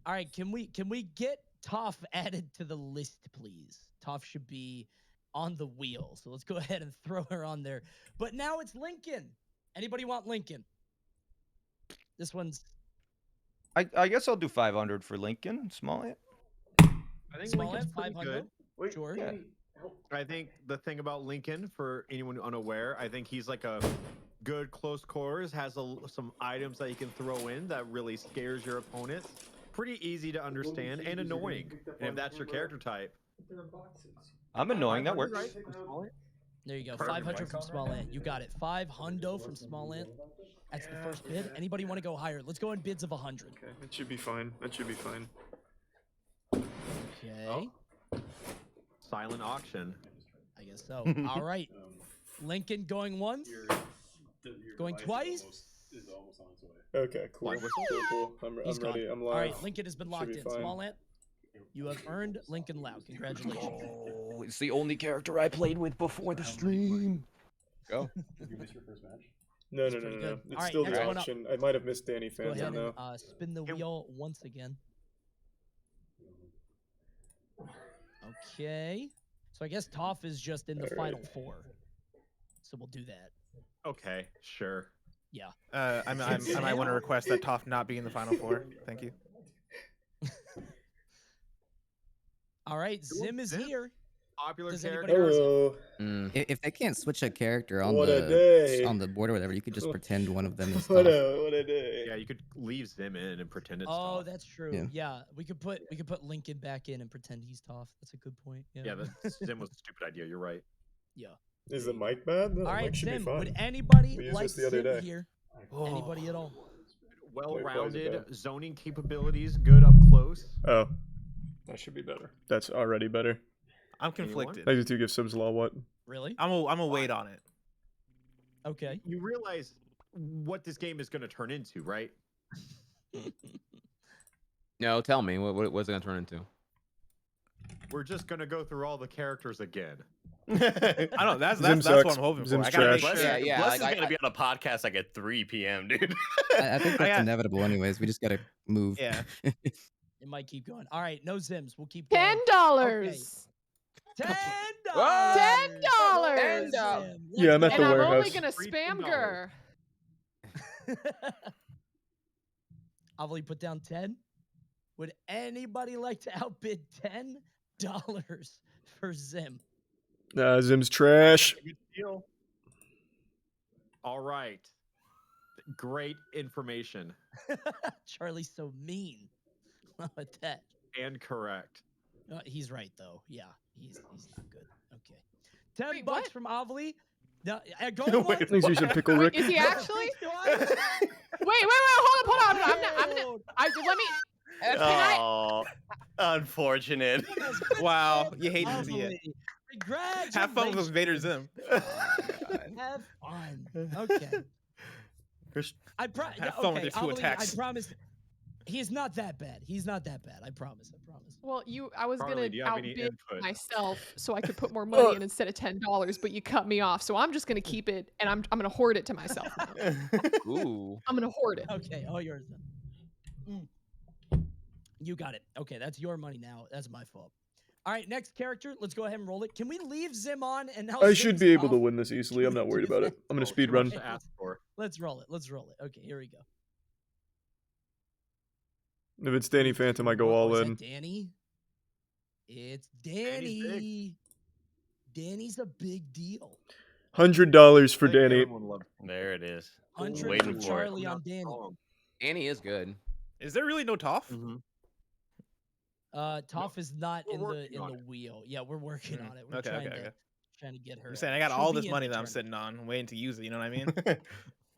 All right, can we get Toph added to the list, please? Toph should be on the wheel. So let's go ahead and throw her on there. But now it's Lincoln. Anybody want Lincoln? This one's I guess I'll do 500 for Lincoln. Small ant. I think small Lincoln's at pretty 500. good. Sure. Yeah. I think the thing about Lincoln, for anyone unaware, I think he's like a good close quarters, has some items that you can throw in that really scares your opponents. Pretty easy to understand and annoying. And if that's your character type. I'm annoying. That works. Right? There you go. Perfect. 500 from small ant. You got it. 500 from small ant. That's the first bid. Anybody want to go higher? Let's go in bids of 100. Okay, that should be fine. That should be fine. Okay. Oh. Silent auction. I guess so. All right. Lincoln going once. Going twice. Okay, cool. Like Cool. I'm He's gone. ready. I'm live. All right. Lincoln has been locked be in. fine. Small ant. You have earned Lincoln Lau. Congratulations. Oh, it's the only character I played with before the stream. Go. Did you miss your first match? No. pretty good. It's All right, still next the one up. auction. I might have missed Danny Go Phantom ahead though. and spin the wheel once again. Okay. So I guess Toph is just in the All final four. So we'll do that. Okay, sure. Yeah. I might want to request that Toph not be in the final four. Thank you. All right. Zim is Zim? here. Popular Does character. anybody Hello. If they can't switch a character on What a day. the board or whatever, you could just pretend one of them is What Toph. a day. Yeah, you could leave Zim in and pretend it's Oh, Toph. that's true. Yeah. Yeah. We could put Lincoln back in and pretend he's Toph. That's a good point. Yeah. Yeah, Zim was a stupid idea. You're right. Yeah. Is the mic bad? The All right, mic should Zim. be fine. Would anybody We used like this the other Zim day. here? Oh. Anybody at all? Well-rounded bad? zoning capabilities, good up close. Oh. That should be better. That's already better. I'm Anyone? conflicted. 92 give subs law what? Really? I'm a wait on it. Okay. You realize what this game is going to turn into, right? No, tell me. What's it gonna turn into? We're just going to go through all the characters again. I don't. That's Zim what sucks. I'm hoping Zim's for. I gotta make trash. sure. Yeah, Bless like, is gonna be on a podcast like at 3 p.m., dude. I think that's inevitable anyways. We just gotta move. Yeah. It might keep going. All right. No Zims. We'll keep going. $10. $10. $10. Yeah, I'm at And the I'm warehouse. only gonna Free spam $10. Gur. Avily put down 10. Would anybody like to outbid $10 for Zim? Zim's trash. Good deal. All right. Great information Charlie's so mean. With that. and correct. He's right though. Yeah, he's not good. Okay. 10 Wait, bucks what? from Avily. No, go Wait, Thanks you should pickle Rick. Is he actually? Wait, hold on. Let me. Can I? Oh, unfortunate. Wow, you hate to see it. Congratulations. Have fun with Invader Zim. Have fun. Okay. Have fun with your two Avily, attacks. I promise. He's not that bad. He's not that bad. I promise. Well, I was Carly, do gonna you have any outbid input? myself so I could put more money in instead of $10, but you cut me off. So I'm just gonna keep it, and I'm gonna hoard it to myself now. Ooh. I'm gonna hoard it. Okay, all yours then. You got it. Okay, that's your money now. That's my fault. All right, next character. Let's go ahead and roll it. Can we leave Zim on and now? I should Zim's be able to off? win this easily. I'm not worried about it. I'm gonna speed Too much run. to ask for. Let's roll it. Let's roll it. Okay, here we go. If it's Danny Phantom, I go all is in. that Danny? It's Danny's Danny. Danny's a big deal. $100 for I think Danny. everyone loves There it is. 100 Waiting for for it. Charlie on Danny. Annie is good. Is there really no Toph? Mm-hmm. Toph is not we're in the working on it. wheel. Yeah, we're working on it. We're Okay, trying, okay, to, okay. trying to get her. I'm saying I got She'll all be this in money the that I'm tournament. sitting on, I'm waiting to use it. You know what I mean? I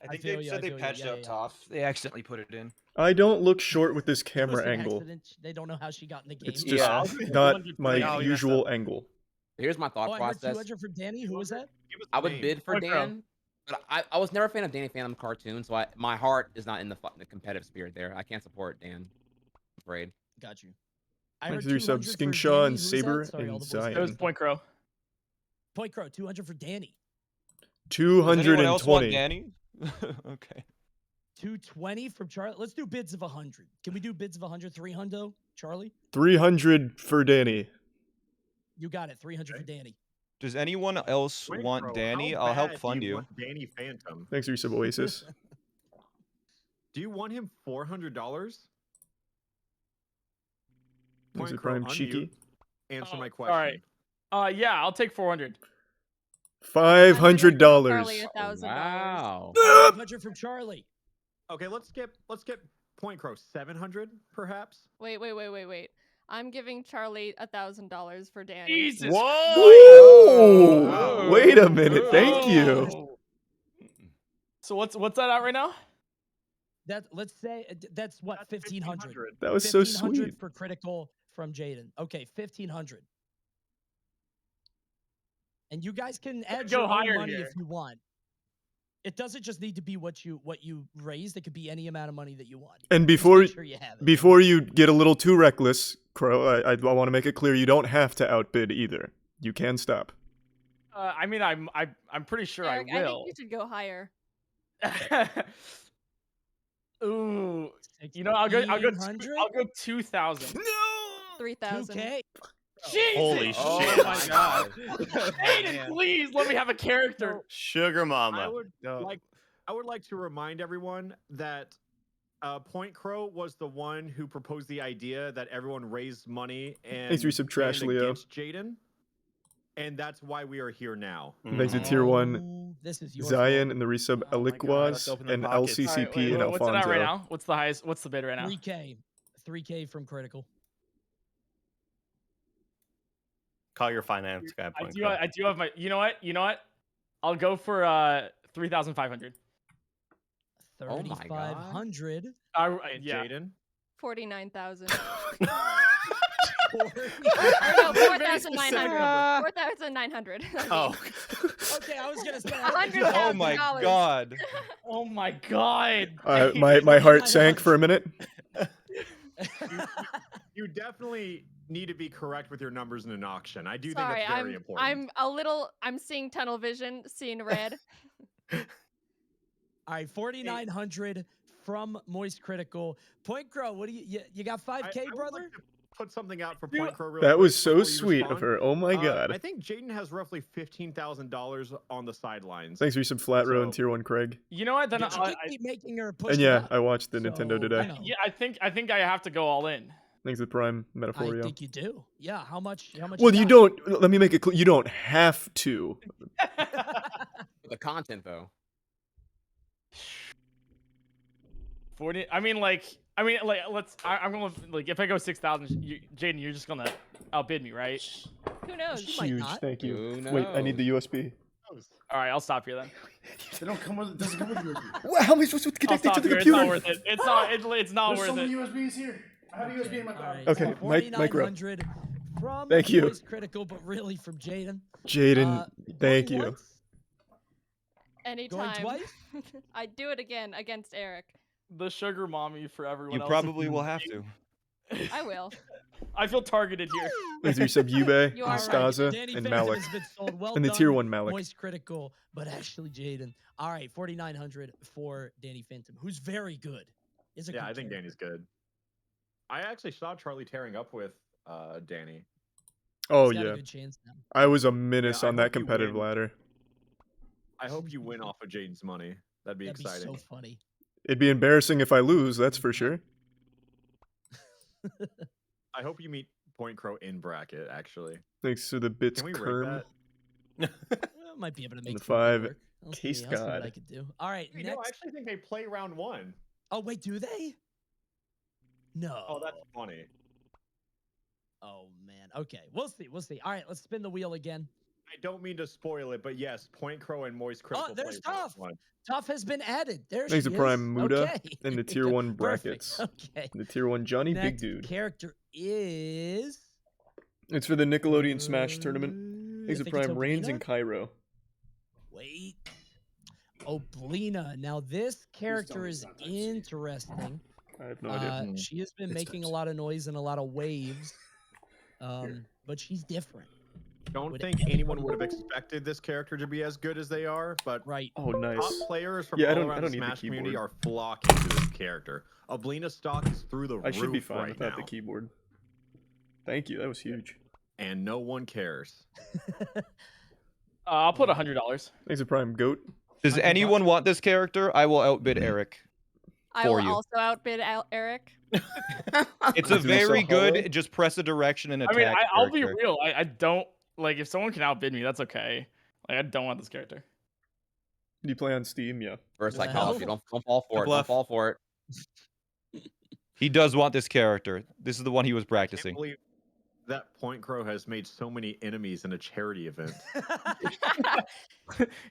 I think feel they you, said I they feel you. patched Yeah, out yeah. Toph. They accidentally put it in. I don't look short with this It was camera an angle. accident. They don't know how she got in the game. It's just Yeah. not my Oh, you messed usual angle. Here's my thought Oh, I heard process. 200 for Danny. Who was that? Give us I the would name. bid for Quick Dan, but I was never a fan of Danny Phantom cartoon, so my heart is not in the competitive spirit there. I can't support Dan. I'm afraid. Got you. I heard 93 subs, 200 Sking for Shaw Danny. and Who was that? Saber Sorry, all and the voices Zion. got It was stuck. Point Crow. Point Crow, 200 for Danny. Does anyone else want 220. Danny? Okay. 220 from Charlie. Let's do bids of 100. Can we do bids of 100? 300, Charlie? 300 for Danny. You got it. 300 for Danny. Does anyone else Wait, want bro, Danny? how I'll help bad do fund you. want Danny Phantom. Thanks for your sub, Oasis. Do you want him $400? Thanks for Point Crow, Prime Cheeky. unmute. Answer my all question. right. Yeah, I'll take 400. $500. Charlie $1,000. Wow. 500 from Charlie. Okay, let's get Point Crow 700 perhaps. Wait. I'm giving Charlie $1,000 for Danny. Jesus. Whoa! Wow. Wait a minute. Thank you. Whoa. So what's that at right now? Let's say that's what, 1,500. That was so 1,500 sweet. for critical from Jaden. Okay, 1,500. And you guys can add go your own higher money here. if you want. It doesn't just need to be what you raised. It could be any amount of money that you want. And Just before make sure you have it. before you get a little too reckless, Crow, I want to make it clear you don't have to outbid either. You can stop. I mean, I'm pretty sure Eric, I I will. think you should go higher. Ooh, you know, I'll go 1,500? 2,000. 3,000. 2K. Jesus! Holy Oh shit. my god! Jaden, please let me have a character. Sugar I mama. would like to remind everyone that Point Crow was the one who proposed the idea that everyone raised money and Thanks for your sub trash, banned Leo. against Jaden, and that's why we are here now. Thanks to Tier 1, Oh, this is your Zion, and the resub Oh my God, let's Aliquaz, open the and pockets. LCCP, Wait, and what's it at Alfonso. right now? What's the highest? What's the bid right now? 3K. 3K from critical. Call your finance guy. I Point do. Crow. I do have my. You know what? I'll go for 3,500. Oh my God. 3,500. Yeah. Jaden. 49,000. Or no, 4,900. 4,900. Oh. Okay, I was gonna say. $100,000. Oh my god. Oh my god. My heart sank for a minute. You definitely need to be correct with your numbers in an auction. I do Sorry, think that's very important. I'm seeing tunnel vision, seeing red. All right, 4,900 from Moist Critical. Point Crow, what do you got 5K, I would brother? like to put something out for Point Crow. Real That quick was so before you sweet of respond. her. Oh my god. I think Jaden has roughly $15,000 on the sidelines. Thanks for your sub flat row and So- Tier 1 Craig. You know what? Then You I keep making her push. And it yeah, up. I watched the Nintendo So, today. you know, yeah, I think I have to go all in. Thanks to Prime I Metaphorio. think you do. Yeah, how much? Well, you got? don't. Let me make it clear. You don't have to. The content though. 40. I mean, let's. I'm gonna like if I go 6,000, Jaden, you're just gonna outbid me, right? Who knows? might Huge. not. Thank you. Who Wait, I need the USB. All right, I'll stop here then. They don't come with. It doesn't come with USB. Well, how am I supposed to I'll connect it stop to the here. computer? It's not worth it. It's not. It's not There's worth so many it. USBs here. I have a USB in my car. Right, Okay, so mic row. 4,900 from Thank you. Moist Critical, but really from Jaden. Jaden, thank Going you. once, Anytime. twice? I'd do it again against Eric. The sugar mommy for everyone You else. probably will have to. I will. I feel targeted here. Thanks for your sub Yube, You are right. Staza, Danny and Phantom Malik. has been sold. Well And the done, Tier 1 Malik. Moist Critical, but actually Jaden. All right, 4,900 for Danny Phantom, who's very good. Is a Yeah, good I think character. Danny's good. I actually saw Charlie tearing up with Danny. Oh He's got a yeah, good chance now. I was a menace I on that hope you competitive win. ladder. I hope you win off of Jaden's money. That'd be That'd exciting. be so funny. It'd be embarrassing if I lose, that's for sure. I hope you meet Point Crow in bracket, actually. Thanks to the bits Can we rate Kerm. that? Well, might be able to And make the something 5, work. I'll see, Case I'll see what God. I could do. All right, Wait, next. no, I actually think they play round 1. Oh wait, do they? No. Oh, that's funny. Oh man. Okay, we'll see. We'll see. All right, let's spin the wheel again. I don't mean to spoil it, but yes, Point Crow and Moist Critical. Oh, there's play round Toph. 1. Toph has been added. There Thanks she to is. Prime Muda Okay. and the Tier 1 Perfect. brackets. Okay. The Tier 1 Johnny Big Next Dude. character is. It's for the Nickelodeon Smash tournament. Thanks I to think it's Prime Reigns Oblina? and Cairo. Wait. Oblina. Now this character is interesting. I have no idea. She has been making a lot of noise and a lot of waves. But she's different. Don't think anyone would have expected this character to be as good as they are, but Oh, nice. top players from Yeah, I all don't around the need the Smash community keyboard. are flocking to this character. Oblina's stock is through the I roof should be fine right without now, the keyboard. Thank you. That was huge. and no one cares. I'll put $100. Thanks a prime goat. Does anyone want this character? I will outbid Eric I for will you. also outbid Eric. It's a Is he very so good, hollow? just press a direction and I attack mean, I'll be character. real. I don't like if someone can outbid me. That's okay. Like I don't want this character. Do you play on Steam? Yeah. First What the psychology. hell? Don't fall for it. Don't bluff. fall for it. He does want this character. This is the one he was I practicing. can't believe that Point Crow has made so many enemies in a charity event.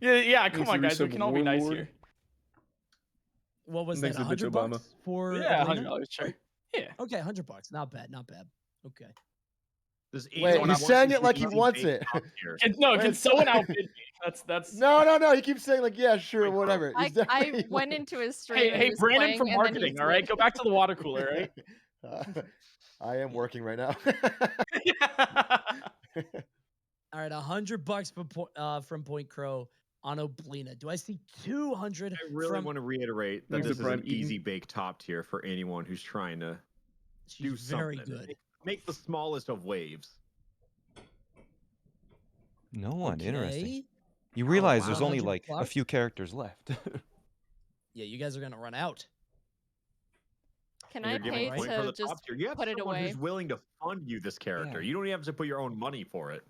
Yeah. Come Thanks, on, guys. We Rusev can all be nice Warlord. here. What was Thanks that? to Bitch $100 Obama. for Yeah, Oblina? $100. Sure. Yeah. Okay, $100. Not bad. Not bad. Okay. Does Wait, anyone he's want saying this it like he easy wants bait it. top tier? Can someone outbid me? That's. No. He keeps saying like, yeah, sure, whatever. I He's definitely- went into his stream. and he Hey, was Brandon playing, from and then he marketing. All right, go back to the water cooler. Right. I am working right now. All right, $100 from Point Crow on Oblina. Do I see 200? I really from... want to reiterate that Thanks this to is an Prime Eden. easy bake top tier for anyone who's trying to do She's very something. good. Make the smallest of waves. No one. Interesting. Okay. You realize wow. there's only 100 like a plus? few characters left. Yeah, you guys are gonna run out. Can And I you're giving pay point for to the just top tier. You have put it someone away? who's willing to fund you this character. Yeah. You don't even have to put your own money for it.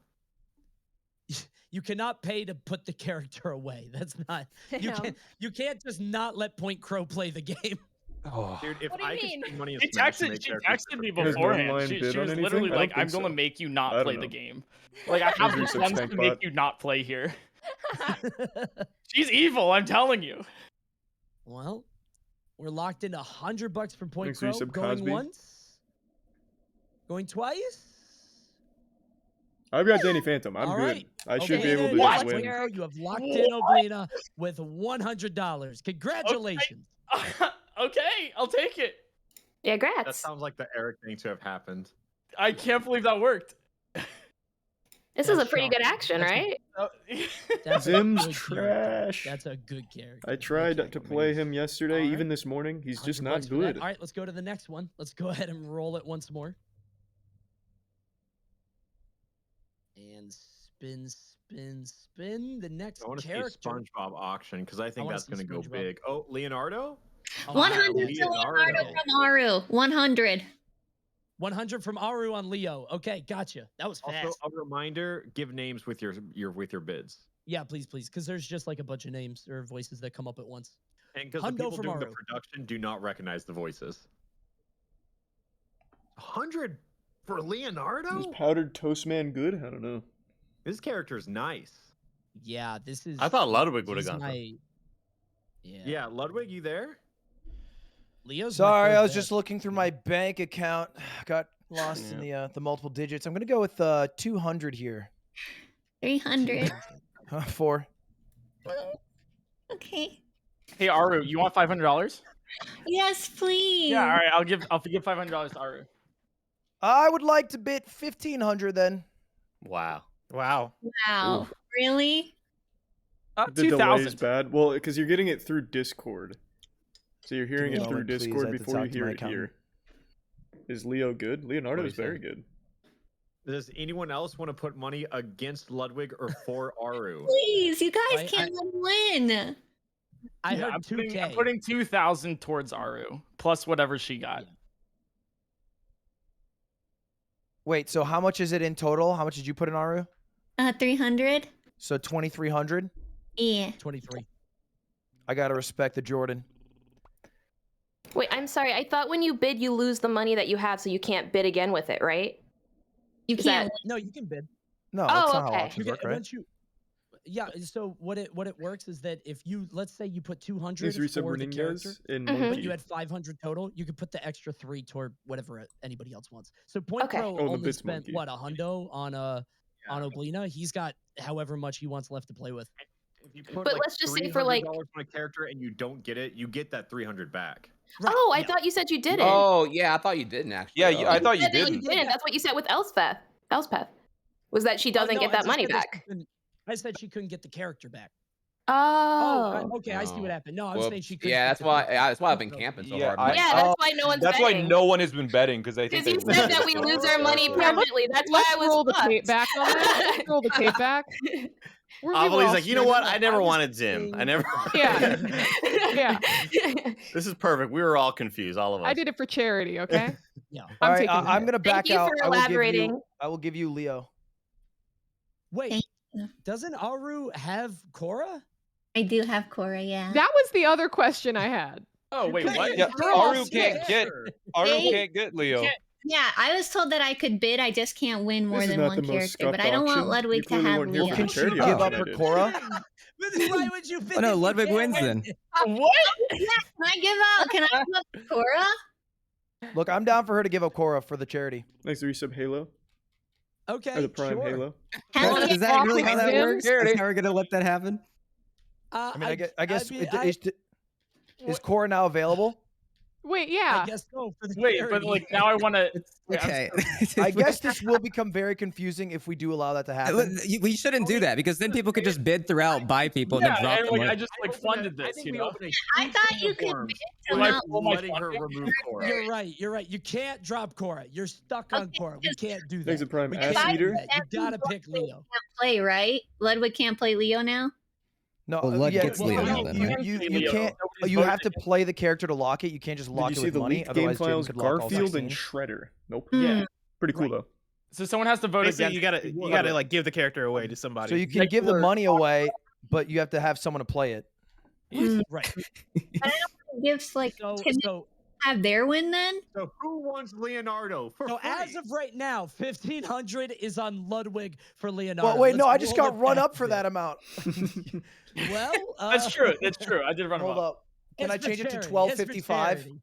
You cannot pay to put the character away. That's not. Damn. You can't just not let Point Crow play the game. Oh. Dude, if What do you I could mean? spend money in She Smash to texted, make she characters texted me for characters- beforehand. online She bid on was anything? literally I don't like, "I'm think gonna so. make you I not don't play know. the game. Like I have the Rusev funds Stank to make bot. you not play here." She's evil. I'm telling you. Well, we're locked into $100 from Point Thanks, Crow. Rusev Going Cosby. once, going twice. I've got Danny Phantom. I'm All good. right. I should Okay, be able to there just you go. win. Point Crow, you have locked in Oblina with $100. Congratulations. Okay, I'll take it. Yeah, That grats. sounds like the Eric thing to have happened. I can't believe that worked. This is a That's pretty good shocking. action, That's a- right? That's a Zim's good character. trash. That's a good character. I tried Good to character. play him yesterday, All even right. this morning. He's just 100 not bucks for that. good. All right, let's go to the next one. Let's go ahead and roll it once more. And spin, spin, spin. The next I want to see a character. SpongeBob auction because I think wanna that's see going to go SpongeBob. big. Oh, Leonardo? Oh, 100 wow. to Leonardo Leonardo. from Aru. 100. 100 from Aru on Leo. Okay, gotcha. That was fast. Also, a reminder: give names with your bids, Yeah, please, because there's just like a bunch of names or voices that come up at once. and because the Hundo people from doing the Aru. production do not recognize the voices. 100 for Is Leonardo? powdered Toastman good? I don't know. This character's nice. Yeah, this is. I thought Ludwig would have he's gone. my- Yeah. Yeah, Ludwig, you there? Leo's my Sorry, third I was bet. just looking through my bank account. Got lost in the multiple digits. I'm gonna go with 200 here. 300. 4. Okay. Hey Aru, you want $500? Yes, please. Yeah, all right. I'll give $500 to Aru. I would like to bid 1,500 then. Wow. Wow. Wow. Really? The delay is 2,000. bad. Well, because you're getting it through Discord. So you're hearing Give me it a through moment, please. I Discord have to before you talk to hear my it accountant. here. Is Leo good? Leonardo What is do you very say? good. Does anyone else want to put money against Ludwig or for Aru? Please, you guys I- can't win. I Yeah, heard I'm 2K. putting 2,000 towards Aru plus whatever she got. Yeah. Wait, so how much is it in total? How much did you put in Aru? 300. So 2,300. Yeah. 23. I gotta respect the Jordan. Wait, I'm sorry. I thought when you bid, you lose the money that you have, so you can't bid again with it, right? You Is can't. No, you can bid. No, Oh, that's not okay. how You auctions can, work, right? once you. Yeah. So what it works is that if you, let's say you put 200 These resub for the character, Reningos in Mhm. but Monkey. you had 500 total, you could put the extra 3 toward whatever anybody else wants. So Point Okay. Crow Oh, the only Bits spent Monkey. what, a hundo on Oblina. He's got however much he wants left to play with. If you put But let's just say for, like- $300 on a character and you don't get it, you get that 300 back. Right, Oh, I yeah. thought you said you didn't. Oh yeah, I thought you didn't actually. Yeah, Oh. I thought you said that didn't. didn't. That's what you said with Elspeth. was that she doesn't no, get I that just money said that she back. couldn't- I said she couldn't get the character back. Oh. Okay, I see what happened. No, I was Well, saying she couldn't. yeah, get that's the why. character That's why I've back. been camping so Yeah, hard. I'm like, Yeah, that's why no one's That's why betting. no one has been betting because they think Because they you said that we lose our money permanently. That's why I Let's was roll the fucked. tape back on that. Let's roll the tape back. We're Avily's all like, you know straight what? up. I never was wanted Zim. I saying- never. Yeah. Yeah. This is perfect. We were all confused, all of us. I did it for charity, okay? Yeah. All I'm right, taking the I'm hit. gonna back Thank you out. for I will give elaborating. you. I will give you Leo. Wait, doesn't Aru have Korra? I do have Korra, yeah. That was the other question I had. Oh wait, what? Yeah, We're all Aru can't scared. get Leo. Yeah, I was told that I could bid. I just can't win more This is than not one the most character. But scuffed I don't want auction. Ludwig You to clearly have weren't here Leo. for Can the she charity give auction up I her did. Korra? Why would you? Oh no, Ludwig wins then. What? Yeah, can I give out? Can I give up Korra? Look, I'm down for her to give up Korra for the charity. Nice to resub Halo. Okay, Or the Prime sure. Halo. Hell Is yeah. that really how that Zim? works? Is how we're gonna let that happen? I mean, I guess mean, is Korra now available? Wait, yeah. I guess so. For the Wait, but charity. like now I want to. Okay. I guess this will become very confusing if we do allow that to happen. We shouldn't do that because then people could just bid throughout, buy people, and Yeah, then drop and them. like I Like, just like funded I this, think you we know. open a I huge thought can you of could worms bid Do to I not pull my letting her funding? remove Korra. You're right. You're right. You can't drop Korra. You're stuck on Korra. We can't do that. Thanks to Prime We Ass can't do Eater. that. You gotta pick Leo. can't play, right? Ludwig can't play Leo now? No, Well, Lud yeah, gets Leo now then, right? you Leo. can't. Nobody's You have to voted. play the character to lock it. You can't just Did lock you it see with the money. leaked game Otherwise, Jaden files? could lock all Garfield and 16. Shredder. Nope. Yeah. Pretty cool though. So someone has to vote Basically, against. you gotta like give the character away to somebody. So you can give the money away, but you have to have someone to play it. Right. But I don't want to give like So, can so, have their win then? So who wants Leonardo for so free? as of right now, 1,500 is on Ludwig for Leonardo. Well, wait, no, Let's I just roll got it run back up for a that bit. amount. Well, That's true. That's true. I did run Hold them up. Can I it's for change it to charity. 1255? It's for charity.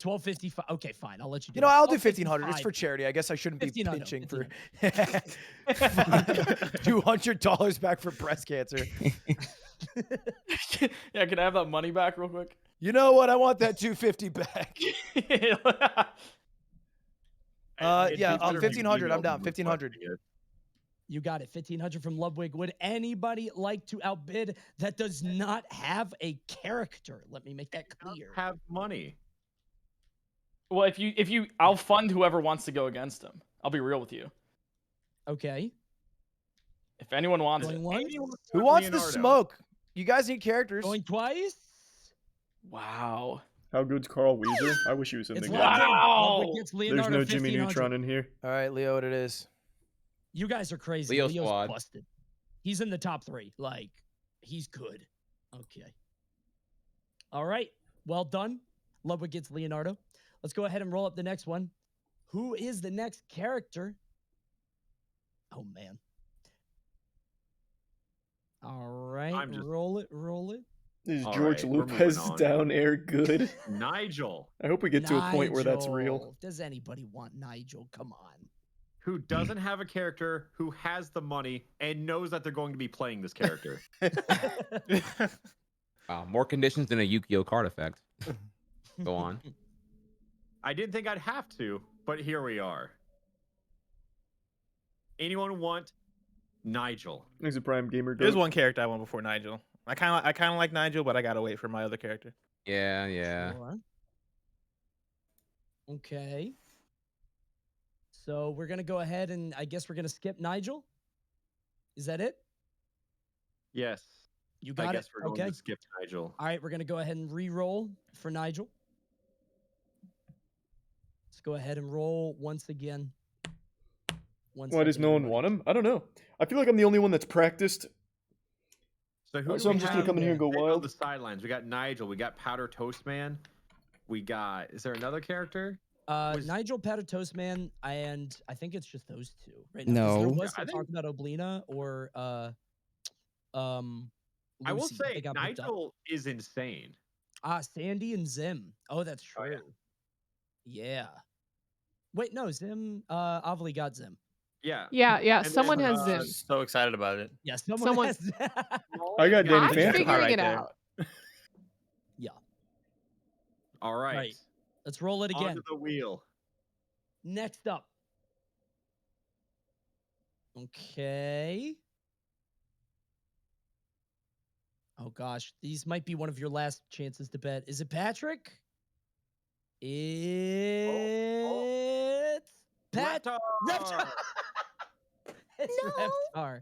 1255. Okay, fine. I'll let you do You know, it. I'll do 1500. It's 1255. for charity. I guess I shouldn't be 1500, pitching for $200 back for breast cancer. Yeah, can I have that money back real quick? You know what? I want that 250 back. Yeah, 1500. I'm down. 1500. You got it. 1,500 from Ludwig. Would anybody like to outbid that does not have a character? Let me make that clear. Have money. Well, if you, I'll fund whoever wants to go against him. I'll be real with you. Okay. If anyone wants Going it. once. Who wants the Leonardo. smoke? You guys need characters. Going twice. Wow. How good's Carl Weezer? I wish he was in It's the game. Ludwig. Wow. Ludwig gets There's Leonardo no Jimmy 1,500. Neutron in here. All right, Leo, what it is. You guys are crazy. Leo Leo's squad. busted. He's in the top 3. Like, he's good. Okay. All right. Well done. Ludwig gets Leonardo. Let's go ahead and roll up the next one. Who is the next character? Oh, man. All right. I'm just- Roll it. Roll it. Is All George right, we're moving Lopez on. down air good? Nigel, I hope we get to a point where that's real. Nigel. Does anybody want Nigel? Come on. who doesn't have a character, who has the money, and knows that they're going to be playing this character. Wow, more conditions than a Yu-Gi-Oh card effect. Go on. I didn't think I'd have to, but here we are. Anyone want Nigel? He's a Prime Gamer. There's one character I want before Nigel. I kind of like Nigel, but I gotta wait for my other character. Yeah, yeah. Sure. Okay. So we're gonna go ahead and I guess we're gonna skip Nigel. Is that it? Yes. You got I guess it. we're going Okay. to skip Nigel. All right, we're gonna go ahead and re-roll for Nigel. Let's go ahead and roll once again. Why does no one want him? I don't know. I feel like I'm the only one that's practiced. So who? So do I'm we just gonna have come in here and go sitting on wild. the sidelines. We got Nigel. We got Powder Toastman. We got. Is there another character? Nigel, Powder Toastman, and I think it's just those two right now. 'cause No. There was I some think- talk about Oblina or I will Lucy, but say they got picked up. Nigel is insane. Sandy and Zim. Oh, that's true. Oh, yeah. Yeah. Wait, no, Zim. Avily got Zim. Yeah. Yeah. And Someone then, has Zim. So excited about it. Yeah, Someone- has. I got Danny I'm Phantom. figuring right it there. out. Yeah. All right. Right. Let's roll it again. Onto the wheel. Next up. Okay. Oh gosh, these might be one of your last chances to bet. Is it Patrick? It's Reptar. Reptar. It's Reptar.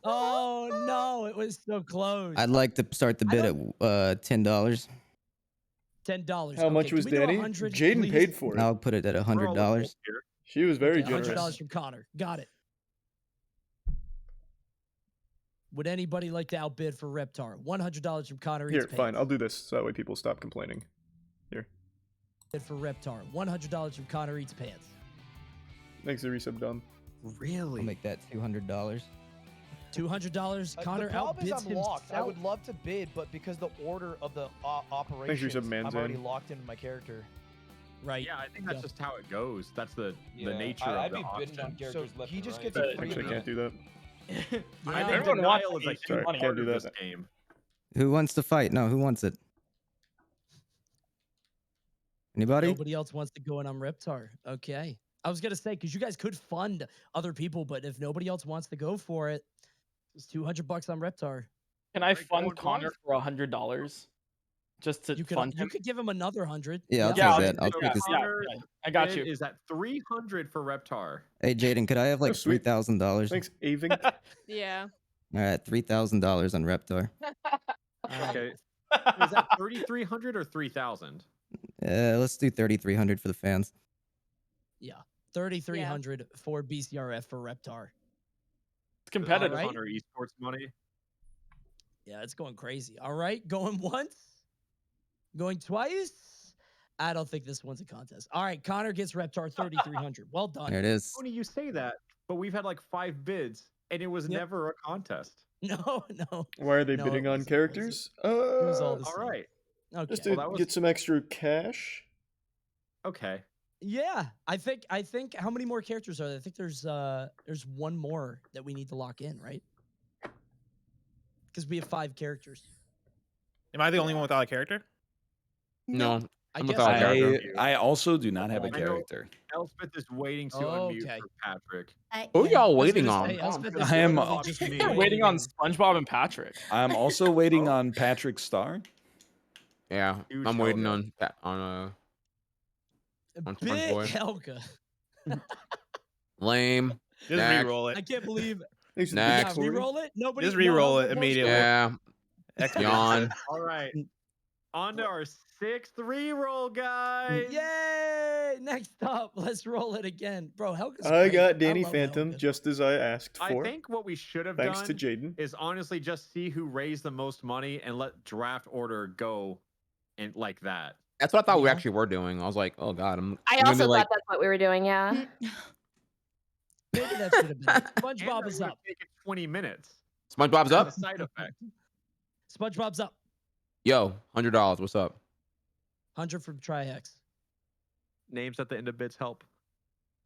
Oh no, it was so close. I'd like to start the bid at $10. $10. How much was Danny? Jaden paid for it. I'll put it at $100. She was very $100 generous. from Connor. Got it. Would anybody like to outbid for Reptar? $100 from Connor. Here, fine. I'll do this so that way people stop complaining. Here. Bid for Reptar. $100 from Connor Eats Pants. Thanks, the resub done. I'll make that $200. $200. Connor the problem is outbids I'm locked. I himself. would love to bid, but because the order of the Thanks, operations, resub, I'm already Manzan. locked into my character. Right. Yeah, I think that's just how it goes. That's the Yeah, nature I'd of be the bidding on auction. characters left he and just right. gets a free Actually, bid. can't do that. I Yeah. think Everyone wants denial is a Sorry, huge can't part do of that. this game. Who wants to fight? No, who wants it? Anybody? Nobody else wants to go in on Reptar. Okay. I was going to say, because you guys could fund other people, but if nobody else wants to go for it, it's $200 on Reptar. Can I going fund Connor for $100? Just to You could fund you him? could give him another 100. Yeah, I'll take I'll that. do I'll that. take this. Yeah, I got you. Is at 300 for Reptar. Hey, Jaden, could I have like Oh, sweet. $3,000? Thanks, Aving. Yeah. All right, $3,000 on Reptar. Okay. Is that 3,300 or 3,000? Let's do 3,300 for the fans. Yeah. 3,300 for BCRF for Reptar. It's competitive. All right. Connor esports money. Yeah, it's going crazy. All right. Going once. Going twice. I don't think this one's a contest. All right. Connor gets Reptar 3,300. Well done. There it is. Tony, you say that, but we've had like 5 bids, and it was Yep. never a contest. No. Why are they No, bidding it on wasn't, characters? It was all the All same. right. Okay. Just to Well, that was- get some extra cash. Okay. Yeah, I think how many more characters are there? I think there's one more that we need to lock in, right? Because we have 5 characters. Am I the only one without a character? No, I I'm guess without a character. I also do not have a I know character. Elspeth is waiting to unmute for Patrick. Who y'all waiting gonna on? say, Elspeth is I am- literally just me. They're waiting on SpongeBob and Patrick. I'm also waiting on Patrick Star. Yeah, Huge I'm waiting Helga. on Big SpongeBob. Helga. Lame. Just Next. re-roll I it. can't believe it. Thanks, Yeah, Next. re-roll it. Nobody. Just no re-roll Helga it votes immediately. Yeah. Yawn. All right. On to our 6th reroll, guys. Yay! Next up, let's roll it again, bro. Helga's I great. got Danny love Phantom Helga. just as I asked I for. think what we should have Thanks done to Jaden. is honestly just see who raised the most money and let draft order go and like that. That's what I thought we Yeah. actually were doing. I was like, oh god, I'm I gonna also be thought like, that's what we were doing. Yeah. Maybe that should have been. it. And SpongeBob that is would've up. taken 20 minutes. SpongeBob's as a up. side effect. SpongeBob's up. Yo, $100. What's up? 100 from Trihex. Names at the end of bids help.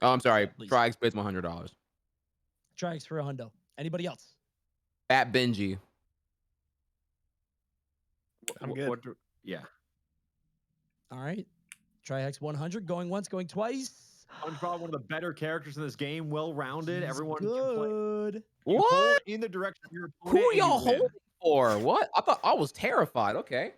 Oh, I'm sorry. Please. Trihex bids $100. Trihex for a hundo. Anybody else? Fat Benji. I'm good. Yeah. All right. Trihex 100. Going once, going twice. SpongeBob, one of the better characters in this game, well-rounded. He's Everyone good. You What? hold in the direction of your opponent. Who are and you y'all win. holding for? What? I thought I was terrified. Okay,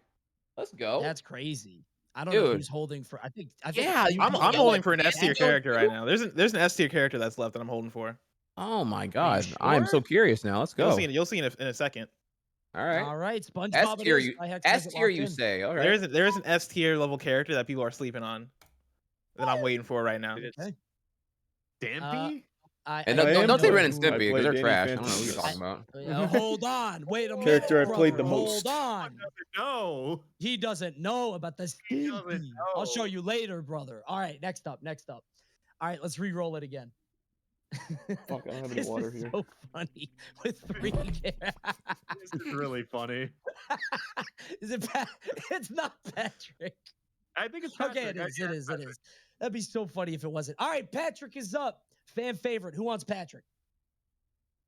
let's go. That's crazy. I don't know Dude. who's holding for. I think. Yeah, you I'm people I'm know holding it. for an S tier Angel, character too? right now. There's an S tier character that's left that I'm holding for. Oh my god, sure? I'm so curious now. Let's go. You'll see in a second. All right. All right. SpongeBob. S it tier, is. you Trihex has S it tier, locked you in. say? All right. There is an S tier level character that people are sleeping on that I'm waiting for right now. Okay. Stampy? And I don't say know Ren and who- Stimpy because they're Danny trash. I Phantom. don't know what you're talking about. Hold on. Wait a minute. Character I played the brother, most. Hold on. No. He doesn't know about the He doesn't Stimpy. I'll show know. you later, brother. All right. Next up. All right. Let's re-roll it again. Fuck, I don't have any This water is here. so funny with 3 This is really funny. Is it It's not Patrick. I think it's Patrick. Okay, it is. It is. It is. That'd be so funny if it wasn't. All right, Patrick is up. Fan favorite. Who wants Patrick?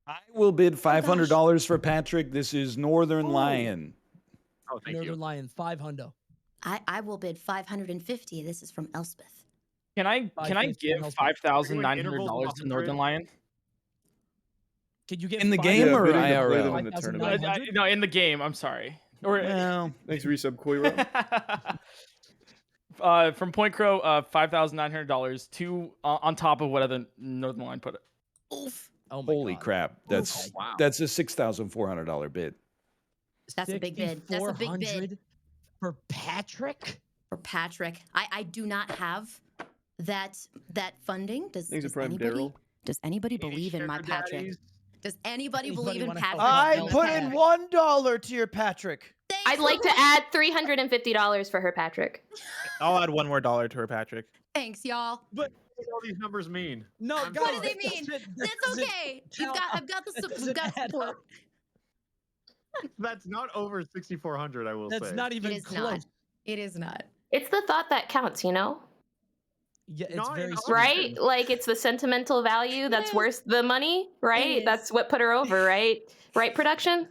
I will bid $500 for Patrick. This is Northern Ooh. Lion. Oh, thank Northern you. Lion, 5 hundo. I will bid 550. This is from Elspeth. Can I 550 give and $5,900 intervals of to Northern Lion? Could you get In the 5 game or bidding to play them IRL? in the tournament. 5,900? No, in the game. I'm sorry. Or Well, Thanks, Resub Koiro. from Point Crow, $5,900 to on top of whatever Northern Line put it. Oof. Oh my Holy God. crap! That's that's a $6,400 bid. That's a big bid. That's a big bid. 6,400 for Patrick? For Patrick. I do not have that funding. Does anybody believe in my Patrick? Does anybody believe in wanna Patrick? help I out? put in $1 to your Patrick. I'd like to add $350 for her Patrick. I'll add $1 more to her, Patrick. Thanks, y'all. But what do all these numbers mean? No, I'm guys, What do they that mean? doesn't- that That's doesn't okay. count. I've got the That we've doesn't got add support. up. That's not over 6,400. I will say. That's not even It is close. not. It is not. It's the thought that counts, you know? Yeah, it's Not very in stupid. Right? Like it's the sentimental value that's worth the money, right? is. That's what put her over, right? Right, production?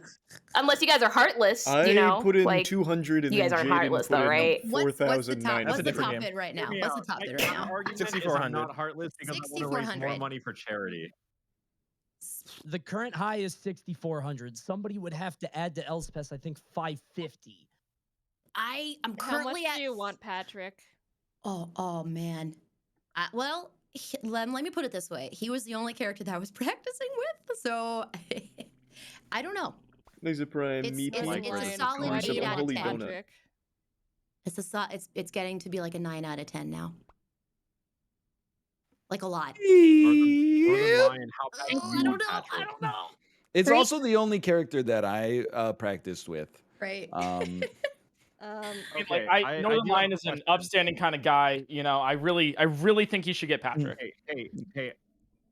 Unless you guys are heartless, I you know? put in like 200 and you guys then aren't Jaden heartless put though, in right? What's the top? 4,900. What's the different top game. bid right now? Hear me What's the out. top bid My right now? argument is I'm 6,400. not heartless because I want to raise more 6,400. money for charity. The current high is 6,400. Somebody would have to add to Elspeth, I think, 550. I'm How much currently at. do you want, Patrick? Oh man. Well, let me put it this way. He was the only character that I was practicing with, so I don't know. Thanks a prime It's- meaty. it's a Ryan, solid why do you 8 out of want 10. Patrick? It's getting to be like a 9 out of 10 now. Like a lot. Northern Lion, how bad do you I want don't know. Patrick? I don't know. It's Three- also the only character that I practiced with. Right. Okay, Like Northern do have Line a is an question. upstanding kind of guy. You know, I really think he should get Patrick. Hey.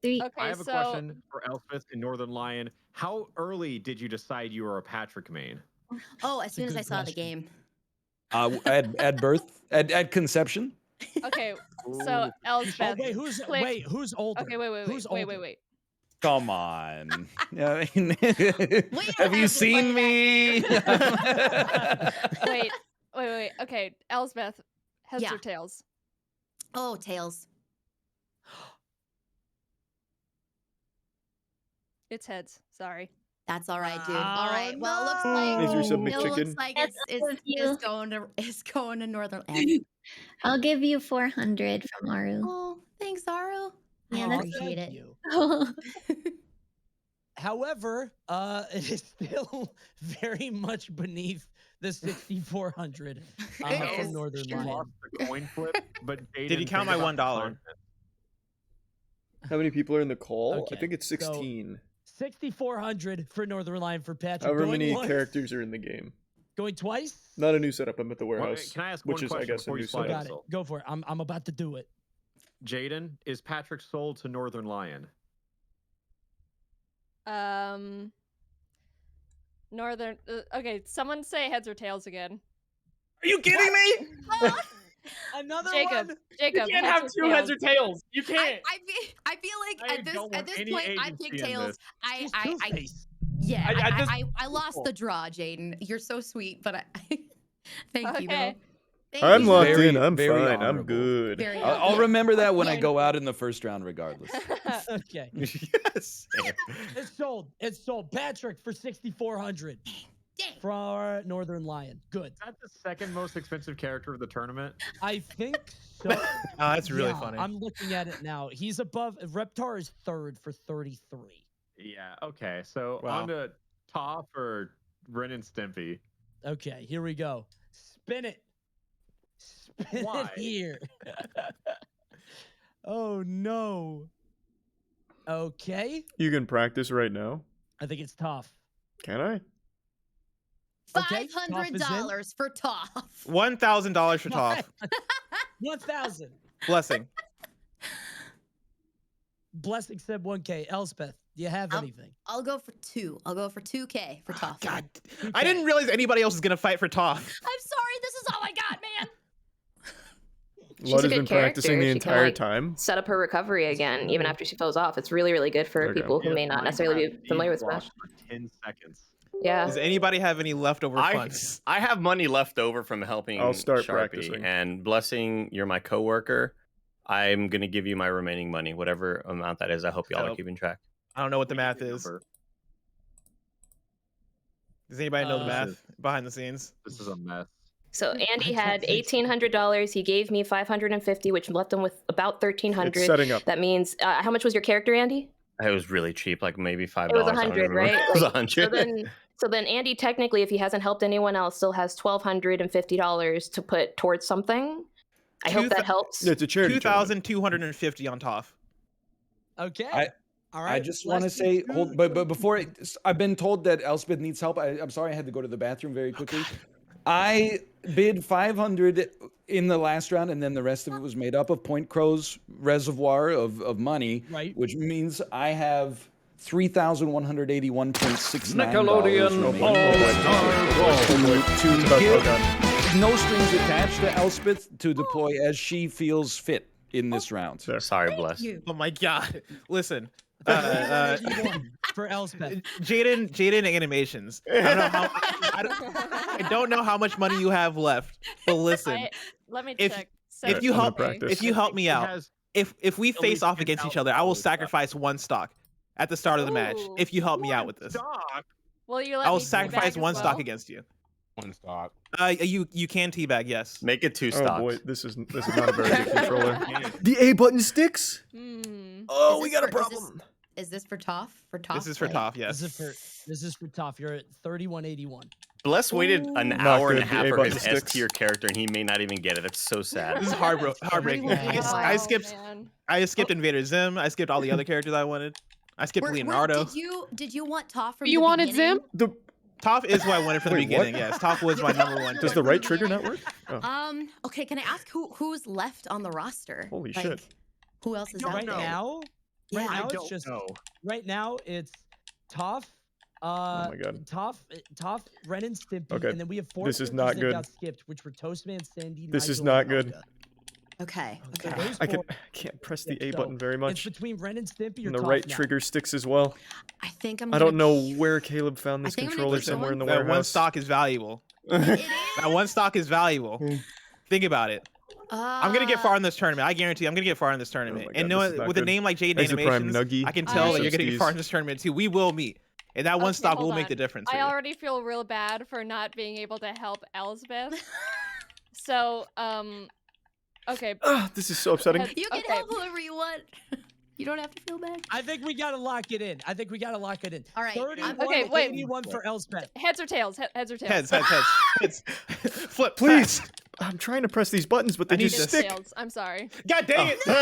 Okay, I have a so question for Elspeth and Northern Lion. How early did you decide you were a Patrick main? Oh, as soon as good I saw the question. game. At birth, at conception. okay, so Elspeth. Oh, wait, click- who's older? Okay, Who's older? wait. Come on. I mean, don't have have you to seen me? Wait. Okay, Elspeth, heads Yeah. or tails? Oh, tails. It's heads. Sorry. That's all right, dude. Oh, All right. Well, it looks like Thanks for some it looks McChicken. like That's with you. it's going to Northern. I'll give you 400 from Aru. Oh, thanks, Aru. Yeah, I that's- appreciate Thank it. you. However, it is still very much beneath the 6,400 It from is. Northern She Lion. lost the coin flip, but Did Jaden, he count think my about the $1? content. How many people are in the call? Okay, I think it's so 16. 6,400 for Northern Lion for Patrick. However going many once, characters are in the game. Going twice? Not a new setup. I'm at the Wait, warehouse. can I ask which one is, I question guess, a before new you slide setup. Got it. Go for it. I'm about to do it. Jaden, is Patrick sold to Northern Lion? Northern. Okay, someone say heads or tails again. Are you kidding me? Another Jacob. one? Jacob. You can't have two heads or tails. You can't. I feel like I at this don't want any point I agency pick in tails. this. I Two-Face. yeah. I just- I lost the draw, Jaden. You're so sweet, but I thank you though. Okay. Thank I'm you. locked Very- in. I'm very fine. I'm honorable. good. Very I'll remember that when I go out in the first round, regardless. Okay. Yes. It's sold. It's sold. Patrick for 6,400 Dang. for Northern Lion. Good. Is that the second most expensive character of the tournament? I think so. Oh, that's really Yeah, funny. I'm looking at it now. He's above. Reptar is third for 33. Yeah. Okay. So Wow. on to Toph or Ren and Stimpy. Okay, here we go. Spin it. Spin Why? it here. Oh no. Okay. You can practice right now. I think it's tough. Can I? Okay, Toph is in. $500 for Toph. $1,000 for Toph. 1,000. Blessing. Blessing said 1K. Elspeth, do you have anything? I'll go for 2. I'll go for 2K for Toph. God, I didn't realize anybody else was gonna fight for Toph. I'm sorry. This is all I got, man. She's Lud a has good been practicing character. the She can, entire like, time. Set up her recovery again, even after she falls off. It's really, really good for Okay. people who may not necessarily be familiar with Smash. For 10 seconds. Yeah. Does anybody have any leftover funds? I have money left over from helping I'll start Sharpie, practicing. and Blessing, you're my coworker. I'm gonna give you my remaining money, whatever amount that is. I hope y'all are Dope. keeping track. I don't know what the math is. Does anybody know the math behind the scenes? This is a mess. So Andy had $1,800. He gave me $550, which left him with about $1,300. It's setting up. That means how much was your character, Andy? It was really cheap, like maybe $5. It was 100, right? It was 100. So then Andy, technically, if he hasn't helped anyone else, still has $1,250 to put towards something. I hope that helps. Yeah, it's a charity. 2,250 on Toph. Okay. All right. I just want to say, but before I've been told that Elspeth needs help. I'm sorry, I had to go to the bathroom very quickly. I bid 500 in the last round, and then the rest of it was made up of Point Crow's reservoir of money, right? Which means I have $3,181.69. Nickelodeon. To give no strings attached to Elspeth to deploy as she feels fit in this round. Sorry, bless. Oh my God! Listen. For Elspeth. Jaden animations. I don't know how much money you have left, but listen. Let me if, check. If you help me out, if we face off against each other, I will sacrifice one stock at the start of the match. If you help me out with this, Will you let I will me sacrifice teabag one as stock well? against you. One stock. You can teabag, yes. Make it 2 Oh stocks. boy, this is not a very good controller. The A button sticks. Oh, we got a problem. Is this for Toph? For Toph? This is for Toph, yes. This is for Toph. You're at 3181. Bless waited an Not hour and a good, the half A for button his sticks. S tier character, and he may not even get it. That's so sad. This is heartbreaking. I skipped Invader Zim. I skipped all the other characters I wanted. I skipped Leonardo. Did you want Toph from You the wanted beginning? Zim? Toph is who I wanted from the Wait, beginning. what? Yes, Toph was my number one. Does the right trigger not work? Oh. Okay, can I ask who's left on the roster? Holy Like, shit. Who else is out Right there? now, Yeah. right now I it's just right now it's Toph. Oh my God. Toph, Ren and Stimpy, Okay, and then we have 4 this is characters not that good. got skipped, which were Toastman, Sandy, This is Nigel, not and good. Elga. Okay. So Okay. those I four- can't press the A so button very It's much. between Ren and Stimpy or And the Toph right now. trigger sticks as well. I think I'm. I don't know where Caleb found this think I'm gonna controller keep somewhere in the That warehouse. one stock is valuable. That one stock is valuable. Think about it. I'm gonna get far in this tournament. I guarantee I'm gonna get far in this tournament. God, and this is know not with a good. name like Jaden Exit Prime Animations, Nuggy. I can tell that you're gonna Steez. get far in this tournament too. We will meet, and that one Okay, stock hold will make the on. difference. for I you. already feel real bad for not being able to help Elspeth. So, okay. This is so upsetting. You can Okay. help whoever you want. You don't have to feel bad. I think we gotta lock it in. All right. 31, Okay, wait. 81 for Elspeth. Heads or tails? Heads or tails? Heads. Flip, Please. I'm trying to press these buttons, but they I need just this. stick. Tails. I'm sorry. God dang it! Okay,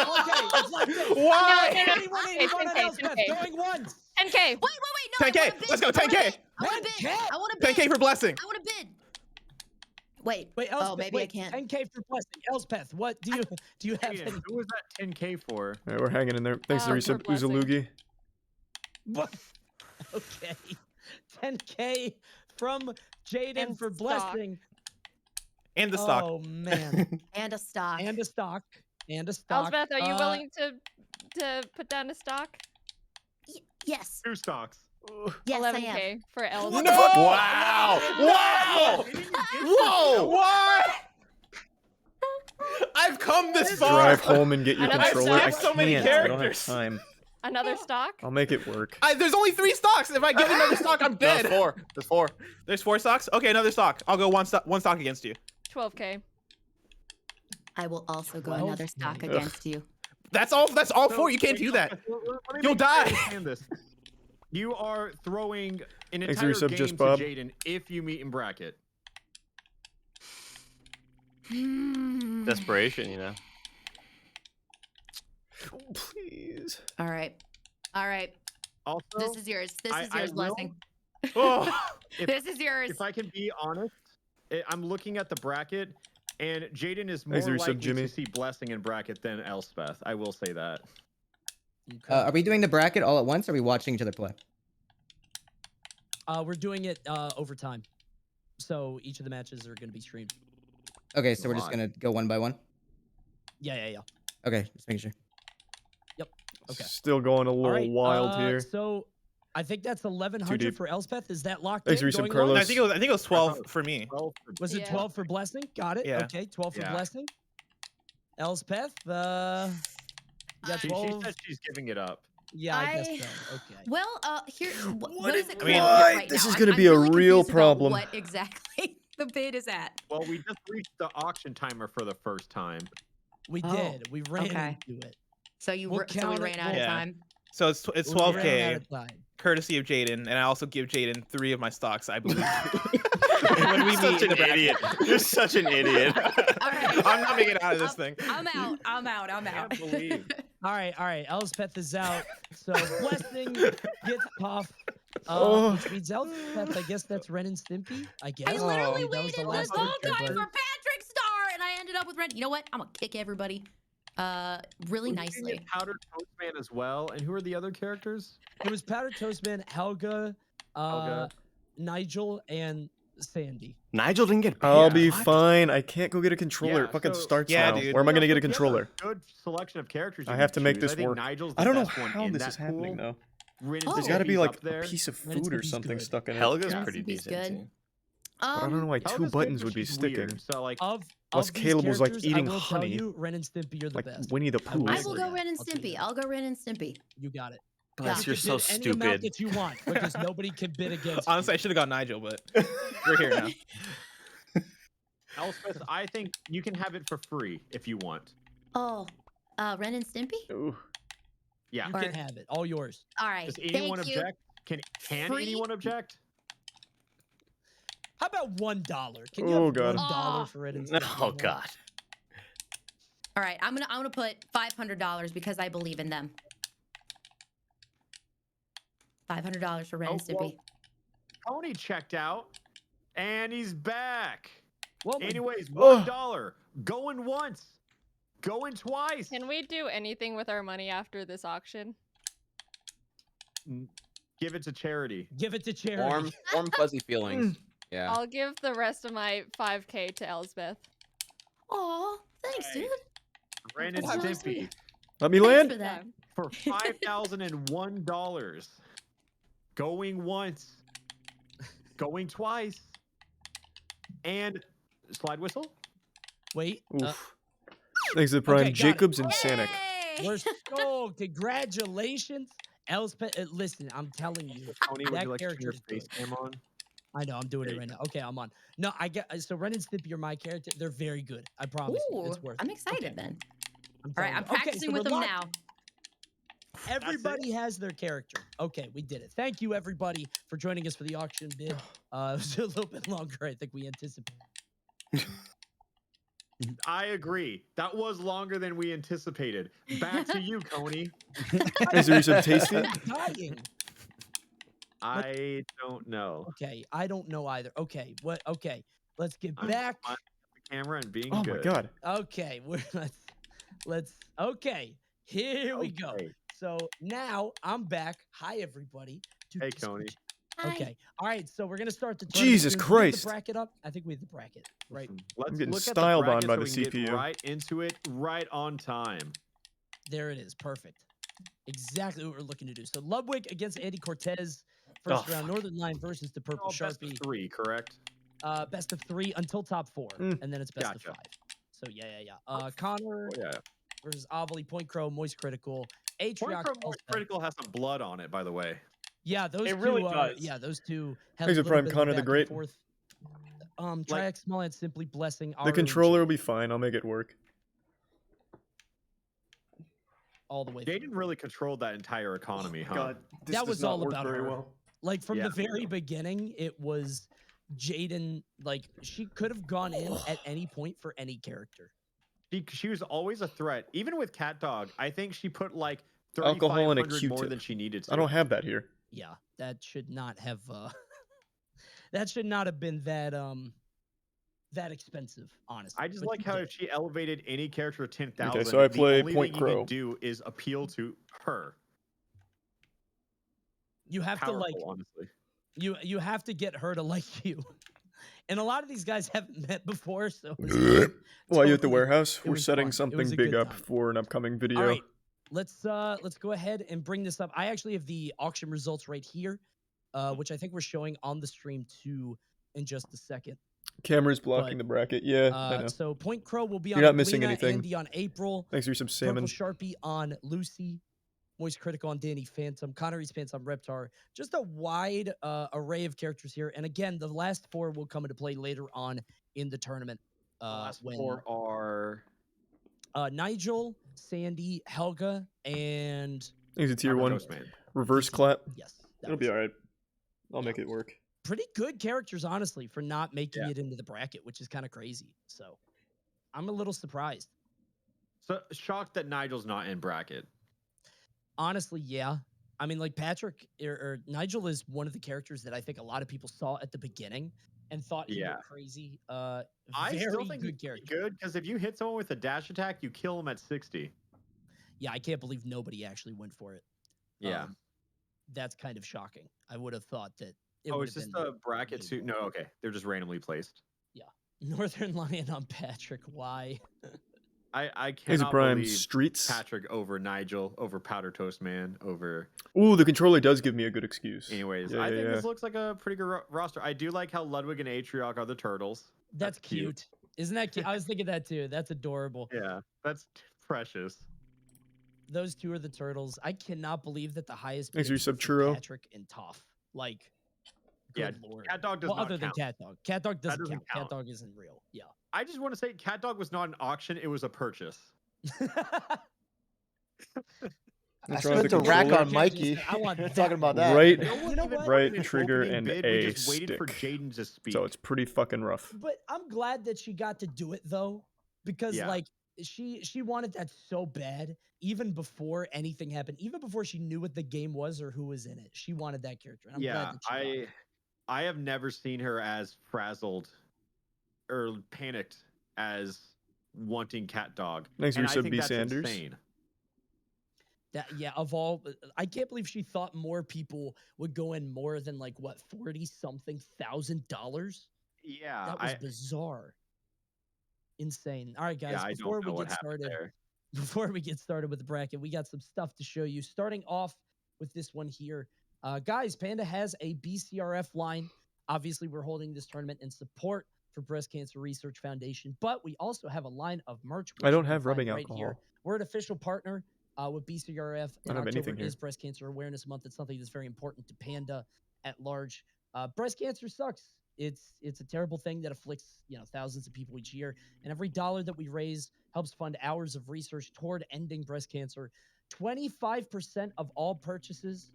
it's like this. Why? No, 81, 81 on 10K, Elspeth, 10K. going once. 10K. Wait, no. 10K. Let's go. 10K. I want to bid. I want to bid. 10K for blessing. I want to bid. Wait. Wait, Elspeth, Oh, maybe wait, I can't. 10K for blessing. Elspeth, what do you have? Jaden, who was that 10K for? Yeah, we're hanging in there. Thanks, for Larissa blessing. Uzalugi. What? Okay, 10K from Jaden And for stock. blessing. And the stock. Oh man. And a stock. And a stock. And a stock. Elspeth, are you willing to put down a stock? Yes. 2 stocks. Yes, I am. 11K for Elspeth. No! Wow! Wow! Whoa! What? I've come this far. Drive home and get your Another controller. stock? I so many can't. I don't have characters. time. Another stock? I'll make it work. There's only 3 stocks. If I give another stock, I'm dead. There's 4. There's 4. There's 4 stocks. Okay, another stock. I'll go one stock against you. 12K. I will also go 12. another stock against you. That's all. That's all 4. You can't do that. You'll die. Understand this. You are throwing an Thanks for your entire sub, game Just to Bob. Jaden if you meet in bracket. Desperation, you know. Please. All right. All right. Also, This is yours. This is I yours, will- blessing. Oh. This is yours. If I can be honest, I'm looking at the bracket, and Jaden is more Thanks for your likely sub, Jimmy. to see blessing in bracket than Elspeth. I will say that. Are we doing the bracket all at once, or are we watching each other play? We're doing it over time. So each of the matches are going to be streamed. Okay, so we're just Live. gonna go one by one. Yeah. Okay, just making sure. Okay. Still going a little All right, wild here. So I think that's Too 1100 deep. for Elspeth. Is that locked Thanks, in? Resub going Carlos. once? I think it was 12 for me. 12 for Was it Yeah. 12 for blessing? Got it. Yeah. Okay, 12 for Yeah. blessing. Elspeth, you got She 12. said she's giving it up. Yeah, I guess so. Okay. Well, here. What is it? I mean, currently right this now? is gonna I'm be a really real confused about problem. What exactly the bid is at? Well, we just reached the auction timer for the first time. We Oh, did. We ran okay. into it. So you We'll so we count it, ran out of we'll- time. So it's We ran 12K, out of time. courtesy of Jaden, and I also give Jaden 3 of my stocks, I believe. When we Such meet an in the bracket. idiot. You're such an idiot. I'm not making it out of this thing. I'm out. I'm out. I'm out. All right. Elspeth is out. So Blessing gets Toph. Oh. Which means Elspeth, I guess that's Ren and Stimpy. I guess. I literally That was waited the this last whole picture, time but- for Patrick Star, and I ended up with Ren. You know what? I'm gonna kick everybody. Really nicely. Powder Toastman as well. And who are the other characters? It was Powder Toastman, Helga, Nigel, and Sandy. Nigel didn't get. I'll be fine. I can't go get a controller. Yeah, it fucking so- starts Yeah, now. dude. Where am I gonna get a You have controller? Good selection of characters. I you have can to make choose. this I think work. Nigel's I don't the know best one how in this that is happening pool. though. Ren and Oh. There's got to be Stimpy's like up a there. piece of Ren and food or Stimpy's something good. stuck in it. Helga's Yeah. pretty He's decent. good. Too. But I don't know why Helga's two good, buttons but would be she's sticking. weird. So like, Unless these Caleb was like characters, eating I will honey. Tell you, Ren and Stimpy, you're the Like best. Winnie the Pooh. I will go that. Ren and I'll tell you Stimpy. that. I'll go Ren and Stimpy. You got it. Bless, you're You so can bid any amount stupid. that you want because nobody can bid against. Honestly, I you. should have gone Nigel, but we're here now. Elspeth, I think you can have it for free if you want. Oh, Ren and Stimpy. Ooh. Yeah. You can have it. All yours. All right. Does anyone Thank you. object? Can Free? anyone object? How about $1? Can you Oh, have God. $1 for Ren and Stimpy? Oh God. All right. I'm gonna put $500 because I believe in them. $500 for Ren and Oh, well, Stimpy. Tony checked out, and he's back. Well, Anyways, Oh. $1. Going once. Going twice. Can we do anything with our money after this auction? Give it to charity. Give it to charity. Warm fuzzy feelings. Yeah. I'll give the rest of my 5K to Elspeth. Aw, thanks, dude. Ren and That's so Stimpy sweet. Let me Thanks land. for that. for $5,001. Going once. Going twice. And slide whistle. Wait. Oof. Thanks to the Prime, okay, got it. Jacobs and Sanic. We're so congratulations, Elspeth. Listen, I'm telling you, Tony, would that you like to turn your character's face good. cam on? I know, I'm doing it right now. Okay, I'm on. No, I get so Ren and Stimpy are my character. They're very good. I promise you. Ooh, It's worth I'm it. excited then. I'm All right, telling I'm you. Okay, practicing so with we're them locked. now. Everybody has their character. Okay, we did it. Thank you, everybody, for joining us for the auction bid. It was a little bit longer, I think we anticipated. I agree. That was longer than we anticipated. Back to you, Coney. Is there some tasty? I'm dying. I don't know. Okay, I don't know either. Okay, what? Okay, let's get I'm back. on the camera and being Oh good. my God. Okay, let's. Okay, here we go. Okay. So now I'm back. Hi, everybody. Dude, Hey, this- Coney. Okay. All right. So we're gonna start the Jesus tournament. Do we have Christ. The bracket up. I think we have the bracket right. Let's getting look at style the bombed bracket by so the we can get CPU. right into it, right on time. There it is. Perfect. Exactly what we're looking to do. So Ludwig against Andy Cortez. First Oh, round. Northern Line versus the Purple Oh, best of Sharpie. 3, correct? Best of 3 until top 4, and then it's best of Gotcha. 5. So yeah. Connor Oh, yeah. versus Avily, Point Crow, Moistcr1tikal, Point Atrioc. Crow Most Critical has some blood on it, by the way. Yeah, those It two. really does. Yeah, those two. Have Thanks a to little Prime bit of Connor a the back and Great. forth. Like- Trihex, Small and Simply Blessing. The controller will be fine. I'll make it work. all the way through. Jaden really controlled that entire economy, huh? God, this That does was not all work about very her. well. Like from Yeah. the very beginning, it was Jaden. Like she could have gone in at any point for any character. She was always a threat. Even with Cat Dog, I think she put like Alcohol and a 3,500 more Q-tip. than she needed to. I don't have that here. Yeah, that should not have. That should not have been that that expensive, honestly. I just But like you how did. if she elevated any character to 10,000, Okay, so I play the only Point thing you Crow. can do is appeal to her. You have Powerful, to like honestly. you have to get her to like you. And a lot of these guys haven't met before, so it was While you're at the totally- warehouse, it we're was setting fun. It something was a big good up time. for an upcoming video. All right, let's go ahead and bring this up. I actually have the auction results right here, which I think we're showing on the stream too in just a second. Camera's blocking the bracket. Yeah, I know. So Point Crow will be You're on not missing Oblina, anything. Andy on April. Thanks for some salmon. Purple Sharpie on Lucy. moistcr1tikal on Danny Phantom, Connery's Pants on Reptar. Just a wide array of characters here. And again, the last 4 will come into play later on in the tournament. The last 4 are Nigel, Sandy, Helga, and I think it's a tier 1 Toastman. reverse clap. Yes. It'll be all right. I'll make it work. Pretty good characters, honestly, for not making it into the bracket, which is kind of crazy. So I'm a little surprised. So shocked that Nigel's not in bracket. Honestly, yeah. I mean, like Patrick or Nigel is one of the characters that I think a lot of people saw at the beginning and thought he went crazy. I still think good character. Good, because if you hit someone with a dash attack, you kill him at 60. Yeah, I can't believe nobody actually went for it. Yeah. That's kind of shocking. I would have thought that it Oh, would it's have just been the bracket suit. No, okay. They're just randomly placed. Yeah. Northern Lion on Patrick. Why? I Here's a cannot prime believe streets. Patrick over Nigel, over Powder Toastman, over... Ooh, the controller does give me a good excuse. Anyways, Yeah, I think yeah. this looks like a pretty good roster. I do like how Ludwig and Atrioc are the turtles. That's cute. Isn't that cute? I was thinking that too. That's adorable. Yeah, that's precious. Those 2 are the turtles. I cannot believe that the highest Thanks for bid your was sub, Churro. Patrick and Toph. Like, Yeah, good lord. Cat Dog does well, not other than count. Cat Dog. Cat Dog doesn't, doesn't count. count. Cat Dog isn't real. Yeah. I just want to say Cat Dog was not an auction. It was a purchase. I spent a rack on Mikey. I want talking about that. Right, You know what? right trigger Opening and bid, A we just waited for stick. Jaden to speak. So it's pretty fucking rough. But I'm glad that she got to do it though, because like she wanted that so bad, even before anything happened, even before she knew what the game was or who was in it. She wanted that character. And I'm glad that she got it. I have never seen her as frazzled or panicked as wanting Cat Dog. Thanks for And your I sub, think B. that's Sanders. insane. That of all, I can't believe she thought more people would go in more than like what $40,000. Yeah, That was bizarre, insane. All right, guys, Yeah, I before don't know we what get happened started, there. before we get started with the bracket, we got some stuff to show you. Starting off with this one here, guys, Panda has a BCRF line. Obviously, we're holding this tournament in support for Breast Cancer Research Foundation, but we also have a line of merch. I don't which you have can rubbing find right alcohol. here. We're an official partner with BCRF. I And don't have anything October here. is Breast Cancer Awareness Month. It's something that's very important to Panda at large. Breast cancer sucks. It's a terrible thing that afflicts thousands of people each year, and every dollar that we raise helps fund hours of research toward ending breast cancer. 25% of all purchase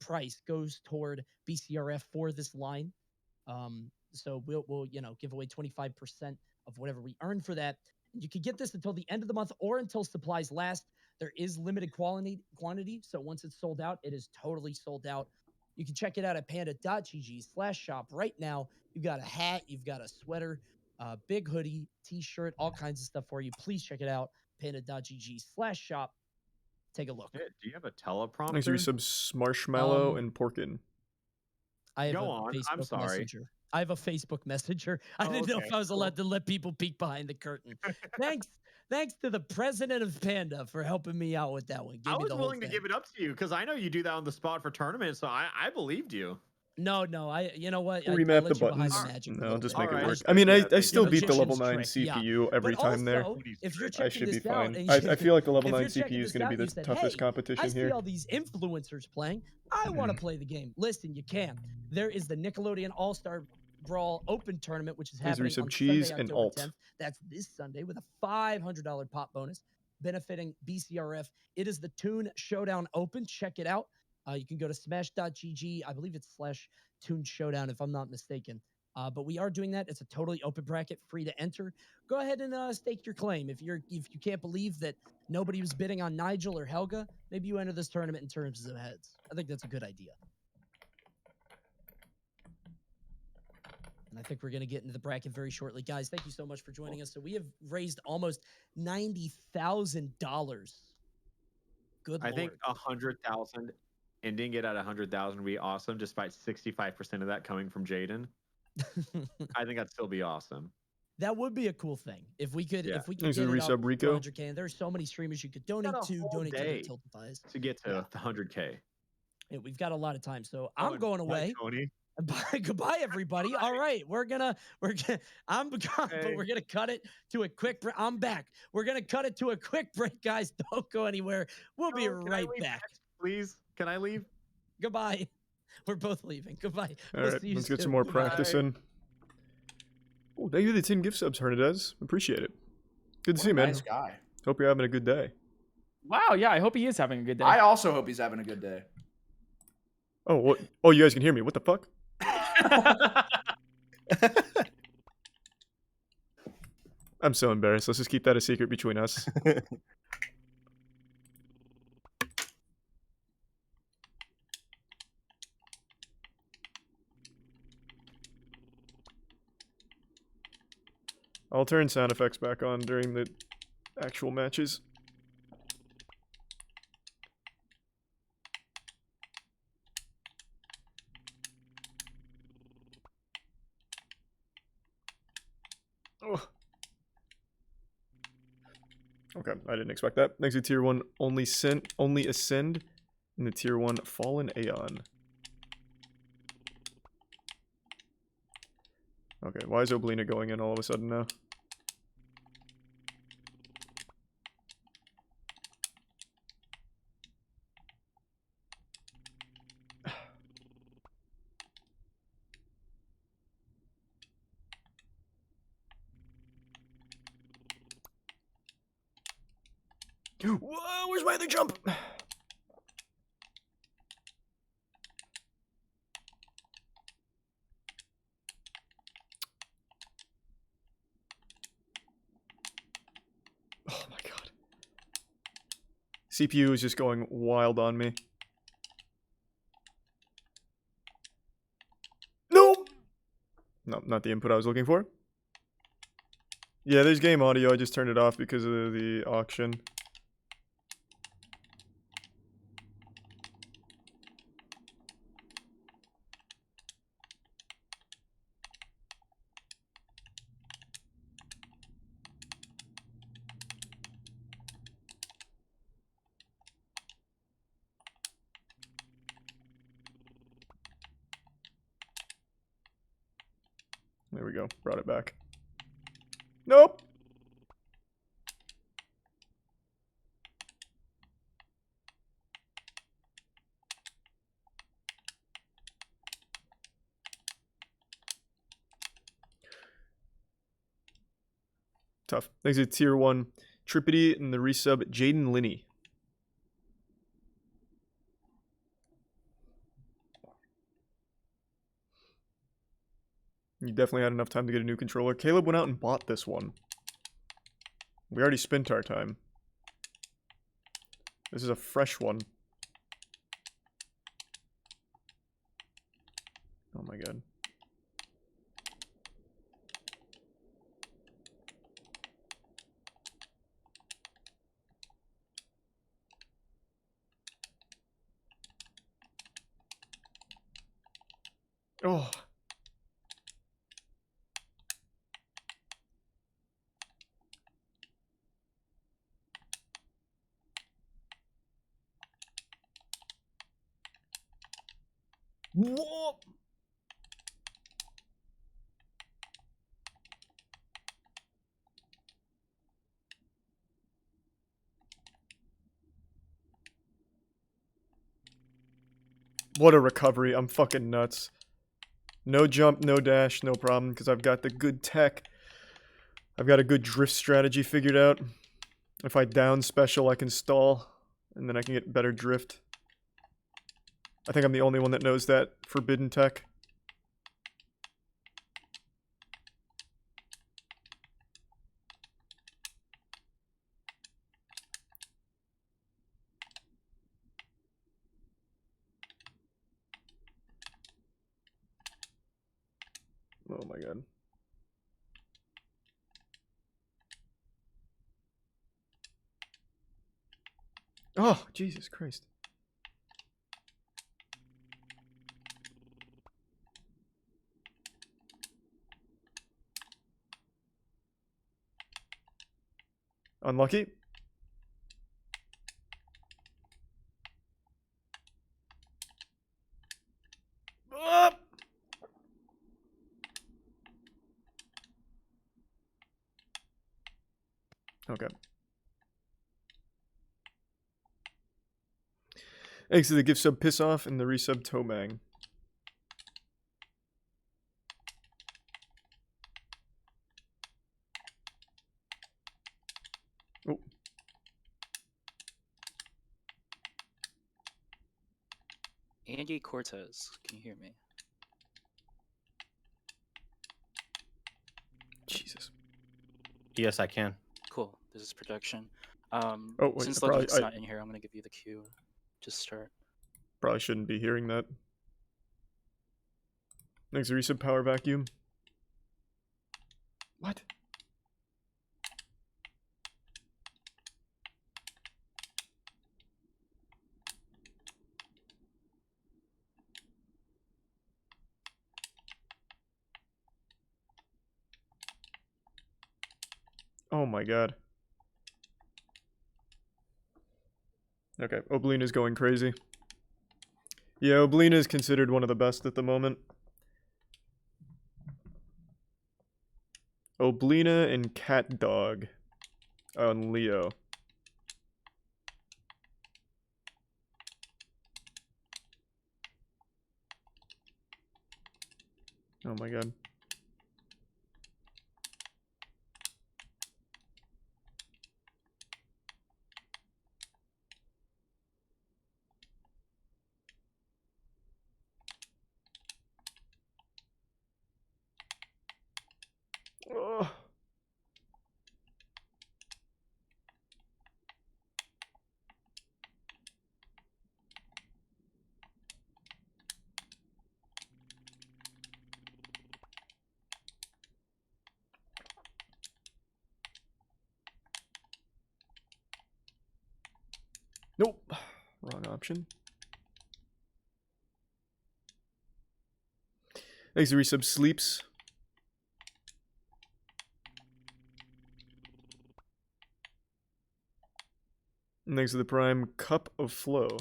price goes toward BCRF for this line. So we'll give away 25% of whatever we earn for that. You can get this until the end of the month or until supplies last. There is limited quantity, so once it's sold out, it is totally sold out. You can check it out at panda.gg/shop right now. You've got a hat, you've got a sweater, big hoodie, t-shirt, all kinds of stuff for you. Please check it out, panda.gg/shop. Take a look. Do you have a teleprompter? Thanks for your subs, Marshmallow and Porkin. I have Go a on. Facebook I'm sorry. Messenger. I have a Facebook Messenger. I didn't know if I was allowed to let people peek behind the curtain. Thanks to the president of Panda for helping me out with that one. I was willing to give it up to you because I know you do that on the spot for tournaments, so I believed you. No, you know what? Remap the buttons. No, just make it work. I mean, I still beat the level 9 CPU every time there. If you're I should be this out fine. and I feel like the level if 9 you're checking CPU is this going to be out, the you said, toughest "Hey, competition I see here. all these influencers playing. I want to play the game." Listen, you can. There is the Nickelodeon All-Star Brawl Open Tournament, which is happening on cheese Sunday, and October alt. 10th. That's this Sunday with a $500 pop bonus benefiting BCRF. It is the Toon Showdown Open. Check it out. You can go to smash.gg. I believe it's /Toon Showdown if I'm not mistaken. But we are doing that. It's a totally open bracket, free to enter. Go ahead and stake your claim. If you can't believe that nobody was bidding on Nigel or Helga, maybe you enter this tournament in terms of heads. I think that's a good idea. And I think we're going to get into the bracket very shortly. Guys, thank you so much for joining us. So we have raised almost $90,000. Good I Lord. think 100,000 ending it at 100,000 would be awesome, despite 65% of that coming from Jaden. I think that'd still be awesome. That would be a cool thing if we could. If we could Thanks get for it the up resub, Rico. 100K, and there's so many streamers you could donate to. Donate to the Tiltifies to get to 100K. Yeah, we've got a lot of time, so I'm going away. Tony. Goodbye, everybody. All right, I'm gone, but we're gonna cut it to a quick break. I'm back. We're gonna cut it to a quick break, guys. Don't go anywhere. We'll be right back. Please, can I leave? Goodbye. We're both leaving. Goodbye. All We'll right, see you let's get soon. some more Goodbye. practice in. Oh, thank you for the 10 gift subs, Hernandez. Appreciate it. Good to see you, man. Nice guy. Hope you're having a good day. Wow, yeah, I hope he is having a good day. I also hope he's having a good day. Oh, what? Oh, you guys can hear me. What the fuck? I'm so embarrassed. Let's just keep that a secret between us. I'll turn sound effects back on during the actual matches. Oh. Okay, I didn't expect that. Next to tier 1, only ascend in the tier 1 fallen Aeon. Okay, why is Oblina going in all of a sudden now? Whoa, where's my other jump? Oh my god. CPU is just going wild on me. No! No, not the input I was looking for. Yeah, there's game audio. I just turned it off because of the auction. There we go. Brought it back. Nope. Tough. Thanks to tier 1 Trippity and the resub Jaden Linney. You definitely had enough time to get a new controller. Caleb went out and bought this one. We already spent our time. This is a fresh one. Oh my god. Oh. Whoa! What a recovery. I'm fucking nuts. No jump, no dash, no problem, because I've got the good tech. I've got a good drift strategy figured out. If I down special, I can stall, and then I can get better drift. I think I'm the only one that knows that forbidden tech. Oh my god. Oh, Jesus Christ. Unlucky. Okay. Thanks to the gift sub Piss Off and the resub Tomang. Oh. Andy Cortez, can you hear me? Jesus. Yes, I can. Cool. This is production. Oh, wait, Since probably- Ludwig's not in here, I'm gonna give you the cue to start. Probably shouldn't be hearing that. Thanks to resub Power Vacuum. What? Oh my god. Okay, Oblina's going crazy. Yeah, Oblina is considered one of the best at the moment. Oblina and Cat Dog on Leo. Oh my god. Ugh. Nope. Wrong option. Thanks to resub Sleeps. And thanks to the Prime Cup of Flow.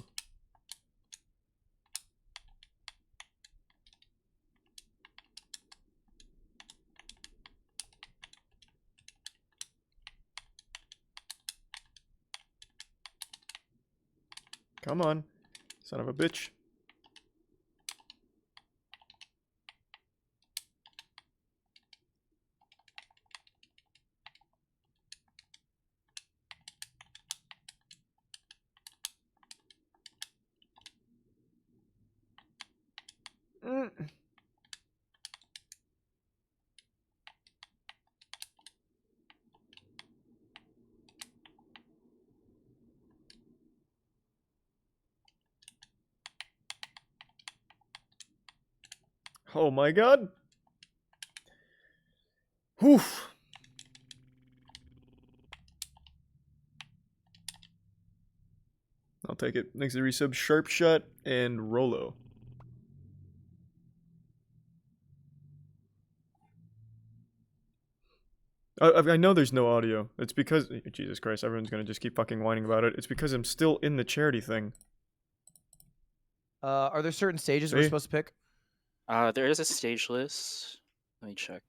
Come on, son of a bitch. Oh my god. Whew. I'll take it. Next to resub Sharp Shot and Rolo. I know there's no audio. It's because... Jesus Christ, everyone's gonna just keep fucking whining about it. It's because I'm still in the charity thing. Are there certain stages we're supposed to pick? There is a stage list. Let me check.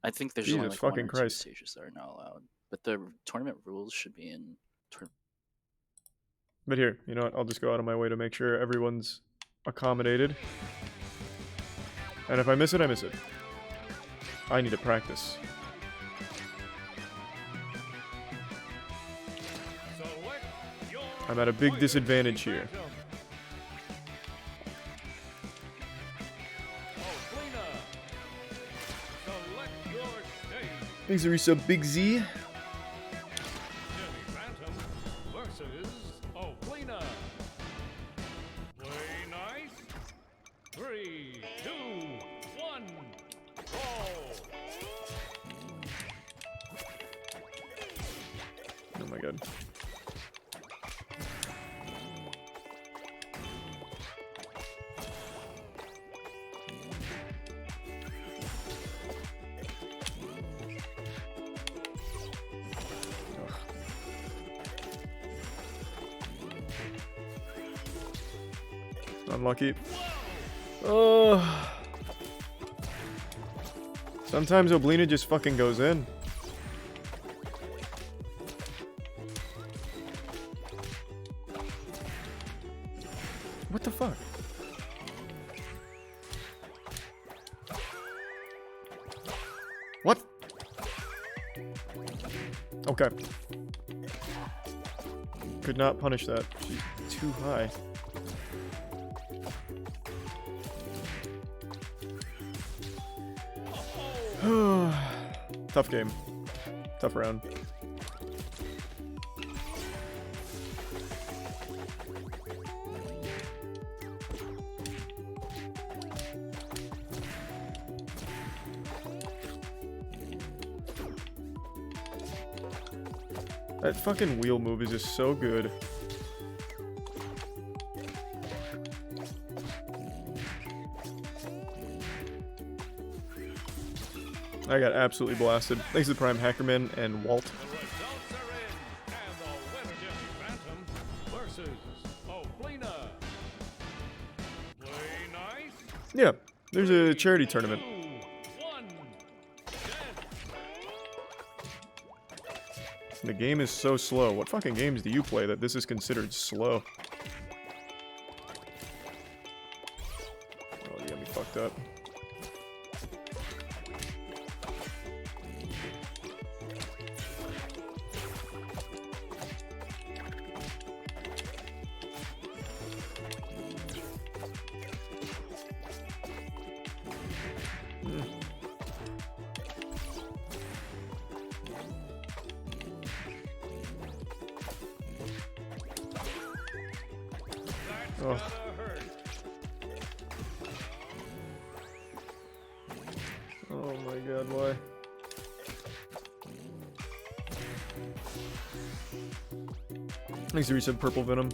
I think there's only Jesus like fucking one or Christ. two stages that are not allowed. But the tournament rules should be in tournament. But here, you know what? I'll just go out of my way to make sure everyone's accommodated. And if I miss it, I miss it. I need to practice. I'm at a big disadvantage here. Thanks to resub Big Z. Versus Oblina. Play nice. 3, 2, 1, roll. Oh my god. Unlucky. Oh. Sometimes Oblina just fucking goes in. What the fuck? What? Okay. Could not punish that. She's too high. Tough game. Tough round. That fucking wheel move is just so good. I got absolutely blasted. Thanks to the Prime Hackerman and Walt. The results are in, and the winner gets Phantom versus Oblina. Play nice. Yeah, there's a charity tournament. 2, 1, The game is so slow. What fucking games do you play that this is considered slow? Oh, you got me fucked up. Oh. Oh my god, why? Thanks to reset Purple Venom.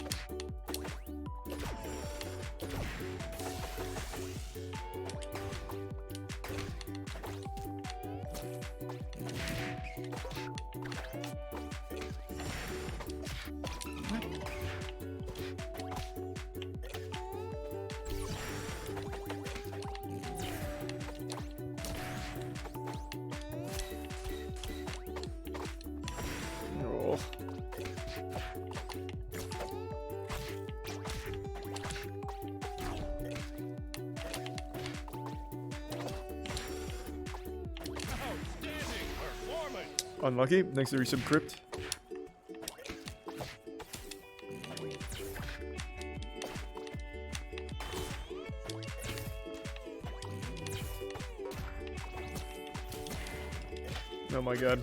Oh. Unlucky. Thanks to resub Crypt. Oh my god.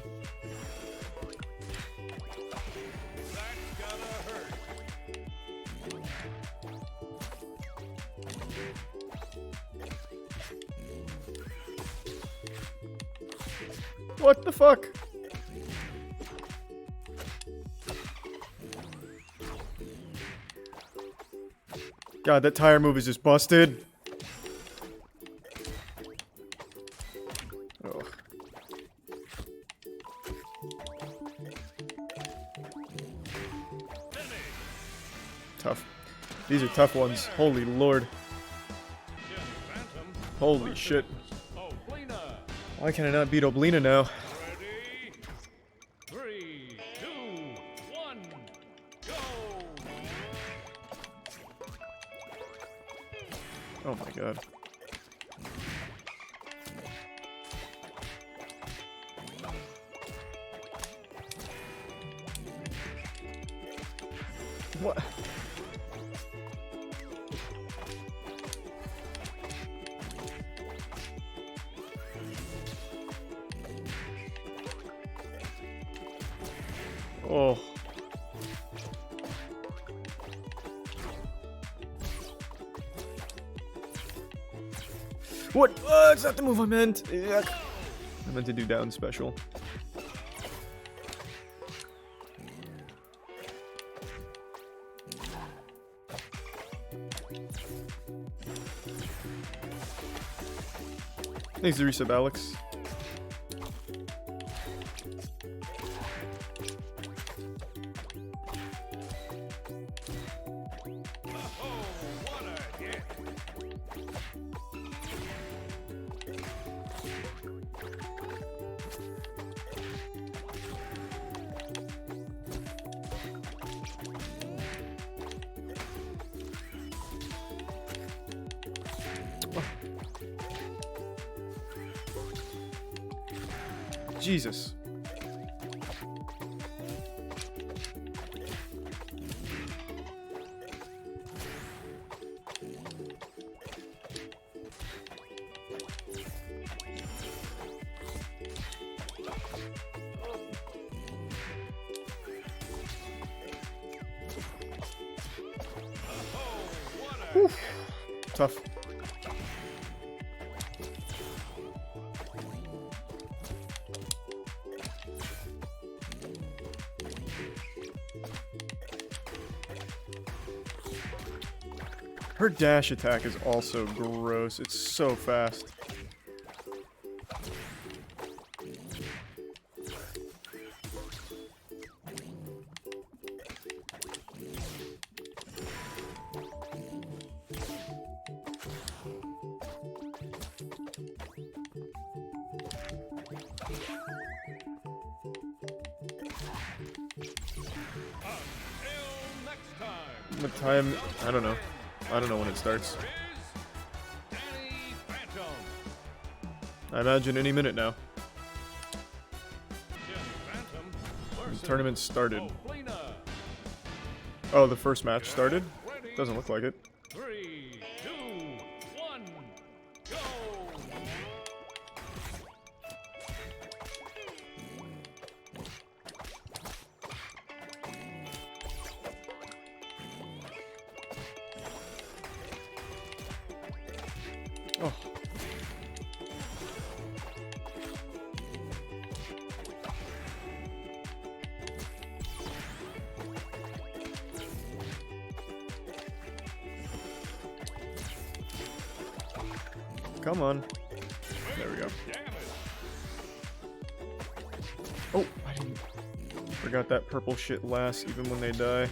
What the fuck? God, that tire move is just busted. Oh. Tough. These are tough ones. Holy lord. Holy shit. Why can I not beat Oblina now? 3, 2, 1, go! Oh my god. What? Oh. What? It's not the move I meant. Yuck. I meant to do down special. Thanks to resub Alex. Jesus. Whew. Tough. Her dash attack is also gross. It's so fast. What time? I don't know. I don't know when it starts. I imagine any minute now. The tournament started. Oh, the first match started? Doesn't look like it. 3, 2, 1, go! Oh. Come on. There we go. Oh, I didn't. Forgot that purple shit lasts even when they die.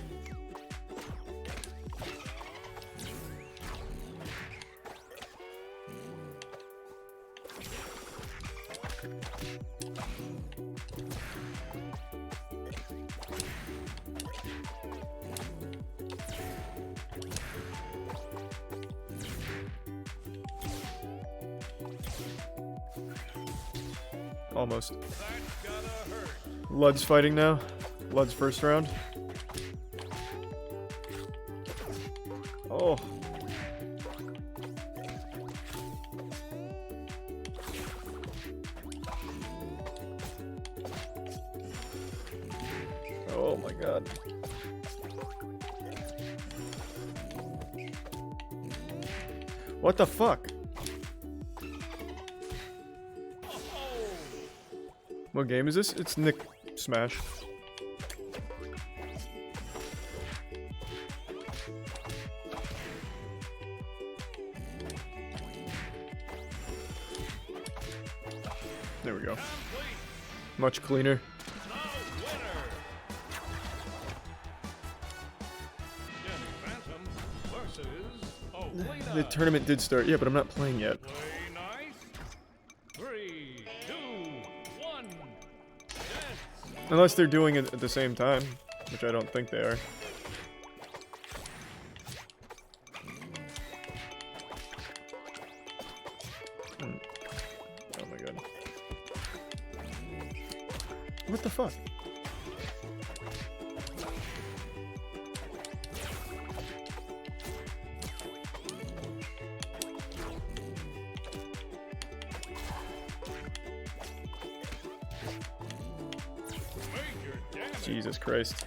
Almost. Lud's fighting now. Lud's first round. Oh. Oh my god. What the fuck? What game is this? It's Nick Smash. There we go. Much cleaner. The tournament did start, yeah, but I'm not playing yet. Unless they're doing it at the same time, which I don't think they are. Oh my god. What the fuck? Jesus Christ.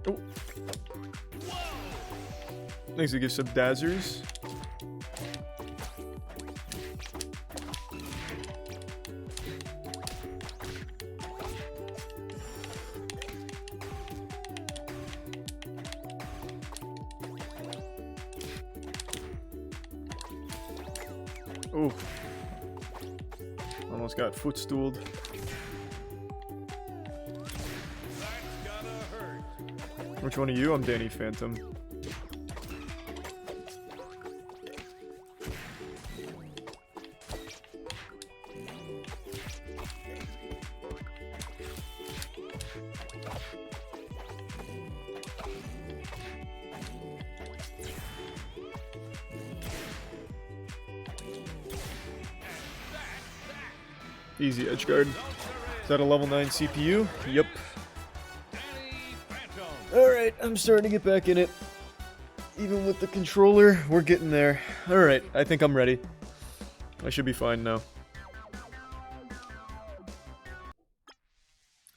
Oh. Needs to give some dazzers. Ooh. Almost got footstooled. Which one are you? I'm Danny Phantom. Easy edge guard. Is that a level 9 CPU? Yep. Alright, I'm starting to get back in it. Even with the controller, we're getting there. Alright, I think I'm ready. I should be fine now.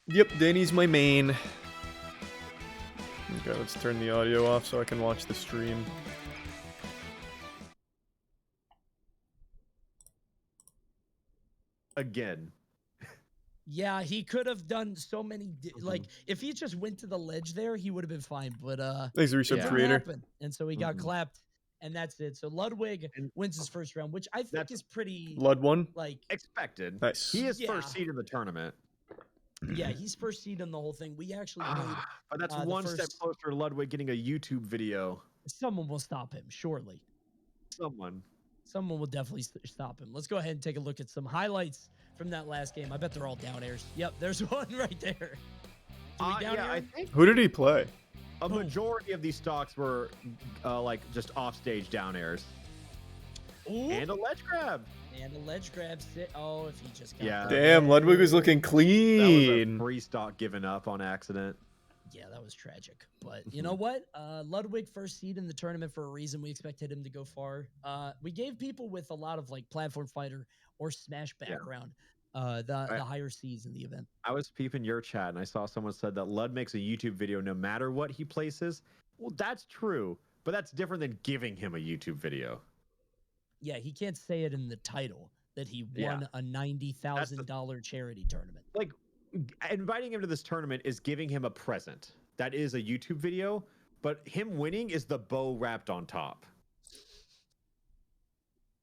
Yep, Danny's my main. Okay, let's turn the audio off so I can watch the stream. Again. Yeah, he could have done so many. Like, if he just went to the ledge there, he would have been fine. But thanks, the resub creator. Happen, and so he got clapped, and that's it. So Ludwig wins his first round, which I think is pretty. Lud won. Like expected. Nice. He is first seed in the tournament. Yeah, he's first seed in the whole thing. We actually played. But that's one step closer to Ludwig getting a YouTube video. Someone will stop him, surely. Someone will definitely stop him. Let's go ahead and take a look at some highlights from that last game. I bet they're all down airs. Yep, there's one right there. I think Who did he play? a majority of these stocks were like just offstage down airs. Ooh. And a ledge grab. And a ledge grab sit. Oh, if he just got Damn, Ludwig was looking That clean. was a free stock given up on accident. Yeah, that was tragic. But you know what? Ludwig first seed in the tournament for a reason. We expected him to go far. We gave people with a lot of like platform fighter or smash background the higher seeds in the event. I was peeping your chat and I saw someone said that Lud makes a YouTube video no matter what he places. Well, that's true, but that's different than giving him a YouTube video. Yeah, he can't say it in the title that he won a $90,000 charity tournament. Like, inviting him to this tournament is giving him a present. That is a YouTube video, but him winning is the bow wrapped on top.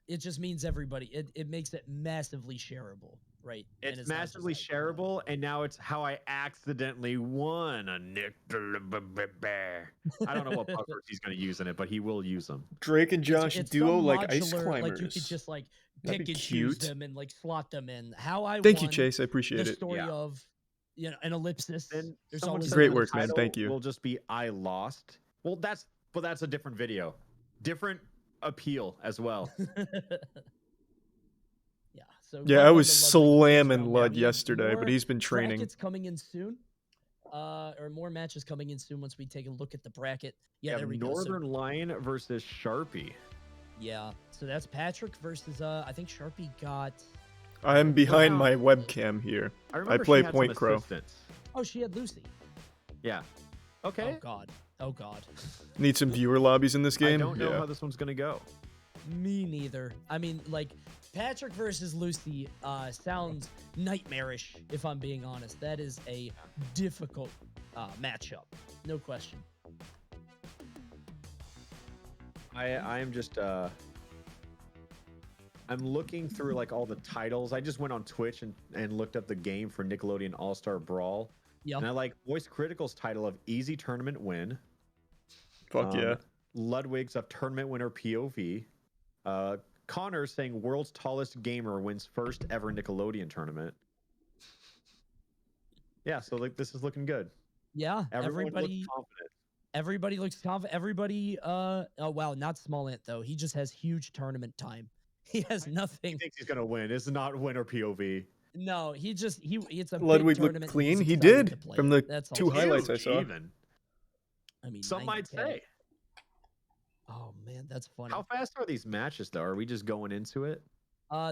It just means everybody. It makes it massively shareable, right? It's massively shareable, and now it's how I accidentally won a Nickelodeon. I don't know what buzzwords he's going to use in it, but he will use them. Drake and Josh It's duo some like ice modular, climbers. Like you could just like That'd pick be and choose cute. them and like slot them in. How I Thank you, won Chase. I appreciate the it. story of an ellipsis. Then There's someone always said Great the work, man. title Thank you. Will just be I lost. Well, that's a different video, different appeal as well. So Yeah, well I done was to Ludwig in the first slamming round. Lud We have yesterday, but more he's been training. Brackets coming in soon, or more matches coming in soon once we take a look at the bracket. Yeah, We there have we go. So, Northern Lion versus Sharpie. yeah, so that's Patrick versus I think Sharpie got. I'm behind my webcam here. I I remember play she had Point some Crow. assistance. Oh, she had Lucy. Yeah. Okay. Oh God. Oh God. Need some viewer lobbies in this game? I don't know yeah. how this one's gonna go. Me neither. I mean, like Patrick versus Lucy sounds nightmarish. If I'm being honest, that is a difficult matchup, no question. I'm just I'm looking through like all the titles. I just went on Twitch and looked up the game for Nickelodeon All-Star Brawl. Yeah. And I like Voice Critical's title of Easy Tournament Win. Fuck yeah. Ludwig's of Tournament Winner POV. Connor saying World's Tallest Gamer wins first ever Nickelodeon tournament. Yeah, so like this is looking good. Yeah, Everyone everybody. looks confident. Everybody looks confident. Everybody. Oh wow, not Small Ant though. He just has huge tournament time. He has nothing. He thinks he's gonna win. It's not winner POV. No, he it's a Ludwig big looked tournament. clean. He's He excited did to play from it. the That's all. two highlights I saw. Even. I mean, Some might 90K. say. Oh man, that's funny. How fast are these matches though? Are we just going into it?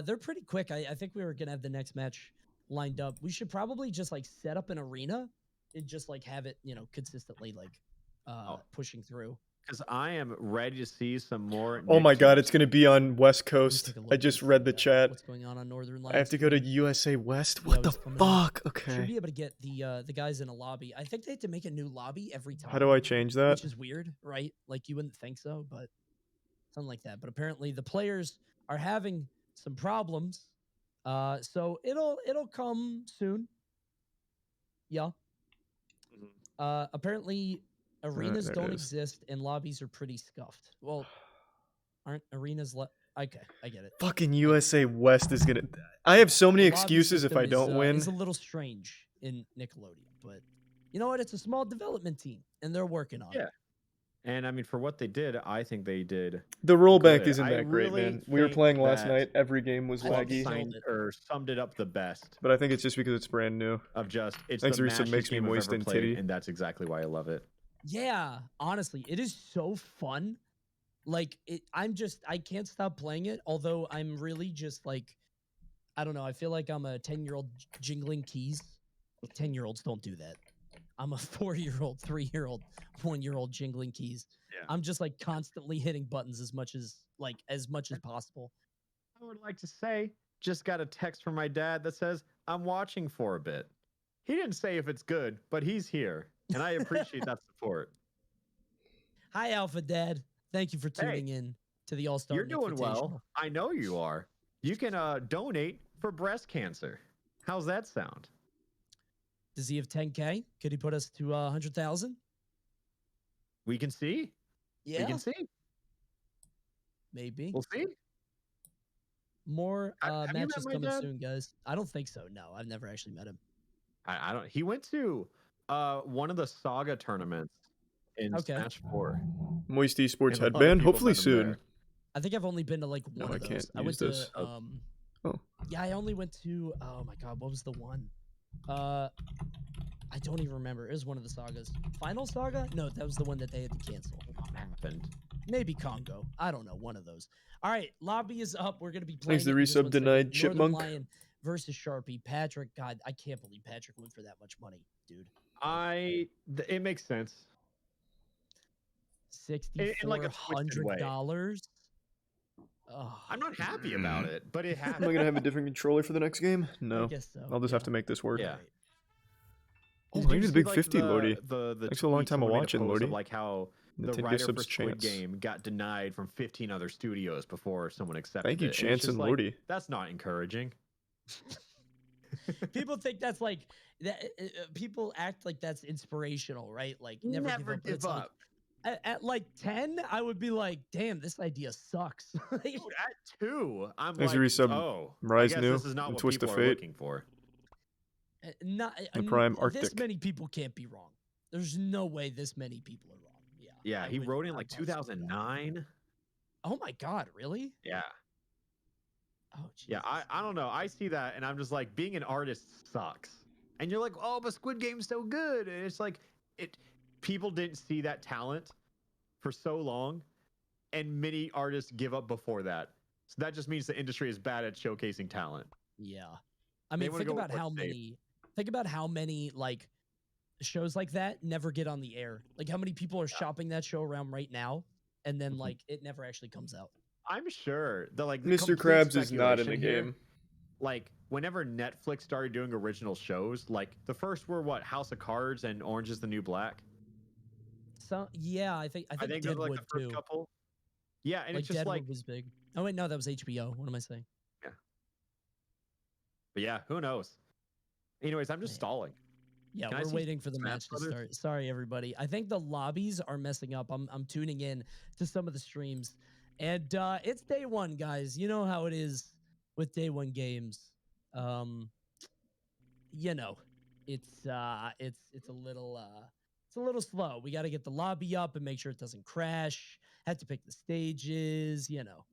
They're pretty quick. I think we were gonna have the next match lined up. We should probably just like set up an arena and just like have it, consistently like pushing through. Because I am ready to see some more. Oh my god, it's going to be on West Coast. I just read the chat. What's going on Northern Lights? I have to go to USA West? What the fuck? Should Okay. be able to get the guys in a lobby. I think they have to make a new lobby every time. How do I change that? Which is weird, right? Like you wouldn't think so, but something like that. But apparently the players are having some problems. So it'll come soon. Yeah. Apparently Arenas there it don't is. exist and lobbies are pretty scuffed. Well, aren't arenas okay, I get it. Fucking USA West is gonna. I have so many The lobby excuses if system I don't win. Is a little strange in Nickelodeon, but you know what? It's a small development team, and they're working on it. And I mean, for what they did, I think they did. The rollback good. isn't I that great, really man. We were think playing last that night. Every game was Club laggy. signed or summed it up the best. But I think it's just because it's brand new. Of just it's Thanks, the Resub mashiest makes me game I've moist ever and played, titty. and that's exactly why I love it. Yeah, honestly, it is so fun. Like I can't stop playing it. Although I'm really just like, I don't know. I feel like I'm a 10-year-old jingling keys. 10-year-olds don't do that. I'm a 4-year-old, 3-year-old, 1-year-old jingling keys. Yeah. I'm just like constantly hitting buttons as much as possible. I would like to say, just got a text from my dad that says I'm watching for a bit. He didn't say if it's good, but he's here, and I appreciate that support. Hi, Alpha Dad. Thank you for tuning in to the All-Star. You're doing well. I know you are. You can donate for breast cancer. How's that sound? Does he have 10K? Could he put us to 100,000? We can see. Yeah. We can see. Maybe. We'll see. More Have you met matches my coming dad? soon, guys. I don't think so. No, I've never actually met him. I don't. He went to one of the Saga tournaments in Smash 4. Moist Esports And other headband. people Hopefully met him soon. there. I think I've only been to like No, one I of those. can't I went use this. to yeah, I only went to oh my god, what was the one? I don't even remember. It was one of the sagas. Final Saga? No, that was the one that they had to cancel. What happened? Maybe Congo. I don't know. One of those. All right, lobby is up. We're gonna be playing. Thanks the it. This resub one's denied Northern Chipmunk. Lion versus Sharpie. Patrick, God, I can't believe Patrick went for that much money, dude. It makes sense. In like a twisted way. $6,400. I'm not happy about it, but it Am I happened. gonna have a different controller for the next game? No. guess so, I'll just have to make this work. Yeah. Oh, Did thank you you the see, big like, 50, Lodi. The Thanks for a long tweet time of someone made a watching, post Lodi. of, like how the Nintendo writer for subs Squid chance. Game got denied from 15 other studios before someone accepted Thank you, it. And Chance it's just and like, Lodi. that's not encouraging. People think that's like that. People act like that's inspirational, right? Like Never but give it's like, up. at like 10, I would be like, "Damn, this idea sucks." Dude, at 2, I'm Thanks like, for resub. oh, Rise I guess New this is not and what Twist people of are Fate. looking for. The Prime This Arctic. many people can't be wrong. There's no way this many people are wrong. Yeah. Yeah, I he would- wrote in I'd like probably say that. 2009. Oh my God, really? Yeah. Oh, Yeah, I don't know. I see that and I'm just like, being an artist sucks. And you're like, oh, but Squid Game's so good. And it's like, people didn't see that talent for so long, and many artists give up before that. So that just means the industry is bad at showcasing talent. Yeah. I They mean, wanna think go about with how what's safe. many. Think about how many like shows like that never get on the air. Like how many people are shopping that show around right now, and then like it never actually comes out. I'm sure the like Mr. complete Krabs is not in the speculation here, game. Like whenever Netflix started doing original shows, like the first were what, House of Cards and Orange is the New Black. So yeah, I think those are Deadwood like the first too. couple. Yeah, and Like it's just Deadwood like, was big. Oh wait, no, that was HBO. What am I saying? but yeah, who knows? Anyways, I'm just stalling. Yeah, Can I we're see waiting for the Smash match to Brothers? start. Sorry, everybody. I think the lobbies are messing up. I'm tuning in to some of the streams, and it's day one, guys. You know how it is with day one games. You know, it's a little slow. We got to get the lobby up and make sure it doesn't crash. Had to pick the stages. You know.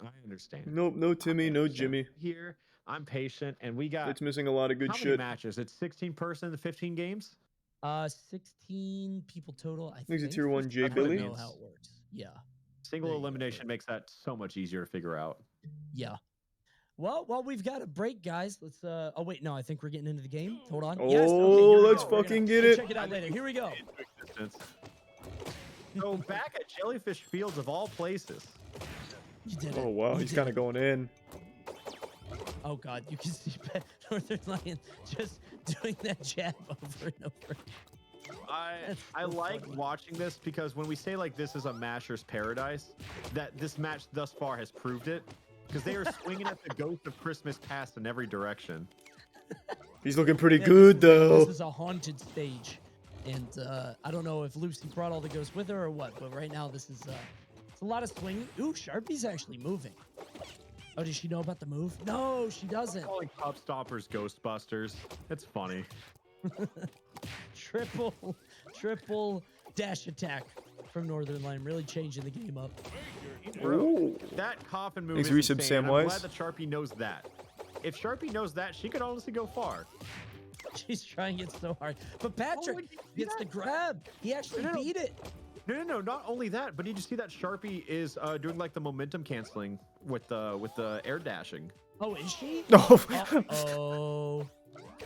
I understand. Nope, no Timmy, no Jimmy. Here, I'm patient, and we got. It's missing a lot of good how many shit. matches? It's 16 person, 15 games. 16 people total. I He's a think. tier 1 J I don't Billy. know how it works. Yeah. Single elimination makes that so much easier to figure out. Yeah. Well, while we've got a break, guys, let's. Oh wait, no, I think we're getting into the game. Hold on. Oh, Yes, okay, here we let's go. We're fucking gonna get it. Check it out later. Here we go. So back at Jellyfish Fields of all places. You did it. Oh wow, You he's did kind it. of going in. Oh God, you can see Northern Lion just doing that jab over and over. I like watching this because when we say like this is a Masher's paradise, that this match thus far has proved it. Because they are swinging at the ghost of Christmas past in every direction. He's looking pretty Yeah, good this though. is a haunted stage. And I don't know if Lucy brought all the ghosts with her or what, but right now this is it's a lot of swinging. Ooh, Sharpie's actually moving. Oh, does she know about the move? No, she doesn't. Calling Top Stoppers Ghostbusters. It's funny. triple dash attack from Northern Line, really changing the game up. Bro, that coffin move Thanks, is Resub insane. I'm Samwise. glad that Sharpie knows that. If Sharpie knows that, she could honestly go far. She's trying it so hard. But Patrick gets the grab. He actually beat it. No. Not only that, but did you see that Sharpie is doing like the momentum canceling with the air dashing? Oh, is she? No. Oh.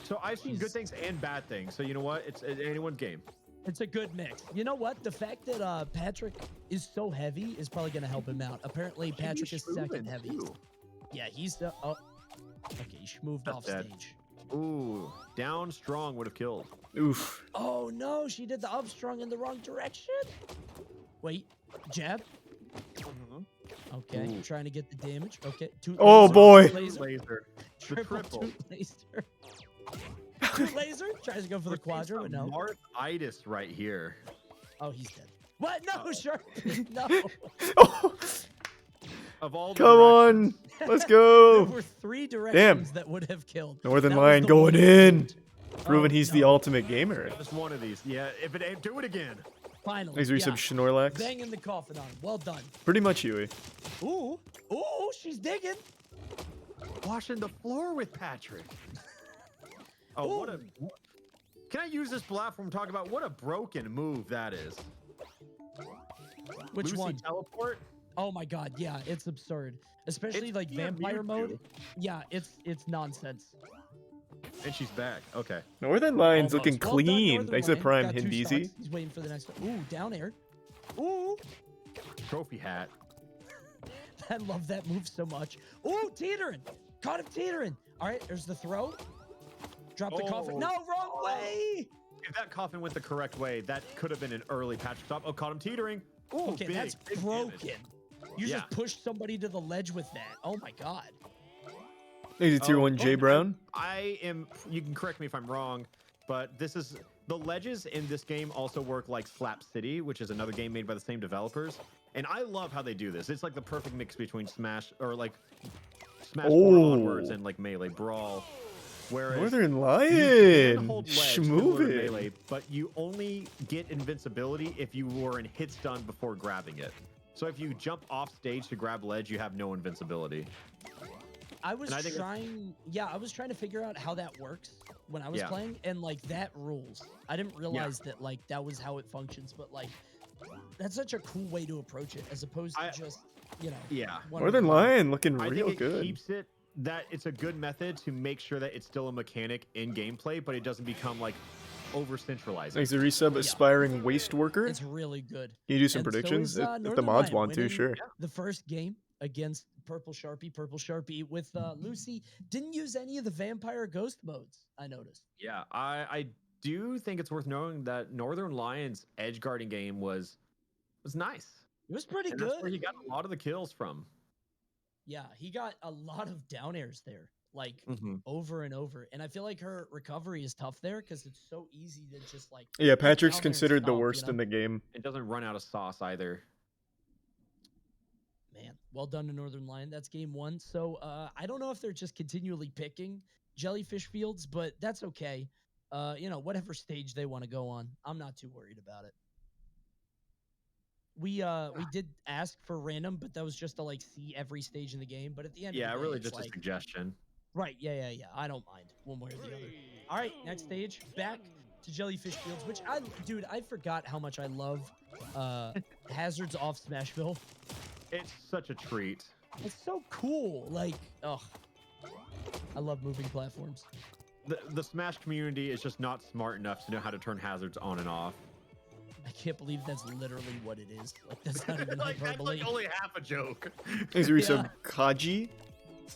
So I've seen good things and bad things. So you know what? It's anyone's game. It's a good mix. You know what? The fact that Patrick is so heavy is probably going to help him out. Apparently, Patrick is second heaviest. Yeah, he's the. Oh. Okay, he moved off stage. Ooh, down strong would have killed. Oof. Oh no, she did the up strong in the wrong direction. Wait, jab. Okay, trying to get the damage. Okay, oh boy. Laser. Triple laser. Laser tries to go for the quadra, but no. Marthitis right here. Oh, he's dead. What? No, Sharpie. No. Of all Come on, let's go. There were 3 directions that would have killed. Northern Line going in. Proving he's the ultimate gamer. Just one of these. Yeah, if it ain't, do it again. Finally. Thanks, Resub Schnorlax. Banging the coffin on him. Well done. Pretty much Huey. Ooh, she's digging. Washing the floor with Patrick. Oh, what a... Can I use this platform to talk about what a broken move that is? Which Lucy one? Teleport? Oh my god, yeah, it's absurd. Especially like vampire mode. Yeah, it's nonsense. And she's back. Okay. Northern Line's Almost. looking Well done, clean. Northern Thanks to Line. Prime Got 2 Hindeezy. stocks. He's waiting for the next one. Ooh, down air. Ooh. Trophy hat. I love that move so much. Ooh, teetering. Caught him teetering. All right, there's the throw. Drop the coffin. No, wrong way. If that coffin went the correct way, that could have been an early Patrick stop. Oh, caught him teetering. Ooh, Okay, big, that's big broken. damage. You Yeah. just pushed somebody to the ledge with that. Oh my god. Thanks to Tier 1 J Brown. I am, you can correct me if I'm wrong, but this is, the ledges in this game also work like Slap City, which is another game made by the same developers. And I love how they do this. It's like the perfect mix between Smash, or like Smash 4 onwards and like Melee Brawl. Whereas Northern you Lion. can hold ledge similar to Schmovin'. Melee, but you only get invincibility if you were in hit stun before grabbing it. So if you jump off stage to grab ledge, you have no invincibility. I was And I think I was trying to figure out how that works when I was Yeah. playing, and like that rules. I didn't realize that like that was how it functions, but like that's such a cool way to approach it, as opposed to just, you know. Yeah. Northern Lion looking I real think it good. keeps it that it's a good method to make sure that it's still a mechanic in gameplay, but it doesn't become like over centralized. Thanks to Resub Aspiring Waste Worker. It's really good. Can you do some And so predictions is, if the Northern mods Lion want to? winning Sure. The first game against Purple Sharpie with Lucy. Didn't use any of the vampire ghost modes, I noticed. Yeah, I do think it's worth knowing that Northern Lion's edge guarding game was nice. It was pretty And good. That's where he got a lot of the kills from. Yeah, he got a lot of down airs there, like Mhm. over and over. And I feel like her recovery is tough there because it's so easy to just like. Yeah, get Patrick's down there and considered the stomp, you worst know? in the game. It doesn't run out of sauce either. Man, well done to Northern Lion. That's game 1. So I don't know if they're just continually picking jellyfish fields, but that's okay. You know, whatever stage they want to go on, I'm not too worried about it. We did ask for random, but that was just to like see every stage in the game. But at the end, Yeah, of the day, really it's just like, a suggestion. right? Yeah. I don't mind one way or the other. All right, next stage, back to jellyfish fields, which dude, I forgot how much I love hazards off Smashville. It's such a treat. It's so cool. Like, oh, I love moving platforms. The Smash community is just not smart enough to know how to turn hazards on and off. I can't believe that's literally what it is. Like, that's not even Like, that's hyperbole. like only half a joke. Thanks to Resub Kaji.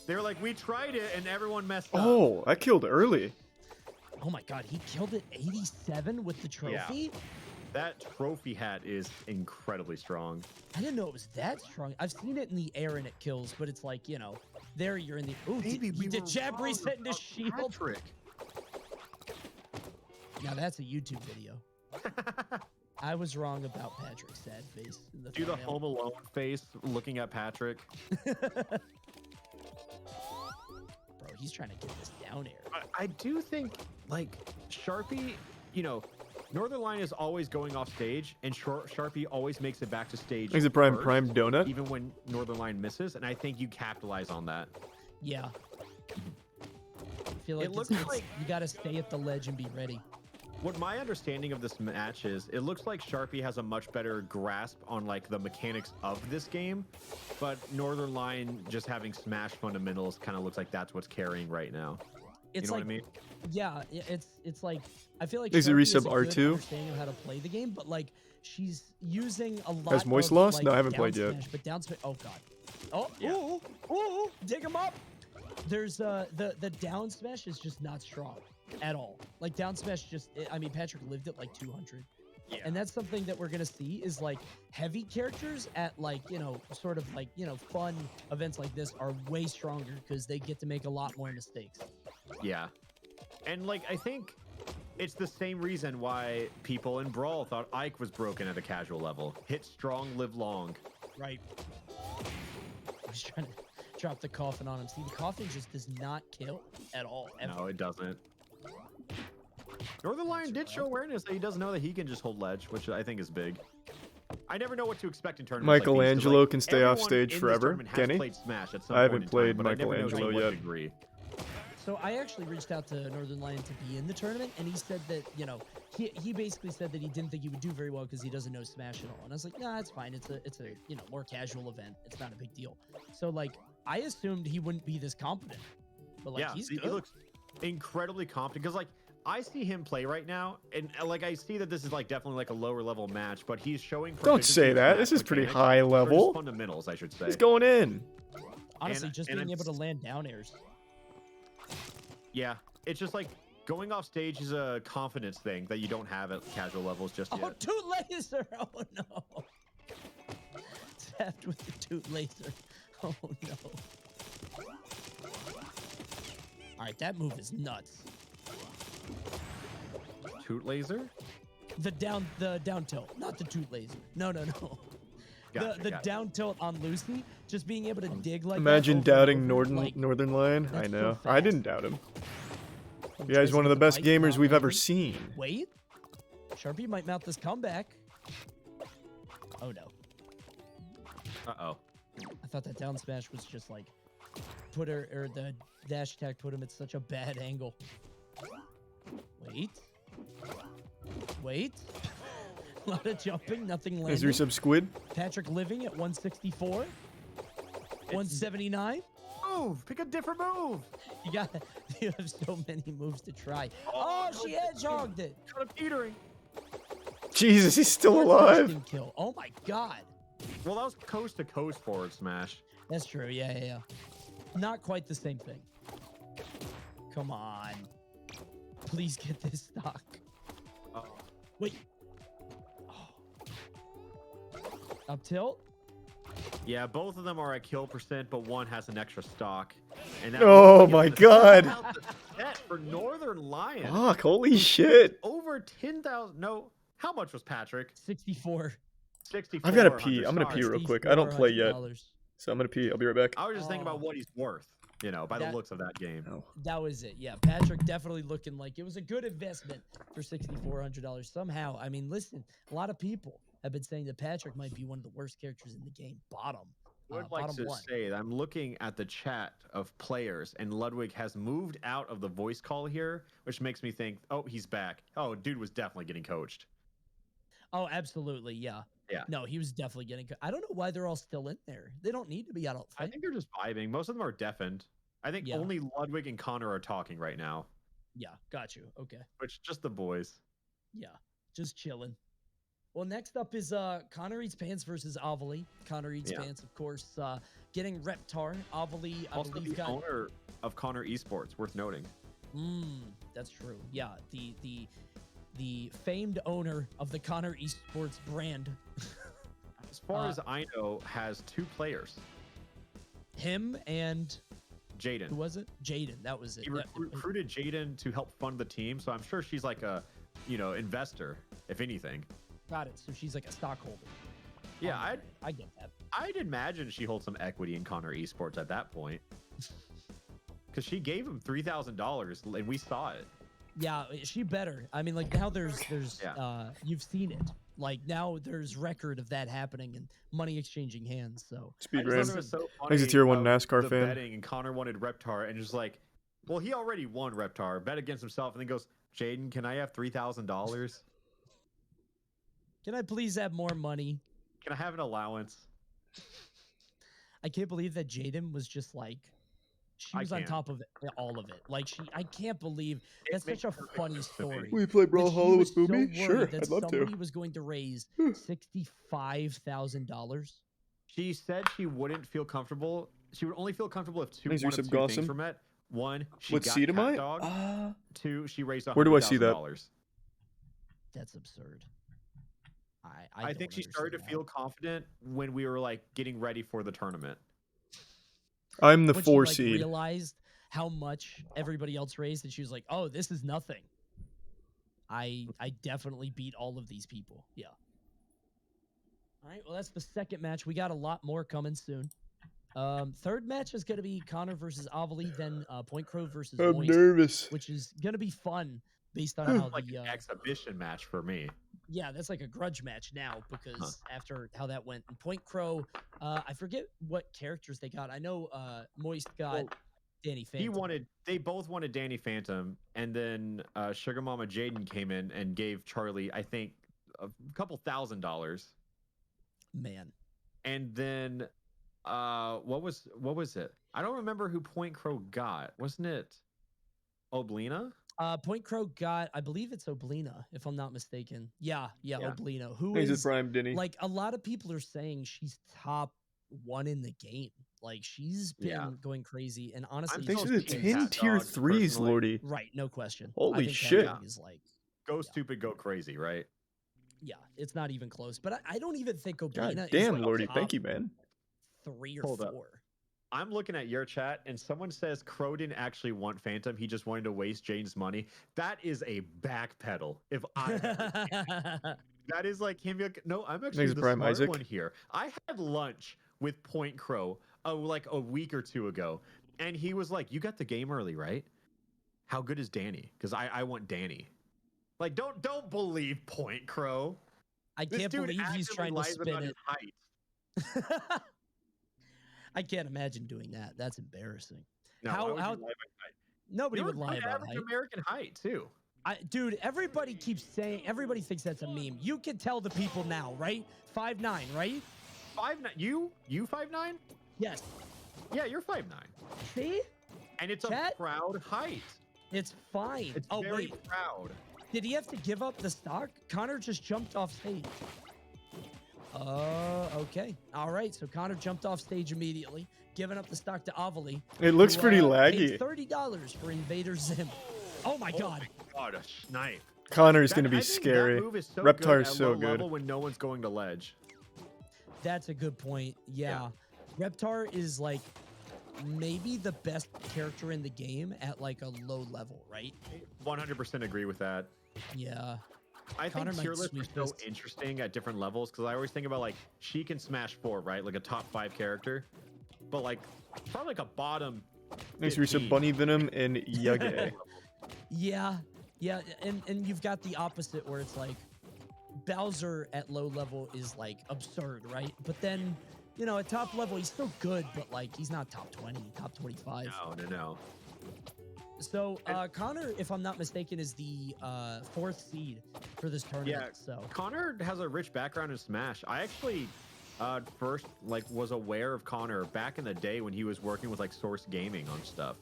They were like, we tried it and everyone messed up. Oh, I killed early. Oh my god, he killed it 87 with the trophy? That trophy hat is incredibly strong. I didn't know it was that strong. I've seen it in the air and it kills, but it's like, you know, there you're in the. Ooh, did jab reset into shield? Patrick. Now that's a YouTube video. I was wrong about Patrick's sad face. In the Do the thumbnail. Home Alone face looking at Patrick. Bro, he's trying to get this down air. I do think, like, Sharpie, you know, Northern Line is always going off stage, and Sharpie always makes it back to stage. Is it prime first, donut? Even when Northern Line misses, and I think you capitalize on that. Yeah. I feel like, like you got to stay at the ledge and be ready. What my understanding of this match is, it looks like Sharpie has a much better grasp on like the mechanics of this game, but Northern Line just having Smash fundamentals kind of looks like that's what's carrying right now. It's you know like, what I mean? Yeah, it's like I feel like Is it Sharpie has resub a good R2? understanding of how to play the game, but like she's using a lot. Has Moist of, lost? Like, No, I haven't down played yet. smash, but down smash. Oh god. Oh, ooh, ooh, dig him up. There's the down smash is just not strong at all. Like down smash just, I mean, Patrick lived at like 200. Yeah. And that's something that we're gonna see is like heavy characters at like, you know, sort of like, you know, fun events like this are way stronger because they get to make a lot more mistakes. Yeah. And like, I think it's the same reason why people in Brawl thought Ike was broken at a casual level. Hit strong, live long. Right. I was trying to drop the coffin on him. See, the coffin just does not kill at all. Ever. No, it doesn't. Northern Lion did show awareness that he doesn't know that he can just hold ledge, which I think is big. I never know what to expect in tournaments. Michelangelo like these, can stay off everyone stage in this forever. tournament has Can he? played Smash at some I point haven't in played time, but I never know to Michelangelo what yet. degree. So I actually reached out to Northern Lion to be in the tournament, and he said that, you know, he basically said that he didn't think he would do very well because he doesn't know Smash at all. And I was like, nah, it's fine. It's a you know, more casual event. It's not a big deal. So like, I assumed he wouldn't be this competent, but like, Yeah, he's he good. looks incredibly competent because like I see him play right now, and like I see that this is like definitely like a lower level match, but he's showing. Don't say that. This is pretty high level. Fundamentals, I should say. He's going in. Honestly, just being able to land down airs. Yeah, it's just like going off stage is a confidence thing that you don't have at casual levels just yet. Oh, toot laser! Oh no! Tapped with the toot laser. Oh no! All right, that move is nuts. Toot laser? The down tilt, not the toot laser. No. Gotcha, the down tilt on Lucy, just being able to dig like Imagine that over doubting and over, like, Northern Line. I that's so know. I didn't doubt him. I'm The guy's one of the best tracing gamers bike we've not ever landing. seen. Wait, Sharpie might mount this comeback. Oh no! Uh-oh. I thought that down smash was just like put her, or the dash attack put him at such a bad angle. Wait. A lot of jumping, nothing landing. Is resub Squid? Patrick living at 164. 179. Move! Pick a different move! You have so many moves to try. Oh, she hedgehogged it. Kind of teetering. Jesus, he's still alive. Kill. Oh my god. Well, that was coast to coast forward smash. That's true. Yeah. Not quite the same thing. Come on. Please get this stock. Wait. Up tilt? Yeah, both of them are at kill percent, but one has an extra stock. And that Oh was my the god. set for Northern Lion. Fuck, holy shit. Over 10,000. No, how much was Patrick? 64. 64. I've got to pee. I'm going to pee real quick. I don't play yet. So I'm going to pee. I'll be right back. I was just thinking about what he's worth, you know, by the That- looks of that game. That was it. Yeah, Patrick definitely looking like it was a good investment for $6,400. Somehow, I mean, listen, a lot of people have been saying that Patrick might be one of the worst characters in the game. Bottom. I would like bottom to one. say that I'm looking at the chat of players, and Ludwig has moved out of the voice call here, which makes me think, oh, he's back. Oh, dude was definitely getting coached. Oh, absolutely. Yeah. Yeah. No, he was definitely getting. I don't know why they're all still in there. They don't need to be. I don't I think. think they're just vibing. Most of them are deafened. I think Yeah. only Ludwig and Connor are talking right now, Yeah, got you. Okay. which just the boys. Yeah, just chilling. Well, next up is Connor Eats Pants versus Avily. Connor Eats Yeah. Pants, of course, getting Reptar. Avily, I Also, believe, the owner of Connor Esports, worth noting. That's true. Yeah, the famed owner of the Connor Esports brand. As far as I know, has 2 players. Him and Jaden. who was it? Jaden. That was it. He Yeah. recruited Jaden to help fund the team, so I'm sure she's like a investor, if anything. Got it. So she's like a stockholder. Yeah, I get that. I'd imagine she holds some equity in Connor Esports at that point. Because she gave him $3,000 and we saw it. Yeah, she better. I mean, like now there's you've seen it. Like now there's record of that happening and money exchanging hands. So Speedrun. So He's a tier 1 NASCAR the fan. betting, and Connor wanted Reptar, and just like, well, he already won Reptar, bet against himself, and then goes, Jaden, can I have $3,000? Can I please have more money? Can I have an allowance? I can't believe that Jaden was just like, she was on top of all of it. Like I can't believe that's such a funny story. Will you play Brawl Hollow with so Boomy? Sure, that I'd love to. somebody was going to raise $65,000. She said she wouldn't feel comfortable. She would only feel comfortable if Thanks, one of Yusuf two Gossam. things were met. One, she What got seed am I? cat dog. Two, she raised $100,000. Where do I see that? That's absurd. I think she started to feel confident when we were like getting ready for the tournament. I'm the When 4 she, seed. realized how much everybody else raised, and she was like, "Oh, this is nothing." I definitely beat all of these people. Yeah. All right. Well, that's the second match. We got a lot more coming soon. Third match is going to be Connor versus Avily, then PointCr1tikal versus I'm Moist, nervous. which is going to be fun based on how Like the an exhibition match for me. yeah, that's like a grudge match now because after how that went. And PointCr1tikal, I forget what characters they got. I know Moist got Danny Phantom. They both wanted Danny Phantom, and then Sugar Mama Jaden came in and gave Charlie, I think, a couple $1,000. Man. And then what was it? I don't remember who PointCr1tikal got. Wasn't it Oblina? PointCr1tikal got, I believe it's Oblina, if I'm not mistaken. Yeah, Oblina. Who He's is a prime Denny. like a lot of people are saying she's top 1 in the game. Like she's been going crazy, and honestly, Thanks for the speaking 10 cat tier dogs, 3s, personally. Lordy. right? No question. I Holy think shit. Cat Dog is like, Go stupid, go crazy, right? yeah, it's not even close. But I don't even think Oblina God is damn, like Lordy. top Thank you, man. 3 or Hold 4. up. I'm looking at your chat, and someone says Crow didn't actually want Phantom. He just wanted to waste Jane's money. That is a backpedal. If I that is like him. No, I'm actually Thanks, the Prime smart Isaac. one here. I had lunch with PointCr1tikal like a week or two ago, and he was like, "You got the game early, right? How good is Danny? Because I want Danny." Like, don't believe PointCr1tikal. I can't believe he's trying to spin it. Height. I can't imagine doing that. That's embarrassing. No, how why would you lie about height? nobody You're would lie an about average height. American height too. Dude, everybody keeps saying, everybody thinks that's a meme. You can tell the people now, right? 5'9", right? 5'9". You 5'9"? Yes. Yeah, you're 5'9". See? And it's a proud height. It's fine. It's oh, very wait. proud. Did he have to give up the stock? Connor just jumped off stage. Okay. All right. So Connor jumped off stage immediately, giving up the stock to Avily. It looks who, pretty paid laggy. $30 for Invader Zim. Oh my God. God, a snipe. Connor's going to be I think scary. That move is so Reptar's good so at low good. level when no one's going to ledge. That's a good point. Yeah. Reptar is like maybe the best character in the game at like a low level, right? 100% agree with that. Yeah. I Connor think might tier lists are sweep so this. interesting at different levels because I always think about like she can smash 4, right? Like a top 5 character, but like probably like a bottom. Thanks for some 15. Bunny Venom and Yage. Yeah. Yeah. And you've got the opposite where it's like Bowser at low level is like absurd, right? But then, you know, at top level, he's still good, but like he's not top 20, top 25. No. So Connor, if I'm not mistaken, is the 4th seed for this tournament. Yeah, So Connor has a rich background in Smash. I actually first like was aware of Connor back in the day when he was working with like Source Gaming on stuff.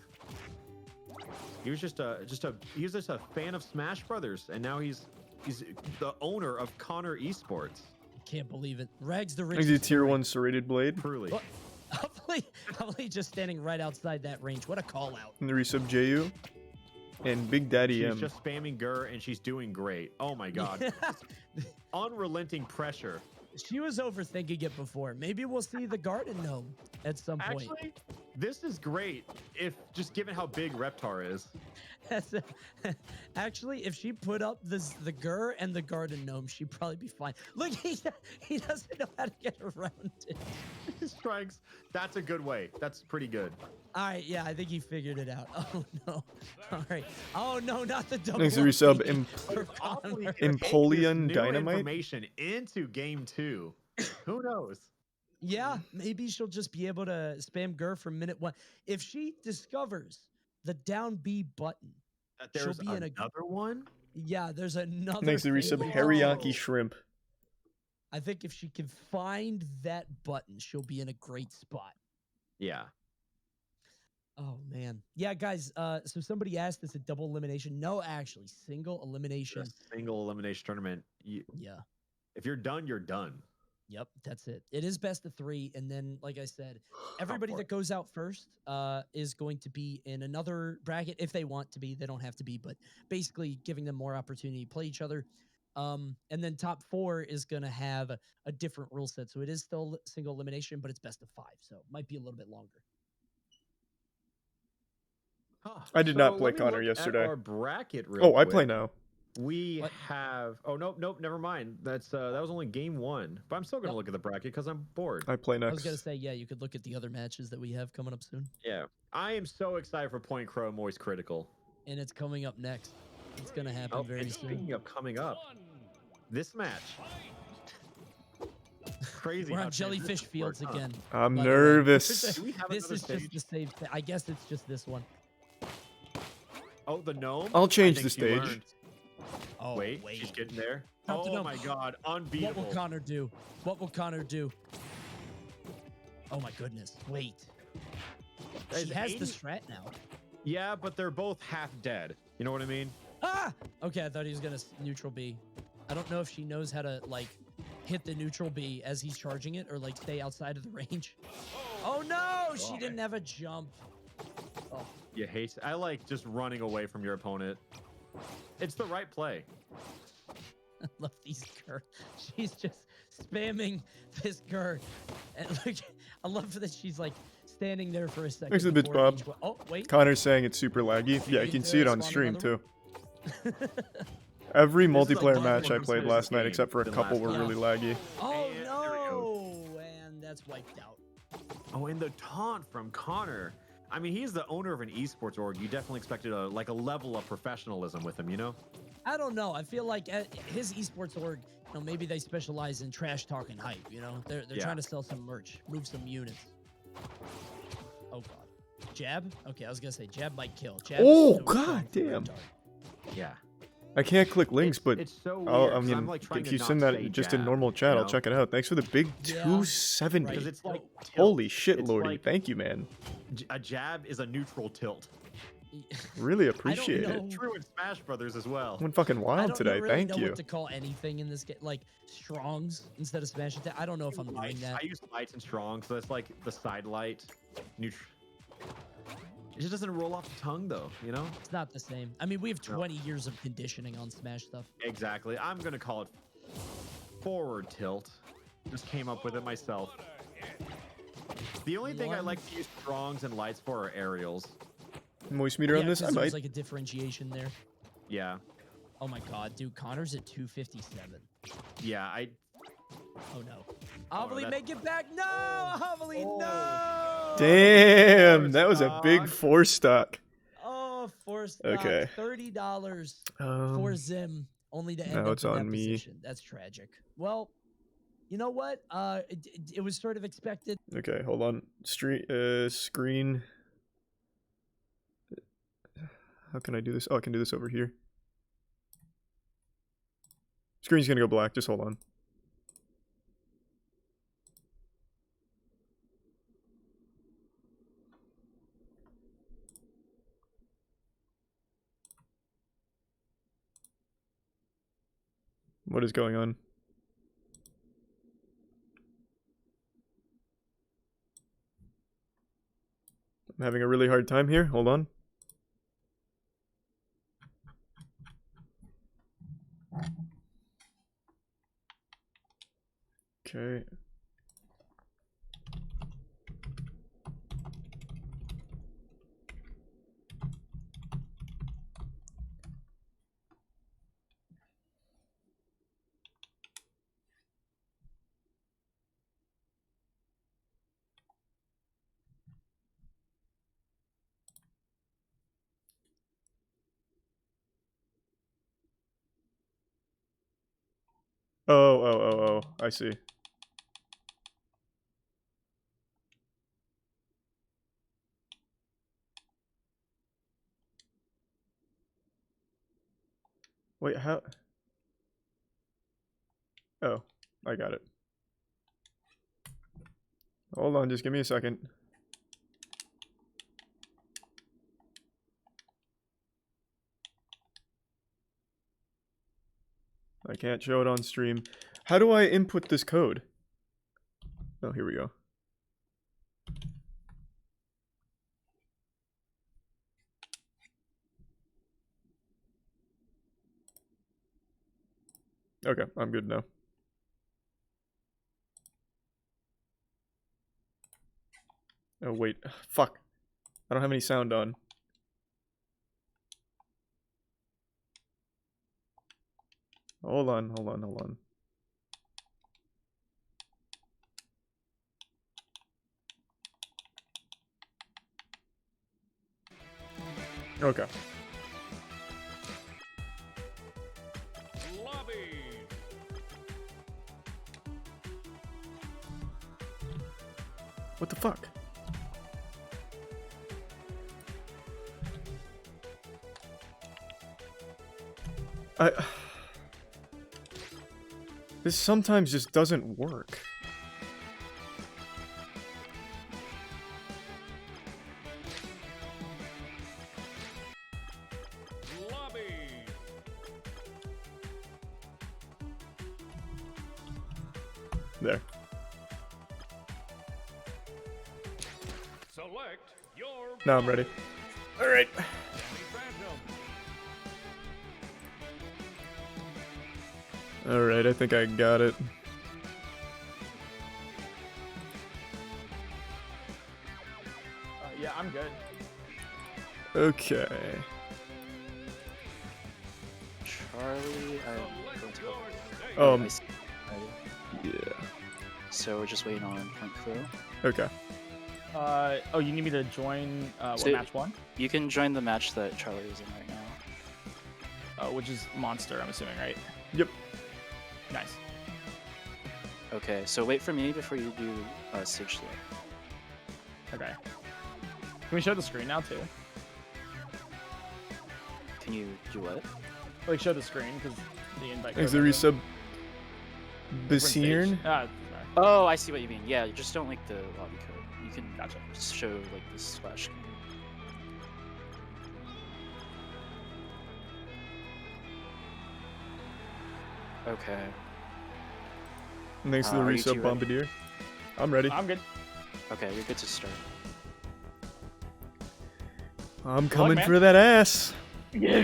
He was just a fan of Smash Brothers, and now he's the owner of Connor Esports. can't believe it. Rags the He's a richest. tier 1 serrated blade. Truly. Avily just standing right outside that range. What a call out. And the resub JU. And Big Daddy She's M. just spamming Gur, and she's doing great. Oh my God. Unrelenting pressure. She was overthinking it before. Maybe we'll see the garden gnome at some point. Actually, This is great, if just given how big Reptar is. Actually, if she put up the Gur and the Garden Gnome, she'd probably be fine. Look, he doesn't know how to get around it. Strikes. That's a good way. That's pretty good. All right, yeah, I think he figured it out. Oh no! All right. Oh no, not the double. Thanks to resub Empoleon Dynamite. Information into game 2. Who knows? Yeah, maybe she'll just be able to spam Gur from minute 1. If she discovers the down B button, There's she'll be in another one? Yeah, there's another. Thanks to resub Hariyaki Shrimp. I think if she can find that button, she'll be in a great spot. Yeah. Oh man. Yeah, guys, so somebody asked this a double elimination. No, actually, single elimination. A single elimination tournament. Yeah. If you're done, you're done. Yep, that's it. It is best of 3, and then, like I said, everybody that goes out first is going to be in another bracket if they want to be. They don't have to be, but basically giving them more opportunity to play each other. And then top 4 is going to have a different rule set. So it is still single elimination, but it's best of 5, so it might be a little bit longer. I did not play Connor yesterday. Our bracket I play now. We have. Oh nope, never mind. That was only game 1. But I'm still gonna look at the bracket because I'm bored. I play next. I was gonna say, yeah, you could look at the other matches that we have coming up soon. Yeah, I am so excited for Point Crow Moist Critical. And it's coming up next. It's gonna happen very soon. Speaking of coming up, this match. Crazy. We're on Jellyfish Fields again. I'm nervous. This is just the save. I guess it's just this one. Oh, the gnome. I'll change the stage. Oh, wait, she's getting there. Oh my god, unbeatable. What will Connor do? What will Connor do? Oh my goodness, wait. She has the strat now. Yeah, but they're both half dead. You know what I mean? Ah! Okay, I thought he was gonna neutral B. I don't know if she knows how to, like, hit the neutral B as he's charging it or, like, stay outside of the range. Oh no! She didn't have a jump. Oh. You hate. I like just running away from your opponent. It's the right play. I love these Gur. She's just spamming this Gur. And look, I love that she's like standing there for a second. Thanks to the bitch, Bob. Oh, wait. Connor's saying it's super laggy. Yeah, you can see it on stream too. Every multiplayer match I played last night, except for a couple, were really laggy. Oh no! And that's wiped out. Oh, and the taunt from Connor. I mean, he's the owner of an esports org. You definitely expected a level of professionalism with him, you know? I don't know. I feel like his esports org, you know, maybe they specialize in trash talk and hype, you know? They're trying to sell some merch, move some units. Oh, God. Jab? Okay, I was going to say jab might kill. Jab God damn. Yeah. I can't click links, but it's so weird, I mean, if you send that just in normal chat, I'll check it out. Thanks for the big 270. Because it's like holy shit, Lordy. Like, thank you, man. A jab is a neutral tilt. Really appreciate it. True in Smash Brothers as well. Went fucking wild today. Thank you. I don't know what to call anything in this game, like strongs instead of Smash Attack. I don't know if I'm doing that. I use lights and strong, so that's like the side light. It just doesn't roll off the tongue, though, you know? It's not the same. I mean, we have 20 years of conditioning on Smash stuff. Exactly. I'm going to call it forward tilt. Just came up with it myself. The only thing I like to use strongs and lights for are aerials. Moist meter on this? I might. There's like a differentiation there. Yeah. Oh my god, dude. Connor's at 257. Yeah, Oh no. Avily, make it back. No! Avily, no! Damn, that was a big 4-stock. Oh, 4-stock. Okay. $30 for Zim, only to end up it's in on that me. position. That's tragic. Well, you know what? It was sort of expected. Okay, hold on. Screen. How can I do this? Oh, I can do this over here. Screen's gonna go black. Just hold on. What is going on? I'm having a really hard time here. Hold on. Okay. Oh, I see. Wait, how? Oh, I got it. Hold on, just give me a second. I can't show it on stream. How do I input this code? Oh, here we go. Okay, I'm good now. Oh, wait. Fuck. I don't have any sound on. Hold on. Okay. What the fuck? This sometimes just doesn't work. There. Select your Now I'm ready. All right. All right, I think I got it. Yeah, I'm good. Okay. Charlie, I'm going to Um. Yeah. Yeah. So we're just waiting on point crew. Okay. Oh, you need me to join So match 1? You can join the match that Charlie is in right now. Which is Monster, I'm assuming, right? Yep. Nice. Okay, so wait for me before you do stage select. Okay. Can we show the screen now too? Can you do what? Like show the screen because the invite. Is there resub Basirn? Oh, I see what you mean. Yeah, you just don't like the lobby code. You can just show like the splash screen. Okay. Thanks to the are you two resub ready? Bombardier. I'm ready. I'm good. Okay, you're good to start. I'm luck, coming man. for that ass. Yeah.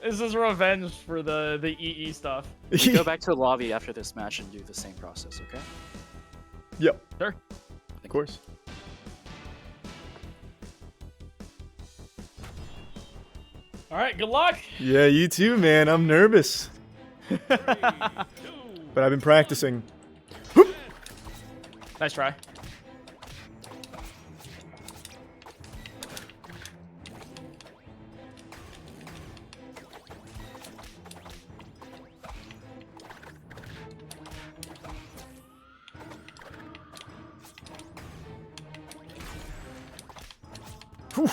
This is revenge for the EE stuff. You go back to the lobby after this match and do the same process, okay? Yep. Sure. Of course. All right, good luck. Yeah, you too, man. I'm nervous. But I've been practicing. Nice try. Whew.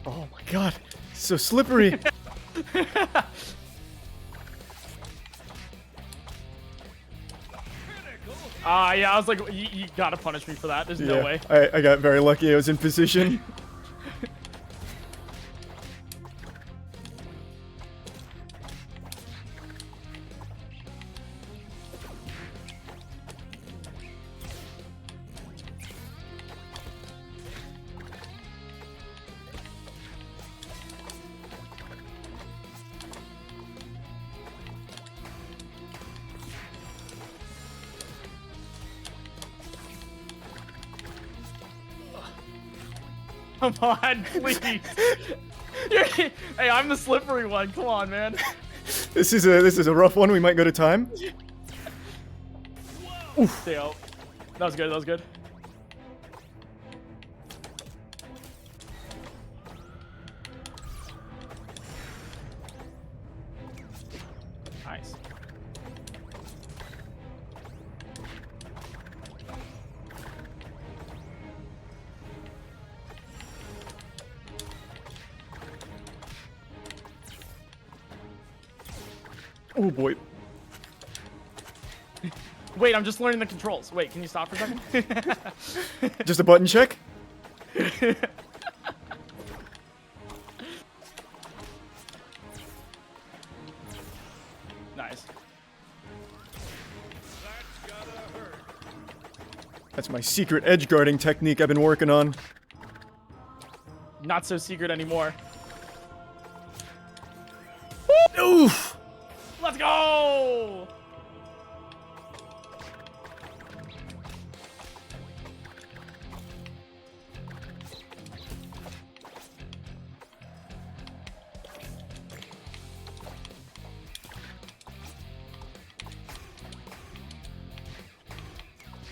Oh my god, so slippery. Yeah, I was like, you gotta punish me for that. There's no way. I got very lucky. I was in position. Come on, please. Hey, I'm the slippery one. Come on, man. This is a rough one. We might go to time. Oof. That was good. That was good. Nice. Oh boy. Wait, I'm just learning the controls. Wait, can you stop for a second? Just a button check? Nice. That's my secret edge guarding technique I've been working on. Not so secret anymore. Oof! Let's go!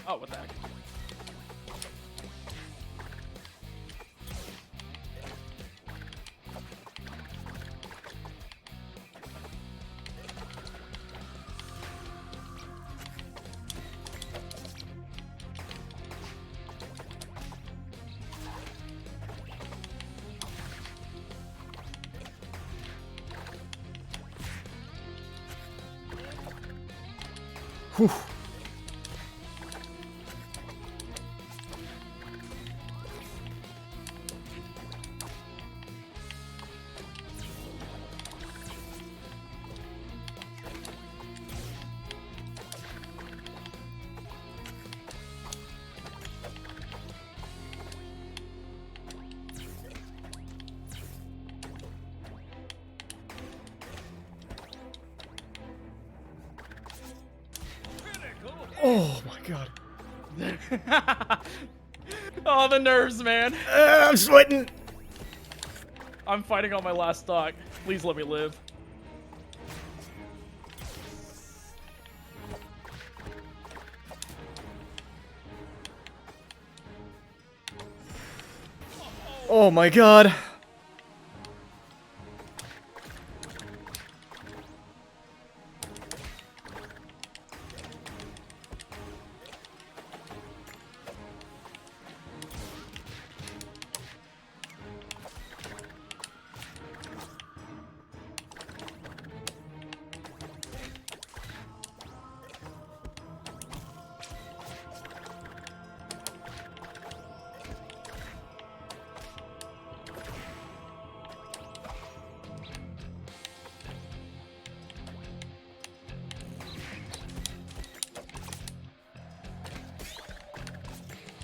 Oh, what the heck? Whew. Oh my god. Oh, the nerves, man. I'm sweating. I'm fighting on my last stock. Please let me live. Oh my god.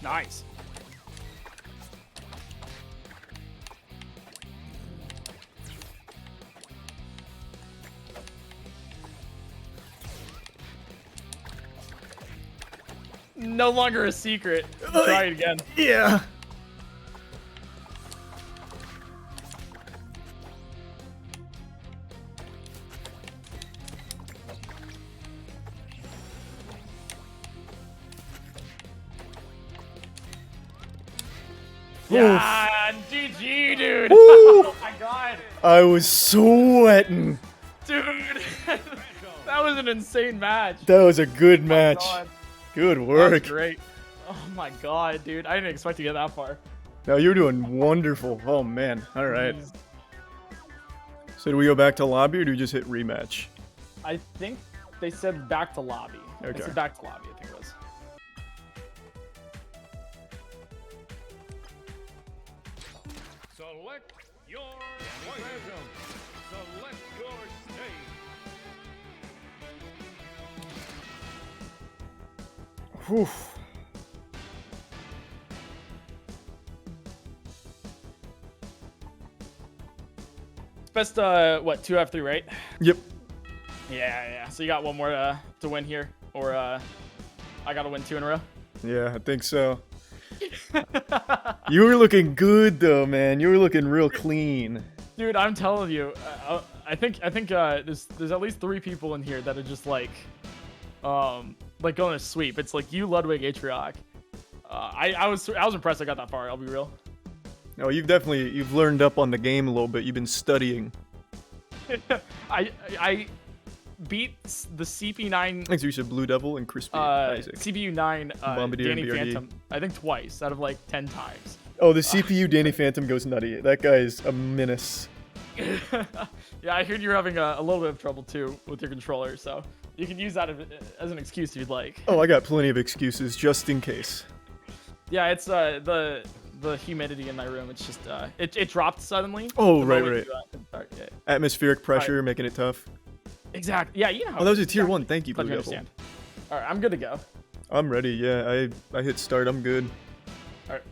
Nice. No longer a secret. Try it again. Yeah. Yeah, GG, dude. Woo. Oh my god. I was sweating. Dude, that was an insane match. That was a good match. God. Good That work. was great. Oh my god, dude. I didn't expect to get that far. No, you're doing wonderful. Oh man. All right. So do we go back to lobby or do we just hit rematch? I think they said back to lobby. Okay. They said back to lobby, I think it was. Select your poison. Select your stage. Whew. Best, what, 2F3, right? Yep. Yeah. So you got one more to win here, or I gotta win 2 in a row. Yeah, I think so. You were looking good though, man. You were looking real clean. Dude, I'm telling you, I think there's at least 3 people in here that are just like going to sweep. It's like you, Ludwig, Atrioc. I was impressed I got that far. I'll be real. No, you've learned up on the game a little bit. You've been studying. I beat the CP9. Thanks, you said Blue Devil and Crispy Isaac. CPU9 Bombardier Danny and BRD. Phantom. I think twice out of like 10 times. Oh, the CPU Danny Phantom goes nutty. That guy's a menace. Yeah, I heard you're having a little bit of trouble too with your controller, so you can use that as an excuse if you'd like. Oh, I got plenty of excuses just in case. Yeah, it's the humidity in my room. It's just it dropped suddenly. Oh, the right. moment yeah. Atmospheric pressure making it tough. Exactly. Yeah, you know. Oh, that was a tier 1. Thank you, Blue Devil. Understand. All right, I'm good to go. I'm ready. Yeah, I hit start. I'm good. All right.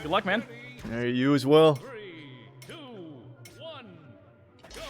Good luck, man. All right, you as well. 3, 2, 1, go!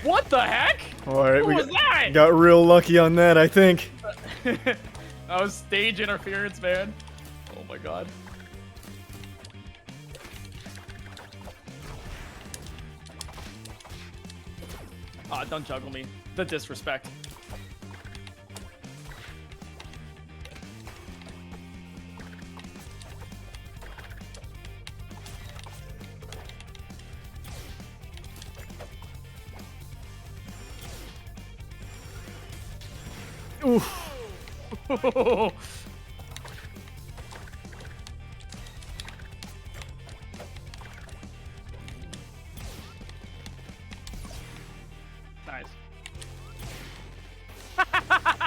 What the heck? All right, What was that? got real lucky on that, I think. That was stage interference, man. Oh my god. Ah, don't juggle me. The disrespect. Oof. Nice.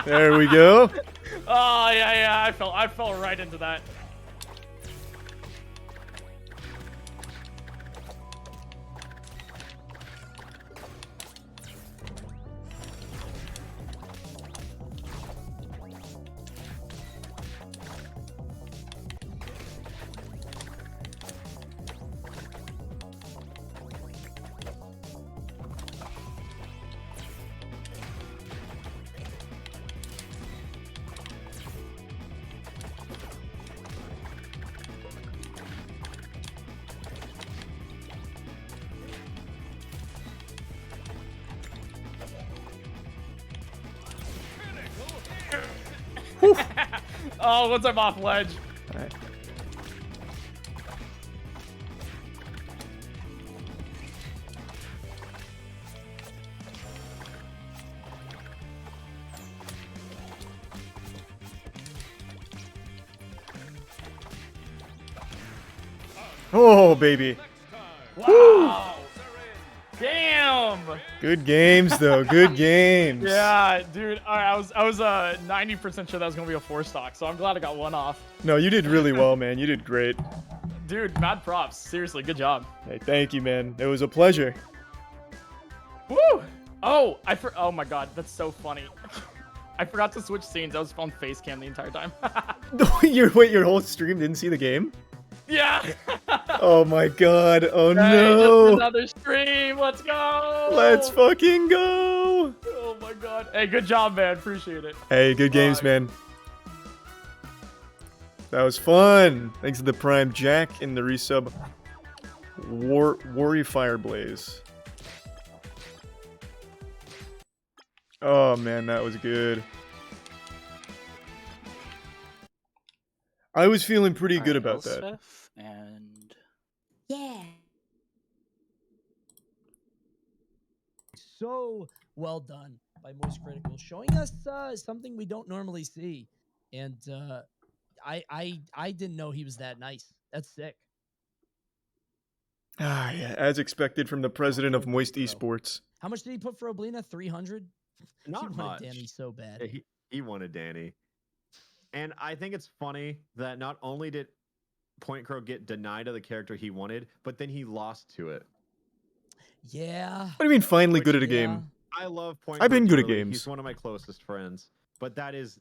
There we go. Oh yeah, I fell right into that. Oh, once I'm off ledge. All right. Oh, baby. Wow. Damn. Good games, though. Good games. Yeah, dude. All right, I was 90% sure that was gonna be a 4-stock, so I'm glad I got one off. No, you did really well, man. You did great. Dude, mad props. Seriously, good job. Hey, thank you, man. It was a pleasure. Woo! Oh, oh my god, that's so funny. I forgot to switch scenes. I was on face cam the entire time. Wait, your whole stream didn't see the game? Yeah. Oh my god. Oh Hey, no. just another stream. Let's go. Let's fucking go. Oh my god. Hey, good job, man. Appreciate it. Hey, good games, man. That was fun. Thanks to the Prime Jack in the resub. Worry Fireblaze. Oh man, that was good. I was feeling pretty good about that. Elspeth and Yeah. So well done by moistcr1tikal, showing us something we don't normally see, and I didn't know he was that nice. That's sick. Ah, yeah, as expected from the president of Moist Esports. How much did he put for Oblina? 300. Not he wanted much. Danny so bad. Yeah, he wanted Danny. And I think it's funny that not only did Point Crow get denied of the character he wanted, but then he lost to it. Yeah. What do you mean finally good at a game? I love Point I've Crow been good at dearly. games. He's one of my closest friends. But that is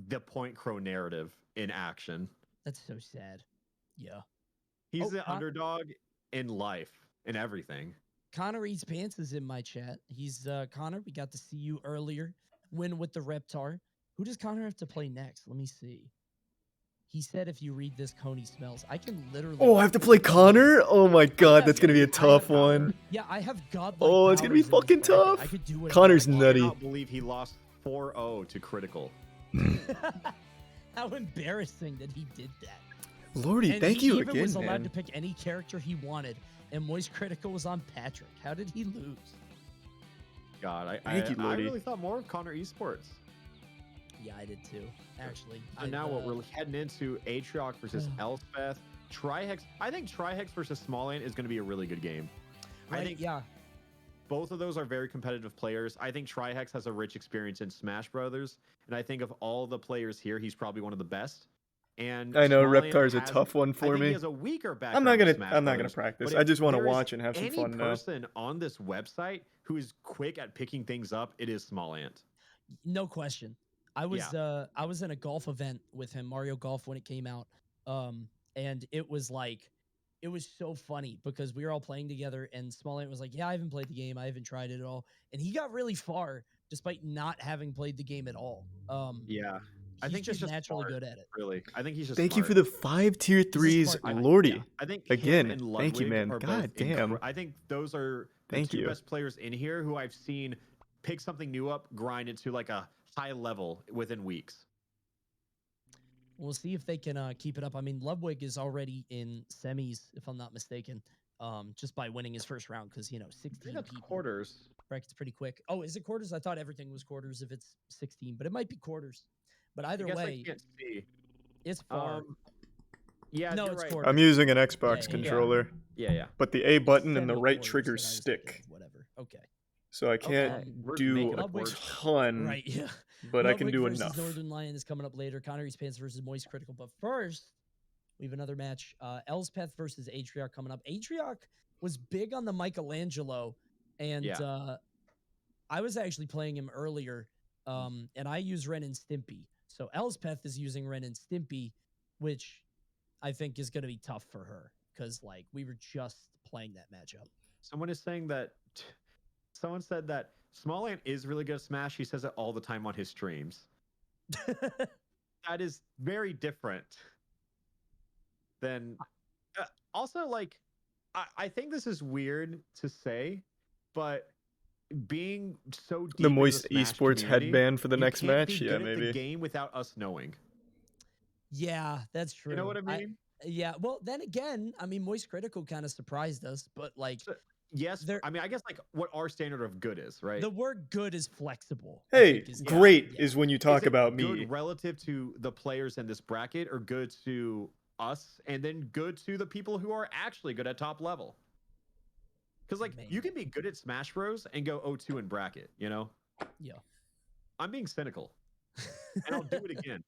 the Point Crow narrative in action. That's so sad. Yeah. He's the underdog in life, in everything. Connor Eats Pants is in my chat. He's Connor. We got to see you earlier. Win with the Reptar. Who does Connor have to play next? Let me see. He said if you read this, Coney smells. I can literally. Oh, I have to play Connor? Oh my god, that's gonna be a tough one. Yeah, I have godlike. Oh, it's gonna be fucking tough. I could do whatever Connor's I want. nutty. I cannot believe he lost 4-0 to Critical. How embarrassing that he did that. Lordy, And thank he you even again, was allowed man. to pick any character he wanted, and Moist Critical was on Patrick. How did he lose? God, I Thank you, Lordy. really thought more of Connor Esports. Yeah, I did too. Actually. So now what we're heading into Atrioc versus Elspeth. Trihex. I think Trihex versus Smallant is going to be a really good game. I Right, think yeah. both of those are very competitive players. I think Trihex has a rich experience in Smash Brothers, and I think of all the players here, he's probably one of the best. And I know Smallant Reptar's a has- tough one I for think me. He has a weaker I'm background not in gonna Smash I'm not gonna Brothers, practice. but I if just want to there is watch and have some any fun now. person on this website who is quick at picking things up, it is Smallant. No question. I was in a golf event with him, Mario Golf, when it came out. And it was so funny because we were all playing together and Smallant was like, yeah, I haven't played the game. I haven't tried it at all. And he got really far despite not having played the game at all. Yeah. I think he's he's just naturally smart, good at it. Really. I think he's just Thank you smart. for the 5 tier 3s, smart guy. Lordy. Yeah, I think him Again, and thank you, Ludwig man. are God both damn. I think those are the Thank two you. best players in here who I've seen pick something new up, grind it to like a high level within weeks. We'll see if they can keep it up. I mean, Ludwig is already in semis, if I'm not mistaken, just by winning his first round because, 16 people. Quarters. Bracket's pretty quick. Oh, is it quarters? I thought everything was quarters if it's 16, but it might be quarters. But either I guess way, I can't see. it's far. Yeah, no, you're it's right. quarters. I'm using an Xbox Yeah. controller. Yeah. But the A button and the right Semi-quarters trigger that I was thinking stick. of, Whatever. Okay. So I can't We're do making a it work. ton, Right, yeah. but I can Ludwig do versus enough. Northern Lion is coming up later. Connor Eats Pants versus Moist Critical. But first, we have another match. Elspeth versus Atrioc coming up. Atrioc was big on the Michelangelo, and I was actually playing him earlier, and I use Ren and Stimpy. So Elspeth is using Ren and Stimpy, which I think is going to be tough for her because, we were just playing that matchup. Someone is saying that. Someone said that Smallant is really good at Smash. He says it all the time on his streams. That is very different than. Also, I think this is weird to say, but being so deep The in Moist Smash Esports community, headband for the you next can't match? be Yeah, good at maybe. the game without us knowing. Yeah, that's true. You know what I mean? Yeah. Well, then again, I mean, Moist Critical kind of surprised us, but Yes. I mean, I guess what our standard of good is, right? the word good is flexible. I Hey, think is- great is when you talk Is it about good me. relative to the players in this bracket, or good to us, and then good to the people who are actually good at top level? Because you can be good at Smash Bros and go 0-2 in bracket, Yeah. I'm being cynical, and I'll do it again.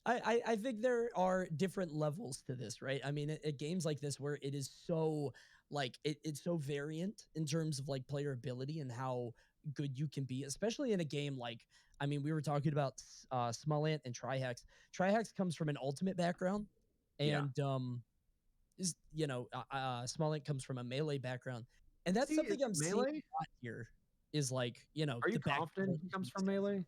I think there are different levels to this, right? I mean, at games like this where it is so it's so variant in terms of player ability and how good you can be, especially in a game we were talking about Smallant and Trihex. Trihex comes from an ultimate background, and Smallant comes from a melee background, and that's something I'm seeing a lot here. Is Are you confident he comes from melee?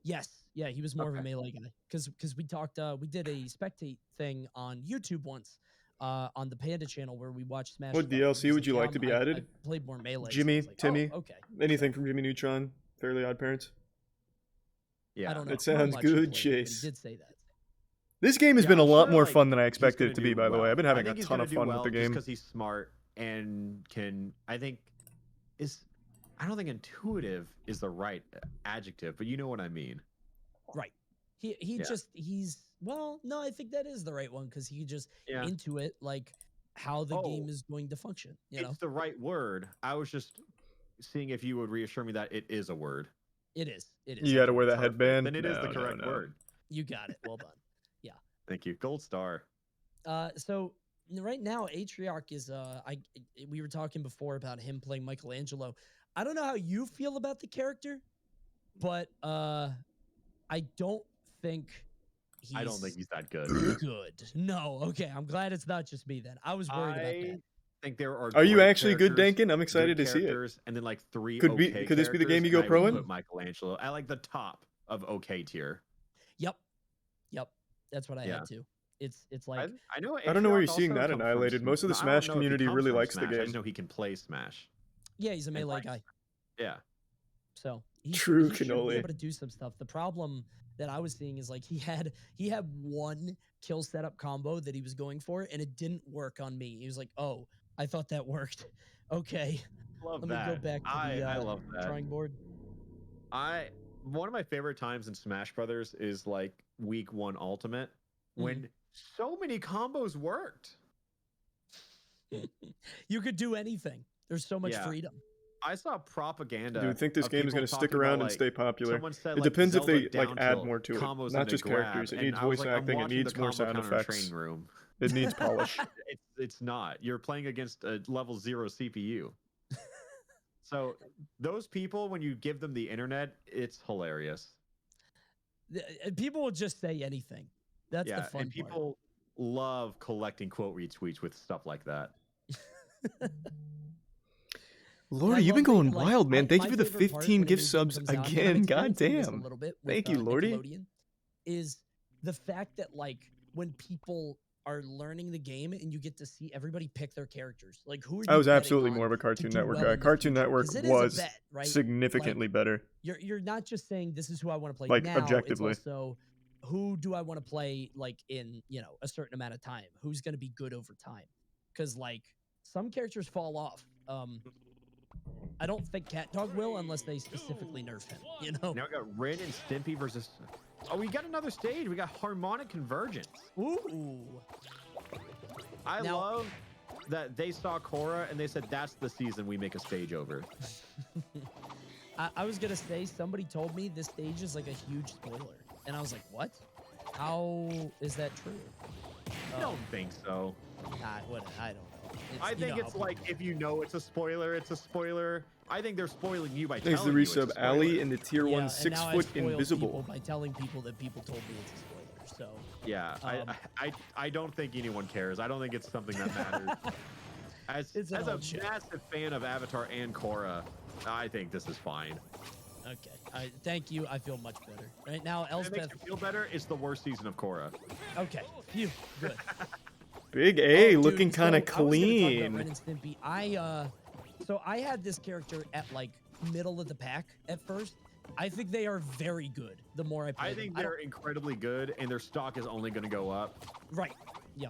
Yes. Yeah, he was more of a melee guy. Because we talked, we did a spectate thing on YouTube once, on the Panda channel where we watched Smash. What stuff, and DLC he's would you like "Yeah, to be I added? played more melee. So I Jimmy, was like, Timmy, "Oh, okay. anything from Jimmy Neutron, Fairly Odd Parents? Yeah, I don't know. It sounds how much he good, played, but Chase. He did say that. This game has Yeah, been a I'm lot sure, more fun than I he's expected gonna it to be, do by the way. well. I've been I having think a he's ton gonna of do fun well with the just game. because he's smart and can. I don't think intuitive is the right adjective, but you know what I mean. Right. He's well, no, I think that is the right one because he just into it. how the game is going to function. You know, It's the right word. I was just seeing if you would reassure me that it is a word. it is. It is. You got to wear that Perfect. headband. Then it is the No, correct no. word. You got it. Well done. Yeah. Thank you. Gold star. So right now, Atrioc is. We were talking before about him playing Michelangelo. I don't know how you feel about the character, but I don't think. I don't think he's that good. Good. No. Okay. I'm glad it's not just me then. I was worried about that. I think there are. Are you great actually good, characters, Dankin? I'm excited good to see it. characters, And then like 3 Could okay could this be the game you go characters, pro and I would in? put Michelangelo at like the top of okay tier. Yep. That's what I Yeah. had to. It's like I know. I don't know where you're Atrioc seeing also that comes from annihilated. Most of the I don't Smash know if he community comes really from likes the Smash. I game. just know he can play Smash. yeah, he's a melee guy. Yeah. So True he should be cannoli. able to do some stuff. The problem that I was seeing is like he had one kill setup combo that he was going for, and it didn't work on me. He was like, "Oh, I thought that worked. Okay, Love let me go that. back to the I love that. drawing board." One of my favorite times in Smash Brothers is like week 1 Ultimate when so many combos worked. You could do anything. There's so much Yeah. freedom. I saw propaganda. Do you think this of game is people going to stick talking around about, and stay popular? someone said, It like, depends if Zelda they like down add tilt more to it. combos Not into just grab, characters. It and needs I was voice like, I'm acting. It watching needs the more combo sound counter in a effects. training room. It needs polish. It's not. You're playing against a level 0 CPU. So those people, when you give them the internet, it's hilarious. People will just say anything. That's the Yeah, fun and part. people love collecting quote retweets with stuff like that. Lordy, you've been going wild, man. Thank you for the 15 gift subs again. God damn. Thank you, Lordy. Nickelodeon, is the fact that like when people are learning the game and you get to see everybody pick their characters. Like who are you I was betting absolutely on more of a to Cartoon do Network well guy. in the Cartoon future? Network 'Cause it is a was bet, right? significantly Like, better. You're not just saying this is who I want to play Like, now. objectively. It's also who do I want to play like in, a certain amount of time? Who's going to be good over time? Because like some characters fall off. I don't think Cat Dog will unless they specifically nerf him, Now we got Ren and Stimpy versus. Oh, we got another stage. We got Harmonic Convergence. Ooh. I love that they saw Korra and they said that's the season we make a stage over. I was gonna say somebody told me this stage is like a huge spoiler, and I was like, what? How is that true? I don't think so. I don't know. I think it's like if you know it's a spoiler, it's a spoiler. I think they're spoiling you by Thanks to telling the you it's a resub, spoiler. Ali in the tier 1 and 6 now I foot spoiled invisible. people by telling people that people told me it's a spoiler. So Yeah, I don't think anyone cares. I don't think it's something that matters. As a massive fan of Avatar and Korra, I think this is fine. Okay, thank you. I feel much better. Right now, If it Elspeth. makes you feel better, it's the worst season of Korra. Okay, phew, good. Big A, Oh, dude, looking kind of so I was gonna talk about clean. Ren and Stimpy. So I had this character at like middle of the pack at first. I think they are very good. The more I play I think them. they're incredibly good, and their stock is only going to go up. Right. Yeah.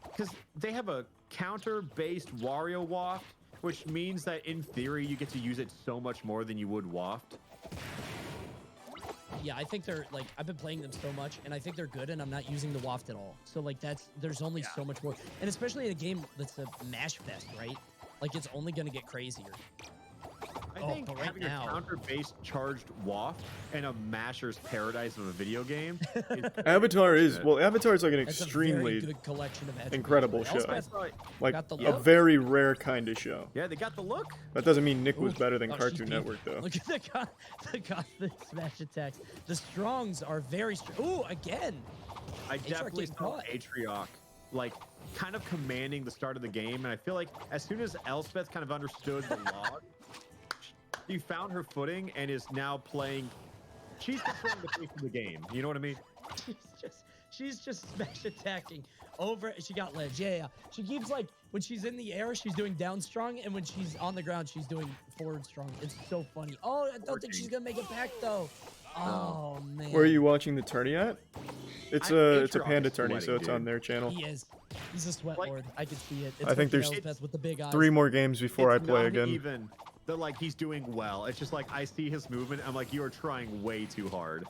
Because they have a counter-based Wario Waft, which means that in theory you get to use it so much more than you would Waft. Yeah, I think they're like I've been playing them so much, and I think they're good, and I'm not using the waft at all. So like there's only so much more, and especially in a game that's a mash fest, right? Like it's only gonna get crazier. I think but right having now, a counter-based charged Waft and a Masher's paradise of a video game. Avatar is Avatar is like an That's a very extremely good collection of attributes, incredible right? show. Elspeth Like got the a look. very rare kind of show. Yeah, they got the look. That doesn't mean Nick was Ooh, better than oh, she's Cartoon deep. Network though. Look at the smash attacks. The strongs are very strong. Ooh, again. I Atrioc definitely getting saw caught. Atrioc like kind of commanding the start of the game, and I feel like as soon as Elspeth kind of understood the log, she found her footing and is now playing. She's controlling the pace of the game. You know what I mean? She's just smash attacking over. She got ledge. Yeah. She keeps like when she's in the air, she's doing down strong, and when she's on the ground, she's doing forward strong. It's so funny. Oh, I don't think she's gonna make it back though. Oh man. Where are you watching the tourney at? It's a Atrioc Panda is tourney, so sweating, it's on dude. their channel. He is. He's a sweat lord. I can see it. It's I think fucking there's Elspeth with the big eyes. 3 more games before It's I play not again. Even that like he's doing well. It's just like I see his movement. I'm like, you are trying way too hard.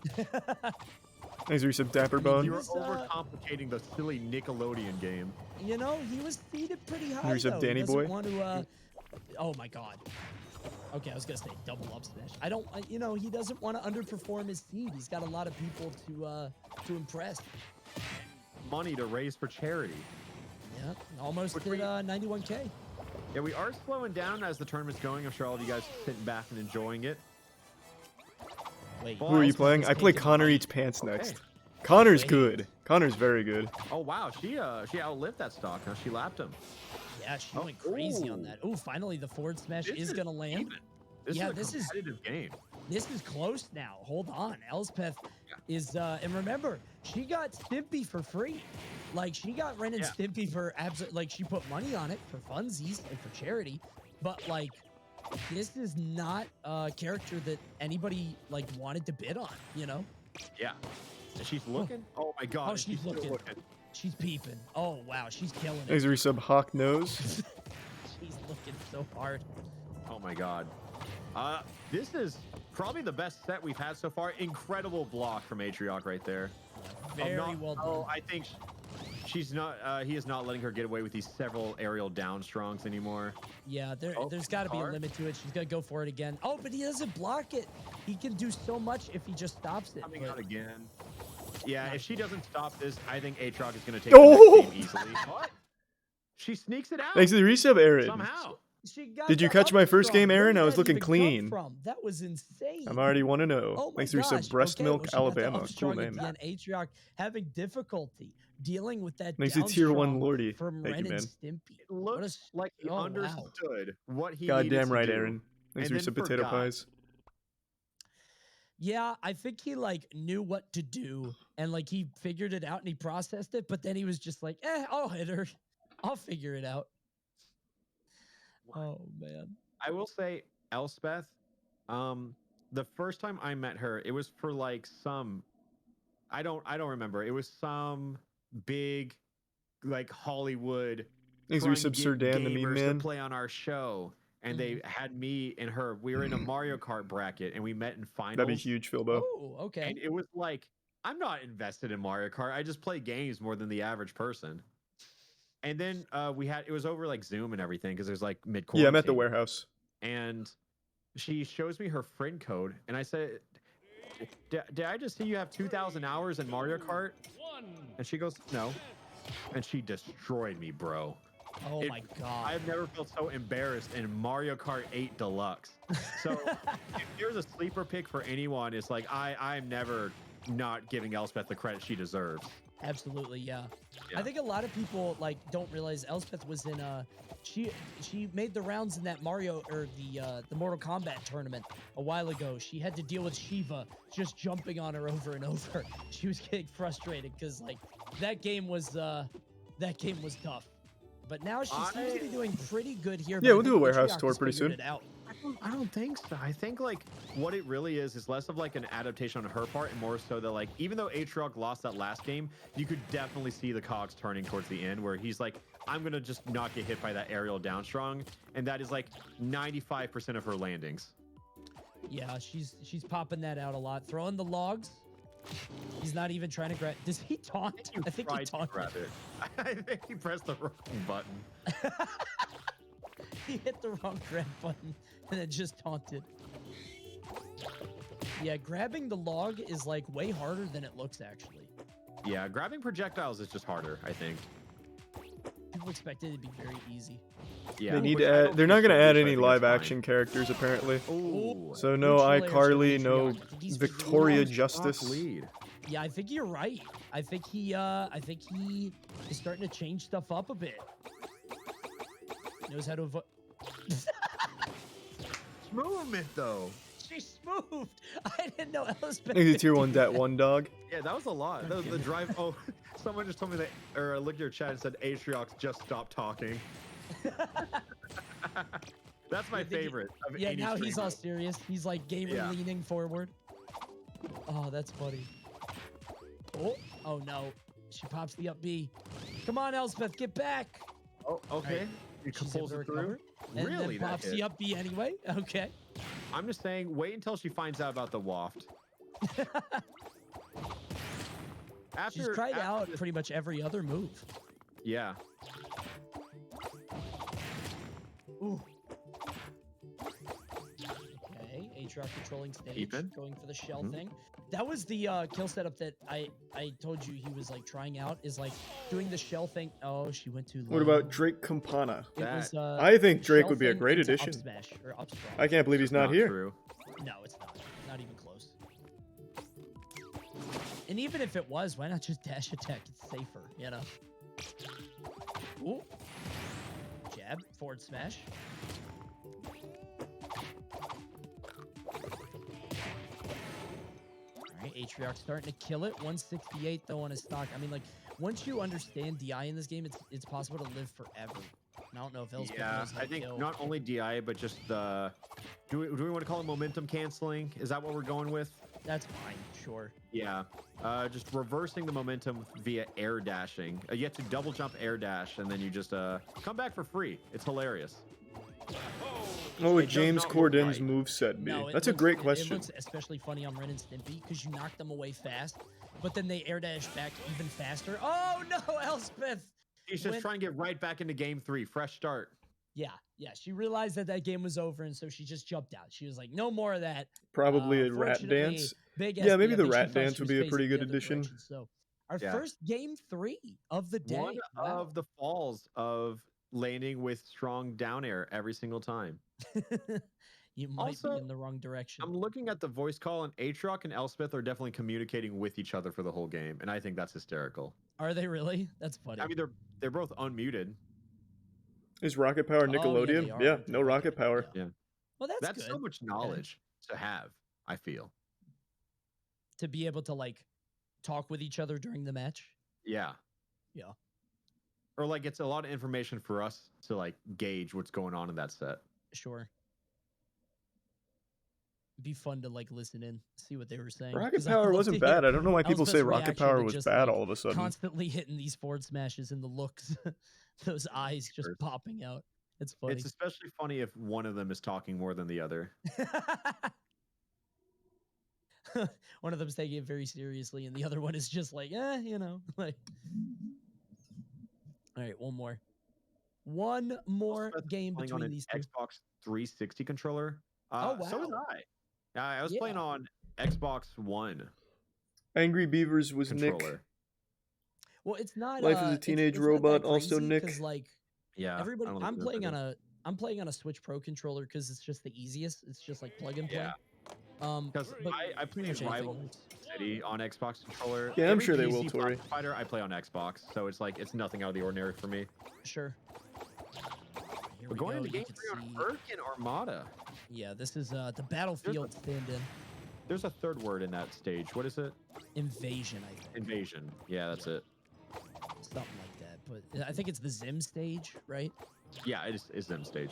Thanks for some Dapper Bone. You're overcomplicating the silly Nickelodeon game. You know, he was seated pretty high. Here's a though. Danny He doesn't boy. Want to, oh my God. Okay, I was gonna say double up smash. I don't, you know, he doesn't want to underperform his seed. He's got a lot of people to impress. Money to raise for charity. Yeah, almost at 91K. Yeah, we are slowing down as the tournament's going. I'm sure all of you guys are sitting back and enjoying it. Wait, Who are you playing? I play Connor Eats Pants next. Connor's good. Connor's very good. Oh wow, she outlived that stock. Now she lapped him. Yeah, she went crazy on that. Oh, finally the forward smash is gonna land. This yeah, is a competitive game. This is close now. Hold on, Elspeth is and remember she got Stimpy for free. Like she got Ren and Stimpy for like she put money on it for funsies and for charity, but like this is not a character that anybody like wanted to bid on. You know? Yeah. And she's looking. Oh my God. Oh, she's looking. She's peeping. Oh wow, she's killing it. Thanks for some Hawk Nose. She's looking so hard. Oh my God. This is probably the best set we've had so far. Incredible block from Atrioc right there. Very well done. Oh, I think she's not. He is not letting her get away with these several aerial down strongs anymore. Yeah, there's got to be a limit to it. She's gonna go for it again. Oh, but he doesn't block it. He can do so much if he just stops it. Coming out again. Yeah, if she doesn't stop this, I think Atrioc is gonna take the next game easily. What? She sneaks it out. Thanks to the resub, Aaron. Somehow. Did you catch my first game, Aaron? I was looking That clean. That was insane. I'm already 1-0. Oh my Thanks for some gosh. Breast Okay, Milk, well, she got the Alabama. Cool upstrong name. again. Atrioc having difficulty dealing with that. Thanks to Tier 1 downstrong Lordy. from Thank Ren you, man. and Stimpy. It looks like he understood what he needed Goddamn to right, do, Aaron. Thanks and for some then potato forgot. pies. Yeah, I think he like knew what to do and like he figured it out and he processed it, but then he was just like, I'll hit her. I'll figure it out. Oh man. I will say, Elspeth, the first time I met her, it was for like some, I don't remember. It was some big, like Hollywood. Thanks for some Sir Dan, the meme gamers man. to play on our show, and they had me and her. We were in a Mario Kart bracket, and we met in finals. That'd be huge, Philbo. Oh, okay. And it was like, I'm not invested in Mario Kart. I just play games more than the average person. And then it was over like Zoom and everything because there's like mid-quarantine. Yeah, I'm at the warehouse. And she shows me her friend code, and I said, did I just see you have 2,000 hours in Mario Kart? And she goes, no. And she destroyed me, bro. Oh my God. I've never felt so embarrassed in Mario Kart 8 Deluxe. So if there's a sleeper pick for anyone, it's like I'm never not giving Elspeth the credit she deserves. Absolutely, yeah. I think a lot of people like don't realize Elspeth was in she made the rounds in that Mario or the Mortal Kombat tournament a while ago. She had to deal with Shiva just jumping on her over and over. She was getting frustrated because like that game was tough. But now she seems to be doing pretty good here. Yeah, but we'll I do a think warehouse Atrioc tour has pretty figured soon. it out. I don't think so. I think like what it really is less of like an adaptation on her part and more so that like even though Atrioc lost that last game, you could definitely see the cogs turning towards the end where he's like, I'm gonna just not get hit by that aerial down strong, and that is like 95% of her landings. Yeah, she's popping that out a lot, throwing the logs. He's not even trying to grab. Does he taunt? I think he taunted. Grab it. I think he pressed the wrong button. He hit the wrong grab button and then just taunted. Yeah, grabbing the log is like way harder than it looks actually. Yeah, grabbing projectiles is just harder, I think. People expect it to be very easy. Yeah, They need to add. They're not gonna add any live action characters apparently. Ooh. So no iCarly, no Victoria Justice. Yeah, I think you're right. I think he is starting to change stuff up a bit. Knows how to avoid. Movement though. She smoothed. I didn't know Elspeth. Thanks to Tier 1 Dat 1 dog. Yeah, that was a lot. That was the drive. Oh, someone just told me that, or looked at your chat and said Atrioc just stopped talking. That's my favorite. Of Yeah, any now he's streamer. all serious. He's like gamer leaning forward. Oh, that's funny. Oh no. She pops the up B. Come on, Elspeth, get back. Oh, okay. Right. You She's pulls able it to through. recover, and Really, then that pops hit. the up B anyway. Okay. I'm just saying, wait until she finds out about the waft. She's tried out pretty much every other move. Yeah. Ooh. Okay, Atrioc controlling stage, going for the shell thing. That was the kill setup that I told you he was like trying out, is like doing the shell thing. Oh, she went too low. What about Drake Campana? It was, I think Drake would be a thing great into addition. up smash, or up strong. I can't believe he's not here. True. No, it's not. Not even close. And even if it was, why not just dash attack? It's safer, you know? Ooh. Jab, forward smash. Alright, Atrioc starting to kill it. 168 though on his stock. I mean, like, once you understand DI in this game, it's possible to live forever. And I don't know if Elspeth knows how I to think kill. not only DI, but just the... Do we want to call it momentum canceling? Is that what we're going with? That's fine, sure. Yeah. Just reversing the momentum via air dashing. You have to double jump air dash, and then you just come back for free. It's hilarious. What would James Corden's moveset be? No, That's a great It question. looks especially funny on Ren and Stimpy because you knock them away fast, but then they air dash back even faster. Oh no, Elspeth! He's just trying to get right back into game 3. Fresh start. Yeah. She realized that game was over, and so she just jumped out. She was like, no more of that. Probably a rat Fortunately, dance. Big Yeah, maybe SB, I the think she rat thought dance she would was be a facing pretty the good other addition. direction. So our Yeah. first game 3 of the day. One of the falls of landing with strong down air every single time. You might be in the wrong direction. I'm looking at the voice call, and Atrioc and Elspeth are definitely communicating with each other for the whole game, and I think that's hysterical. Are they really? That's funny. I mean, they're both unmuted. Is Rocket Power Nickelodeon? they are. No Rocket Power. Yeah. Well, that's so good. much knowledge to have, I feel. To be able to like talk with each other during the match. Yeah. Yeah. Or like it's a lot of information for us to like gauge what's going on in that set. Sure. It'd be fun to like listen in, see what they were saying. Rocket 'Cause I Power love wasn't to hear bad. I don't know why people say Elspeth's Rocket reaction Power to was just, bad like, all of a sudden. Constantly hitting these forward smashes and the looks, those eyes just popping out. It's funny. It's especially funny if one of them is talking more than the other. One of them's taking it very seriously, and the other one is just like, you know, like. All right, one more. One more game Playing between on an these two. Xbox 360 controller. Oh, wow. So was I. I was playing on Xbox One. Angry Beavers was Nick. controller. Well, it's not. Life as a Teenage Robot, also Nick. Because like, Yeah, everybody, I don't I'm know playing if on I'm playing on a Switch Pro controller because it's just the easiest. It's just like plug and play. Yeah. Because but I pretty play much Rival anything. City on Xbox controller. Yeah, I'm Every sure they PC will, Tori. Fighter I play on Xbox, so it's like it's nothing out of the ordinary for me. Sure. Here We're we going go. into You game can 3 on see- Hurricane Armada. Yeah, this is the battlefield stand-in. There's a third word in that stage. What is it? Invasion, I think. Invasion. Yeah, that's it. Something like that. But I think it's the Zim stage, right? Yeah, it's them stage.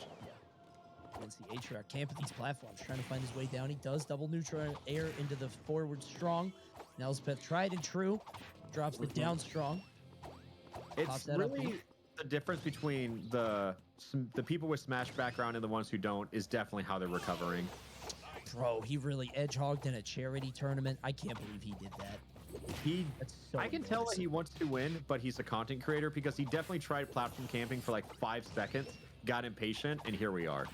You can see Atrioc camping these platforms, trying to find his way down. He does double neutral air into the forward strong. Now Elspeth tried and true. Drops the down strong. Pops It's that up really the difference between the people with Smash background and the ones who don't is definitely how they're recovering. Bro, he really edge-hogged in a charity tournament. I can't believe he did that. That's so I can tell that he wants to win, but he's a content creator because he definitely tried platform camping for like 5 seconds, got impatient, and here we are.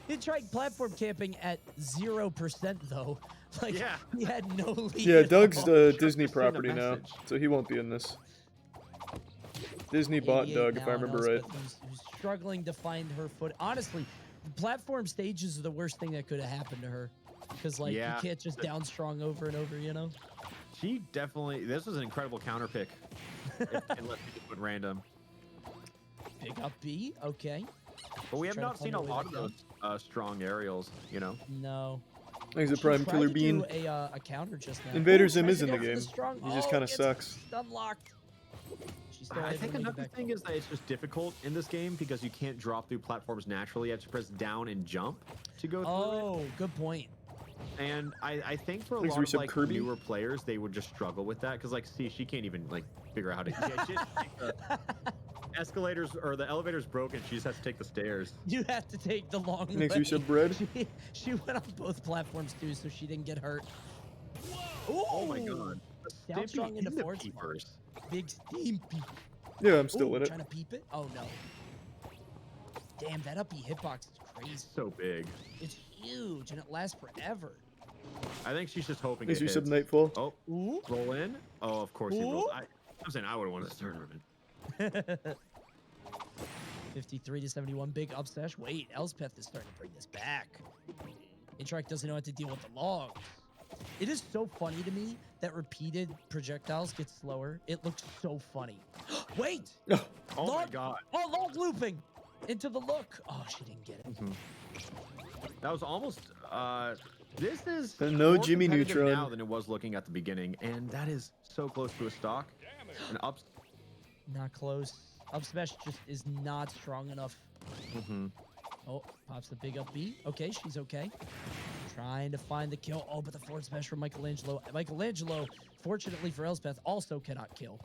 He tried platform camping at 0% though. Like, yeah. He had no lead. Yeah, at Doug's all. the Disney property now, so he won't be in this. Disney bought 88 Doug, if I now, and remember right. Elspeth, who's struggling to find her foot. Honestly, the platform stages are the worst thing that could have happened to her. Because, like, you can't just down strong over and over, you know? She definitely... This was an incredible counter pick. Unless you just went random. Pick up B, okay. But we have Trying to not find seen her a way lot back of those strong aerials, you know? No. He's a She prime tried killer to bean. do a counter just now. Invader Ooh, Zim tries is to in the go for game. strong- He just Oh, kind of gets sucks. Unlocked. She's still I able think to make it another back thing is that it's just difficult in this game because you can't drop through platforms naturally. You have to press down and jump to go through. Oh, good point. And I think for a Thanks, lot of Resub like Kirby. newer players, they would just struggle with that because like, see, she can't even like figure out how to. Yeah, she has to take the escalators or the elevator's broken. She just has to take the stairs. You have to take the long Thanks, way. Resub Bread. She went on both platforms too, so she didn't get hurt. Oh my god! Down strong into the forward peepers. Big steam peep. Yeah, I'm still Ooh, in it. Trying to peep it? Oh no. Damn, that uppy hitbox is crazy. So big. It's huge and it lasts forever. I think she's just hoping Thanks it for sub hits. Nightfall. Oh, Ooh. roll in. Oh, of course he Ooh. rolls. I'm saying I would have won this tournament. 53 to 71, big up smash. Wait, Elspeth is starting to bring this back. Atrioc doesn't know how to deal with the logs. It is so funny to me that repeated projectiles get slower. It looks so funny. Wait! Oh my god. Oh, log looping! Into the look. Oh, she didn't get it. That was almost, this is No more Jimmy competitive Neutron. now than it was looking at the beginning, and that is so close to a stock. And ups. Not close. Up smash just is not strong enough. Oh, pops the big up B. Okay, she's okay. Trying to find the kill. Oh, but the forward smash from Michelangelo. Michelangelo, fortunately for Elspeth, also cannot kill.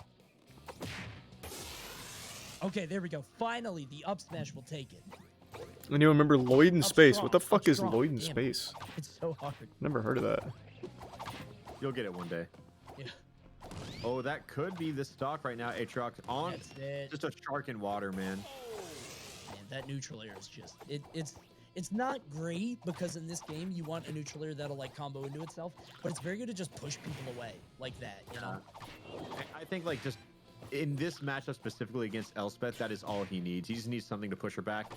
Okay, there we go. Finally, the up smash will take it. Anyone remember Lloyd in Space? strong, What the fuck up is strong. Lloyd in Damn it. Space? It's so hard. Never heard of that. You'll get it one day. Yeah. Oh, that could be the stock right now. Atrioc on That's it. just a shark in water, man. Man, that neutral air is just it's not great because in this game you want a neutral air that'll like combo into itself, but it's very good to just push people away like that, you know. I think like just in this matchup specifically against Elspeth, that is all he needs. He just needs something to push her back.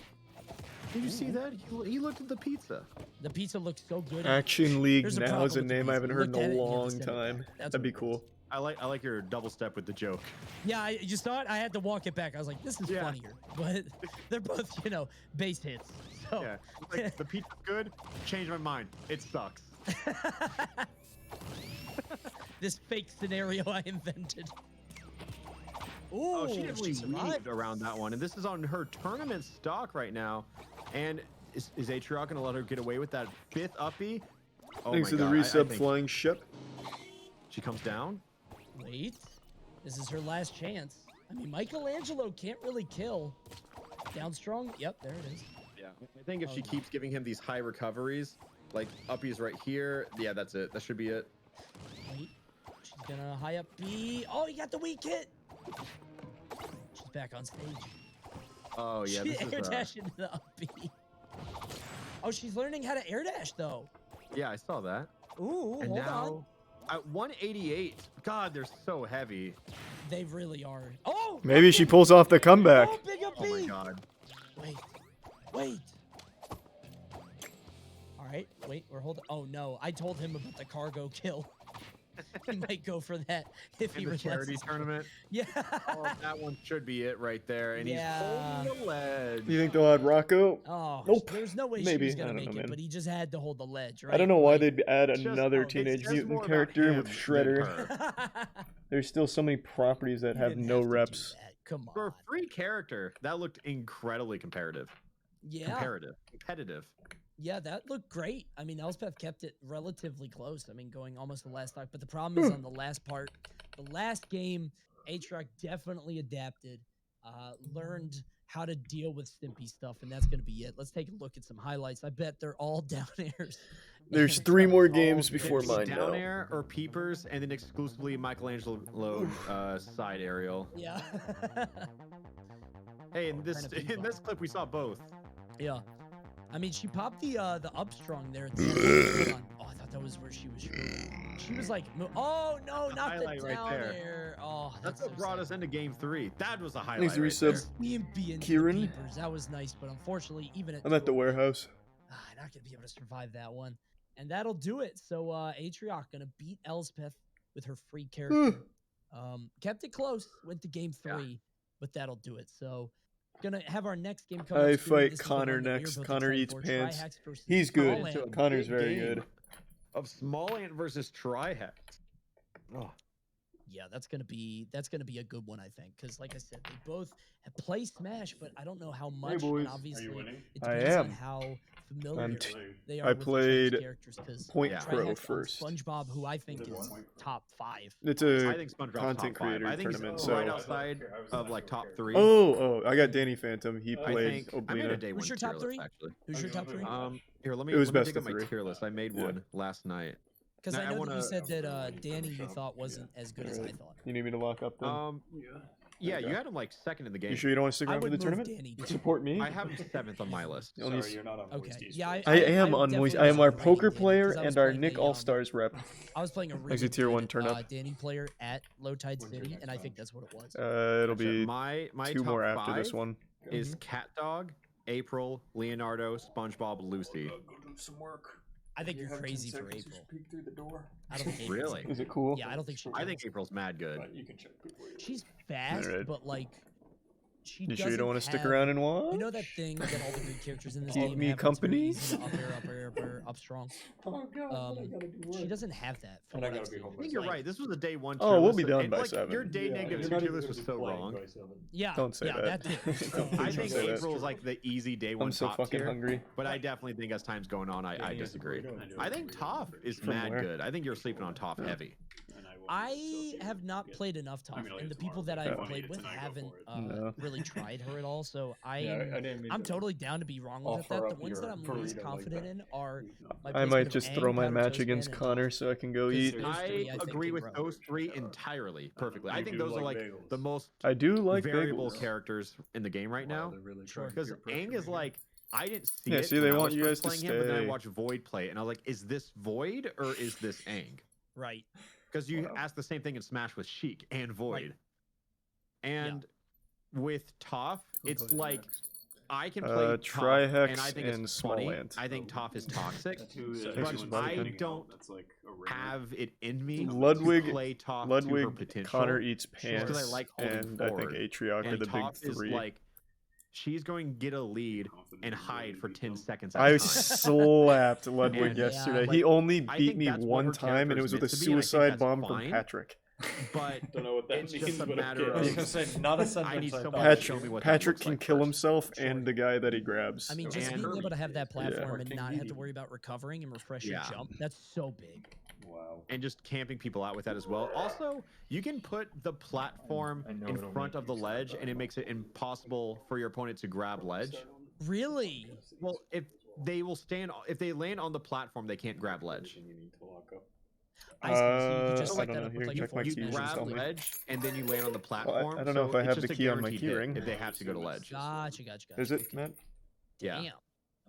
Did you see that? He looked at the pizza. The pizza looks so good. Action League There's a now problem is a with the name I pizza. haven't You heard in looked at a it and you had to long send it time. back. That's That'd be cool. I like your double step with the joke. Yeah, you saw it. I had to walk it back. I was like, this is funnier, but they're both, you know, base hits. So. Yeah, like, the pizza's good. Change my mind. It sucks. This fake scenario I invented. Ooh, Oh, she definitely survived. weaved around that one, and this is on her tournament stock right now. And is Atrioc gonna let her get away with that fifth uppy? Oh Thanks my to the God, I resub think flying ship. She comes down. Wait, this is her last chance. I mean, Michelangelo can't really kill. Down strong. Yep, there it is. Yeah, I think if Oh, she no. keeps giving him these high recoveries, like uppy's right here. Yeah, that's it. That should be it. Wait, she's gonna high up B. Oh, you got the weak hit. She's back on stage. Oh yeah, She this air is. dash into the up B. Oh, she's learning how to air dash though. Yeah, I saw that. Ooh, And hold now on. at 188. God, they're so heavy. They really are. Oh, Maybe she pulls off the comeback. oh, big up Oh my B. God. Wait. All right, wait, we're holding. Oh no, I told him about the cargo kill. He might go for that if In he the relaxes. charity tournament. Yeah. Oh, that one should be it right there, and Yeah. he's holding the ledge. You think they'll add Rocco? Oh, Nope. there's no way Maybe. she was gonna I don't make know, it, man. but he just had to hold the ledge, right? I don't know why they'd add It's just- another it Teenage says Mutant more about character him with than Shredder. her. There's still so many properties that have didn't no have to do reps. that. Come on. For a free character, that looked incredibly competitive. Yeah. Competitive. Yeah, that looked great. I mean, Elspeth kept it relatively close. I mean, going almost the last stock. But the problem is on the last part. The last game, Atrioc definitely adapted, learned how to deal with Stimpy stuff, and that's going to be it. Let's take a look at some highlights. I bet they're all down airs. There's And 3 more Oh, games before it's mine down now. air or peepers, and then exclusively Michelangelo side aerial. Yeah. Hey, in this Trying to in this clip we saw both. Yeah. I mean, she popped the up strong there at the end. Hold on. Oh, I thought that was where she was shooting. She was like, oh no, not the highlight right down there. air. Oh, That's so what brought sad. us into game 3. That was a highlight. Thanks for right resub. there. Stimpy into Kieran? the peepers. That was nice, but unfortunately, even at I'm at the 2-0, warehouse. not gonna be able to survive that one. And that'll do it. So Atrioc gonna beat Elspeth with her free character. Kept it close, went to game 3, but that'll do it. So gonna have our next game come I up soon. fight This is the Connor one that we're next. both Connor excited eats for. pants. Trihex versus He's good. Small Connor's Big very game good. Of Small Ant versus Trihex. Oh. Yeah, that's gonna be a good one, I think, because like I said, they both have play Smash, but I don't know how much. boys. And obviously, it I depends on am. how familiar they are. I with each other's played characters, 'cause Point Trihex Pro on first. SpongeBob, who I think is top 5. It's I a think SpongeBob's content top 5. creator I think tournament. he's So right outside of like top 3. Oh, I got Danny Phantom. He I played think I made a Oblina. day one Who's your tier top list, 3? actually. Who's your top 3? Here, let me It was dig best up of my 3. tier list. I made Yeah. one last night. Because Now, I I know that wanna- you said that Danny you thought wasn't as good as I thought. You need me to lock up then? Yeah, you had him like second in the game. You sure you don't want to stick I around for would the move tournament? Danny, You too. support me? I have him 7th on my list. Only You're not on Okay. Moisties. Yeah, I am would on Moist. definitely I am our rank poker Danny, player 'cause I was and our playing Nick a, All Stars rep. I was playing a Thanks really to tier 1 good, turn up. Danny player at Low Tide City, and I think that's what it was. It'll be my 2 top more after this 5 one. is Cat Dog, April, Leonardo, SpongeBob, Lucy. Go do some work. I think you're crazy for April. Peek through the door. I don't think Really? Is it cool? Yeah, I don't think she. I think April's mad good. You can check before you. She's fast, Alright. but like, she. You sure you don't want to doesn't stick have- around and watch? You know that thing that all the good characters in this Keep game me have that's very company? easy to up air, up strong. Oh God, I gotta do work. She doesn't have that. And I gotta be home I by think you're 7. right. This was a day 1 Oh, tier we'll list, be done and, by like, 7. Your day Yeah, negative you're 2 not tier even list gonna was be so playing wrong. by 7. Yeah. Don't say yeah, that. too. I think say that. April's like the easy day 1 I'm so top fucking tier, hungry. but I definitely think as time's going on, I disagree. I think Toph is From mad where? good. I think you're sleeping on Toph heavy. I have not played enough Toph, and the people that I've played with haven't No. really tried her at all. So I didn't mean I'm to totally down to be wrong with offer that. The up ones that your I'm burrito least like confident that. in are. My I placement might of just Aang, throw my Powder match Toastman, against and Connor Toph. so I can go 'Cause eat. those I three, think, agree can with grow. those 3 entirely perfectly. I You think do those are like like bagels. the most I do like variable bagels. characters in the game right now. Sure. Because Aang is like, I didn't see Yeah, it. see, when they I want was you first guys to playing him, but then I stay. watched Void play it, and I was like, is this Void or is this Aang? Right. Because you ask the same thing in Smash with Sheik and Void. And with Toph, it's like I can play Toph, Trihex and I think and it's funny. Smallant. I think Toph is toxic, Thanks, but I buddy. don't have it in me Ludwig, to play Toph to her Ludwig, potential. Connor eats just 'cause pants, I like holding and I think forward. Atrioc are And the big Toph is 3. like, she's going to get a lead and hide for 10 seconds at I a time. slapped Ludwig And, yesterday. like, He only I beat think me that's what one her time, and it was with a character's meant to be, and I think suicide that's bomb from fine. Patrick. But Don't know what that it's means, just a but matter okay. of I was gonna say, not a sentence I need I someone thought. to show me what Patrick that can looks kill like himself and the guy that he grabs. I mean, just And- being able to have that platform and King not have to Meaty. worry about recovering and refresh your Yeah. jump, that's so big. Wow. and just camping people out with that as well. Also, you can put the platform I know in it'll front make of the you sad, ledge, but and I it makes it impossible for your opponent to grab ledge. Really? Well, if they land on the platform, they can't grab ledge. I see. So you could just I set don't that know. up Here, with like a check my forward You keys and smash. tell grab me. ledge, and then you land on the platform. I don't know if so I it's have just the a key on my guaranteed hit keyring. if they have to go to ledge. Gotcha. Is it, Matt? Yeah. Damn.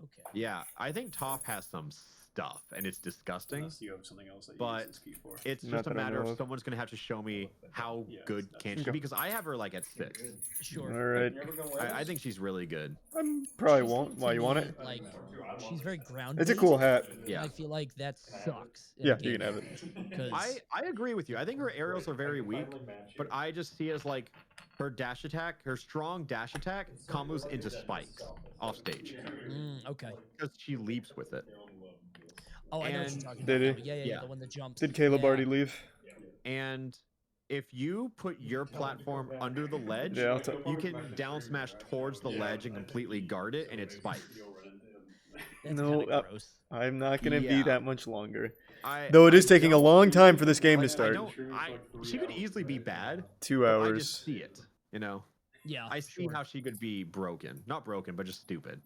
Okay. Yeah, I think Toph has some stuff, and it's disgusting. Unless you have something else that you But use this key for. it's Not just a that I matter know of of. someone's gonna have to show me how good can she Okay. be, because I have her like at 6. Sure. All right. I think she's really good. Probably She won't. seems Why to you want me it? Like, she's very grounded. It's a cool hat. Yeah. I feel like that sucks. in Yeah, a you can game have it. 'cause- I agree with you. I think her aerials are very weak, but I just see it as like her dash attack, her strong dash attack combos into spikes off stage okay. because she leaps with it. Oh, I know what And- you're talking Did about. he? now. Yeah, Yeah. the one that jumps. Did Caleb Yeah. already leave? And if you put your platform under the ledge, Yeah, I'll tell- you can down smash towards the ledge and completely guard it, and it spikes. That's No, kinda gross. I'm not gonna Yeah. be that much longer. I- Though it is I taking a don't- long time for this game to I start. she could easily be bad. 2 but I hours. just see it. You know. Yeah. I see how she could be broken. Not broken, but just stupid.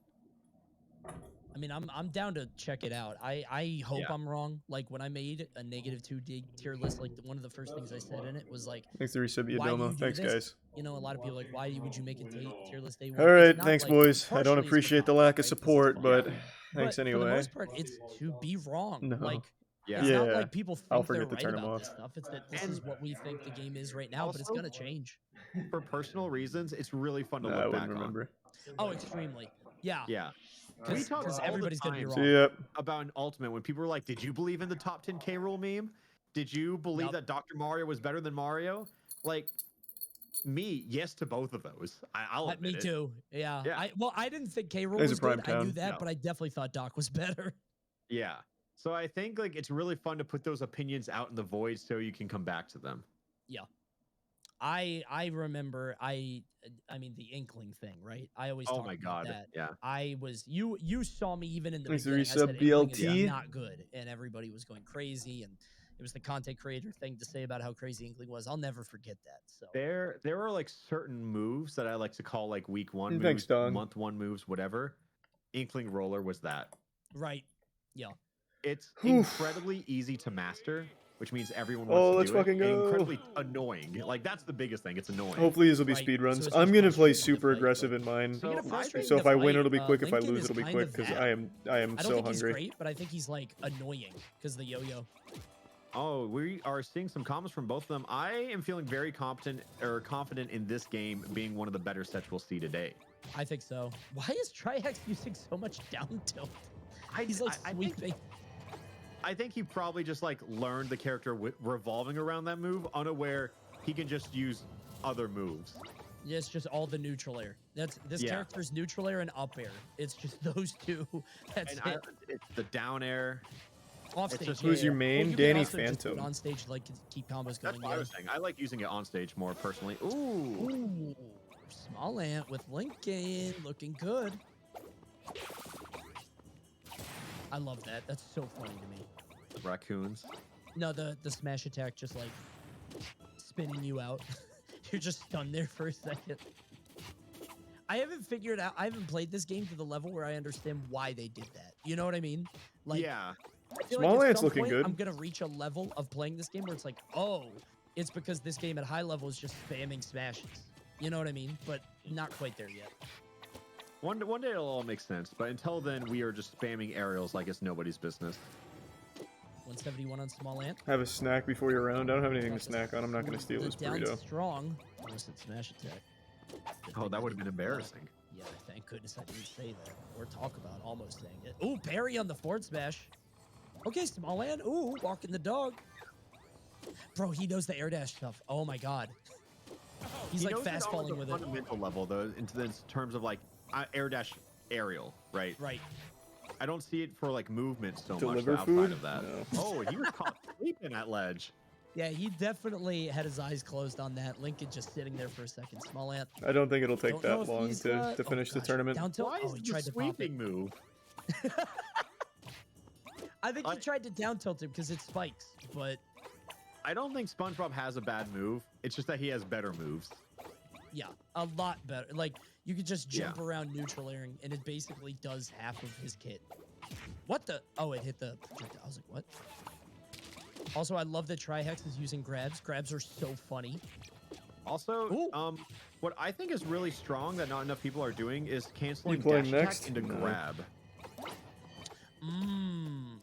I mean, I'm down to check it out. I hope Yeah. I'm wrong. Like when I made a -2 tier list, like one of the first things I said in it was like, Thanks to Resub why do Domo. you do Thanks, this? guys. You know, a lot of people are like, why would you make a tier list day 1? All It's right, not thanks, like- boys. I partially don't it's for appreciate the fun, lack right? of 'Cause it's support, fun. but But thanks for the anyway. most part, it's to be wrong. No. Like, Yeah. it's not Yeah, like people think I'll they're forget to right turn 'em about off. this stuff. It's that this is what we think the game is right now, but it's Also- gonna change. For personal reasons, it's really fun to Nah, look I back wouldn't remember. Oh, extremely. Yeah. Yeah. We talk Because all everybody's the gonna be time wrong. Yep. about an ultimate when people were like, "Did you believe in the top 10K rule meme? Did you believe Nope. that Dr. Mario was better than Mario?" Like, me, yes to both of those. I'll admit Me it. too. Yeah. Yeah. I didn't think K. Rool There's was a prime good. I knew town. that, No. but I definitely thought Doc was better. Yeah. So I think like it's really fun to put those opinions out in the void so you can come back to them. Yeah. I remember I mean the Inkling thing, right? I always Oh talk my about God, that. yeah. I was you saw me even in the Thanks, beginning. I Resub said Inkling is BLT. not good, and everybody was going crazy, and it was the content creator thing to say about how crazy Inkling was. I'll never forget that. So There are like certain moves that I like to call like week 1 moves, Thanks, Dong. month 1 moves, whatever. Inkling Roller was that. right, yeah. It's incredibly easy to master, which means everyone wants to do it. fucking go. And incredibly annoying. Like that's the biggest thing. It's annoying. Hopefully these will be Right, speed runs. so it's I'm just gonna play frustrating to super fight, aggressive but- in mine. Speaking of frustrating So if to I win, fight, it'll be quick. If I Lincoln lose, is it'll be kind quick of because that. I am I don't so think he's hungry. great, but I think he's like annoying because the yo-yo. Oh, we are seeing some comments from both of them. I am feeling very confident in this game being one of the better sets we'll see today. I think so. Why is Trihex using so much down tilt? He's like sweeping. I think he probably just like learned the character revolving around that move, unaware he can just use other moves. Yeah, it's just all the neutral air. This character's neutral air and up air. It's just those two. That's it. It's the down air. Off stage. Who's your main? you can Danny also just do it Phantom. on stage, like keep combos going. That's what I was saying. I like using it on stage more personally. Ooh, small ant with Lincoln, looking good. I love that. That's so funny to me. Raccoons. No, the smash attack just like spinning you out. You're just stunned there for a second. I haven't figured out. I haven't played this game to the level where I understand why they did that. You know what I mean? Like, yeah. I feel Small like at Ant's some looking point, good. I'm gonna reach a level of playing this game where it's like, oh, it's because this game at high level is just spamming smashes. You know what I mean? But not quite there yet. One day it'll all make sense, but until then, we are just spamming aerials like it's nobody's business. 171 on small ant. Have a snack before your round. I don't have anything to snack on. I'm not gonna steal The this down's burrito. strong. Almost at smash attack. Oh, that would have been embarrassing. Yeah, thank goodness I didn't say that or talk about almost saying it. Ooh, parry on the forward smash. Okay, small ant. Ooh, walking the dog. Bro, he knows the air dash stuff. Oh my god. He's He like knows it fast on, falling like, with a it. fundamental level, though, in terms of like air dash aerial, right? Right. I don't see it for like movement so Deliver much outside food? of that. No. Oh, he was caught sleeping at ledge. Yeah, he definitely had his eyes closed on that. Lincoln just sitting there for a second. Small ant. I don't think it'll take Don't know that if long he's, to finish the gosh, tournament. Down tilt. Why Oh, is he the tried to pop it. sweeping move? I think he tried to down tilt him because it spikes, but I don't think SpongeBob has a bad move. It's just that he has better moves. yeah, a lot better. Like, you could just jump around neutral airing, and it basically does half of his kit. What the? Oh, it hit the projectile. I was like, what? Also, I love that Trihex is using grabs. Grabs are so funny. Also, what I think is really strong that not enough people are doing is canceling playing dash next? attack into No. grab.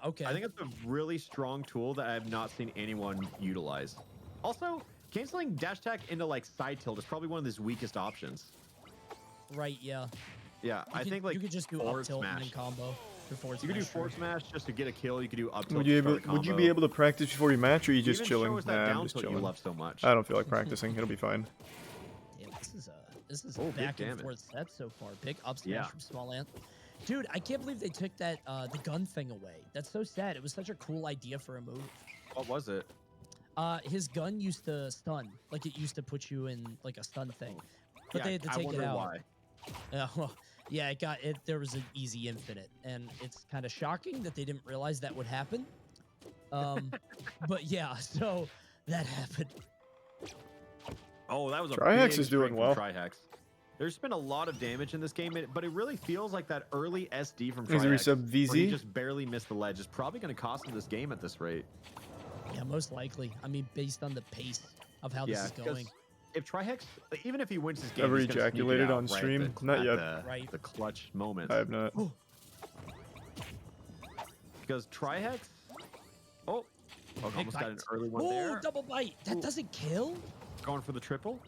Okay. I think it's a really strong tool that I have not seen anyone utilize. Also, canceling dash attack into like side tilt is probably one of his weakest options. Right, yeah. Yeah, I think like you could just do forward up tilt smash. and then combo. Or forward You could do smash, forward smash just to get a kill. You could do up tilt. Would to you start a would you combo. be able to practice before you match, or are you just Even chilling? show us that Nah, I'm down just tilt you chilling. love so much. I don't feel like practicing. It'll be fine. Damn, this is Oh, a big back and damage. forth set so far. Big up smash Yeah. from Small Ant. Dude, I can't believe they took that the gun thing away. That's so sad. It was such a cool idea for a move. What was it? His gun used to stun. Like, it used to put you in like a stun thing. But Yeah, they had to I take it wonder out. why. Yeah, well, yeah, it got it. There was an easy infinite, and it's kind of shocking that they didn't realize that would happen. But yeah, so that happened. Oh, that was a Trihex big is doing strike well. from Trihex. There's been a lot of damage in this game, but it really feels like that early SD from Is he Trihex, resub where he VZ? just barely missed the ledge, is probably going to cost him this game at this rate. Yeah, most likely. I mean, based on the pace of how this is 'cause going. If Trihex, even if he wins this game, Ever he's gonna sneak it ejaculated out on right stream? at the- Not at yet. The clutch moment. I have not. Because Trihex. Oh, almost got an early one Oh, there. double bite. That doesn't kill? Going for the triple.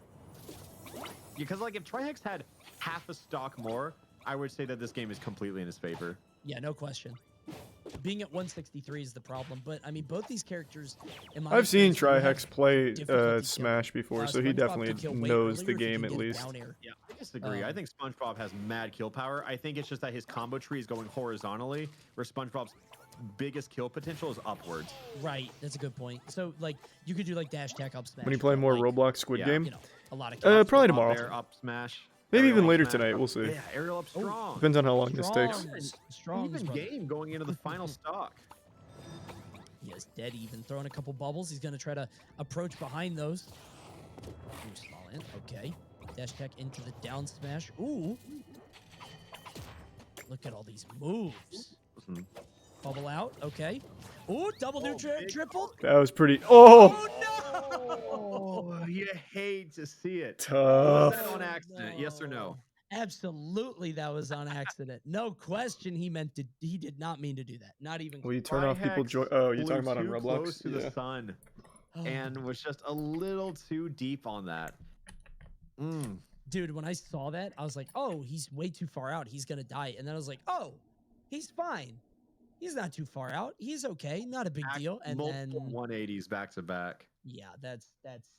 Because like if Trihex had half a stock more, I would say that this game is completely in his favor. Yeah, no question. Being at 163 is the problem, but I mean, both these characters. In my I've seen experience, really have Trihex play difficulty Smash before, so he SpongeBob definitely could kill way knows earlier the if he game can at get it least. down air. Yeah, I disagree. I think SpongeBob has mad kill power. I think it's just that his combo tree is going horizontally, where SpongeBob's biggest kill potential is upwards. Right, that's a good point. So, like, you could do like dash attack up smash. When you play more Roblox Squid yeah, Game, you know, a lot of probably Up tomorrow. air, up smash. Maybe aerial even up later smash, tonight. up- We'll see. Yeah, aerial up strong. Depends on how long this takes. Strong, Even brother. game going into the final stock. He is dead even. Throwing a couple bubbles. He's going to try to approach behind those. Ooh, small in. Okay. Dash attack into the down smash. Ooh. Look at all these moves. Bubble out. Okay. Ooh, double triple. That was pretty. Oh. Oh, you hate to see it. Tough. Was that on accident? Yes or no? Absolutely, that was on accident. No question. He did not mean to do that. Not even. Will you turn off people joy? Oh, you're talking about on Flew too Roblox? close to the sun, and was just a little too deep on that. Dude, when I saw that, I was like, oh, he's way too far out. He's gonna die. And then I was like, oh, he's fine. He's not too far out. He's okay. Not a big deal. And multiple then 180s back to back. Yeah, that's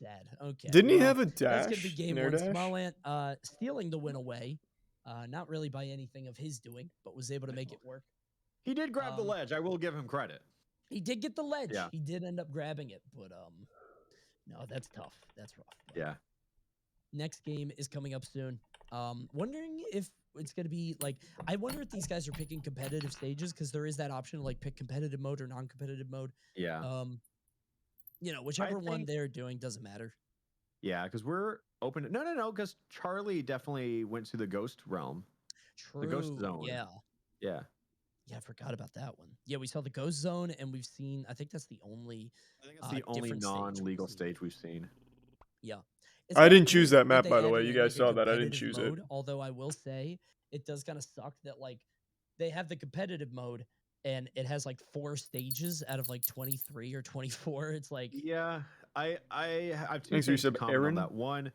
sad. Okay. Didn't he well, have a Let's get dash? the game Nair one. dash? Smallant stealing the win away. Not really by anything of his doing, but was able to make it work. He did grab the ledge. I will give him credit. He did get the ledge. Yeah. He did end up grabbing it, but no, that's tough. That's rough. Yeah. Next game is coming up soon. Wondering if it's gonna be like, I wonder if these guys are picking competitive stages, because there is that option to like pick competitive mode or non-competitive mode. Yeah. You know, whichever one they're doing doesn't matter. Yeah, because we're open. No, because Charlie definitely went to the ghost realm. True. The ghost zone. Yeah. Yeah. Yeah, I forgot about that one. Yeah, we saw the ghost zone, and we've seen. I think that's the only. I think it's the only non-legal stage we've seen. Yeah. I didn't choose that map, by the way. You guys saw that. I didn't choose it. Although I will say, it does kind of suck that like they have the competitive mode, and it has like 4 stages out of like 23 or 24. It's like, yeah, I've two Thanks for your things to sub, comment Aaron. on that. One,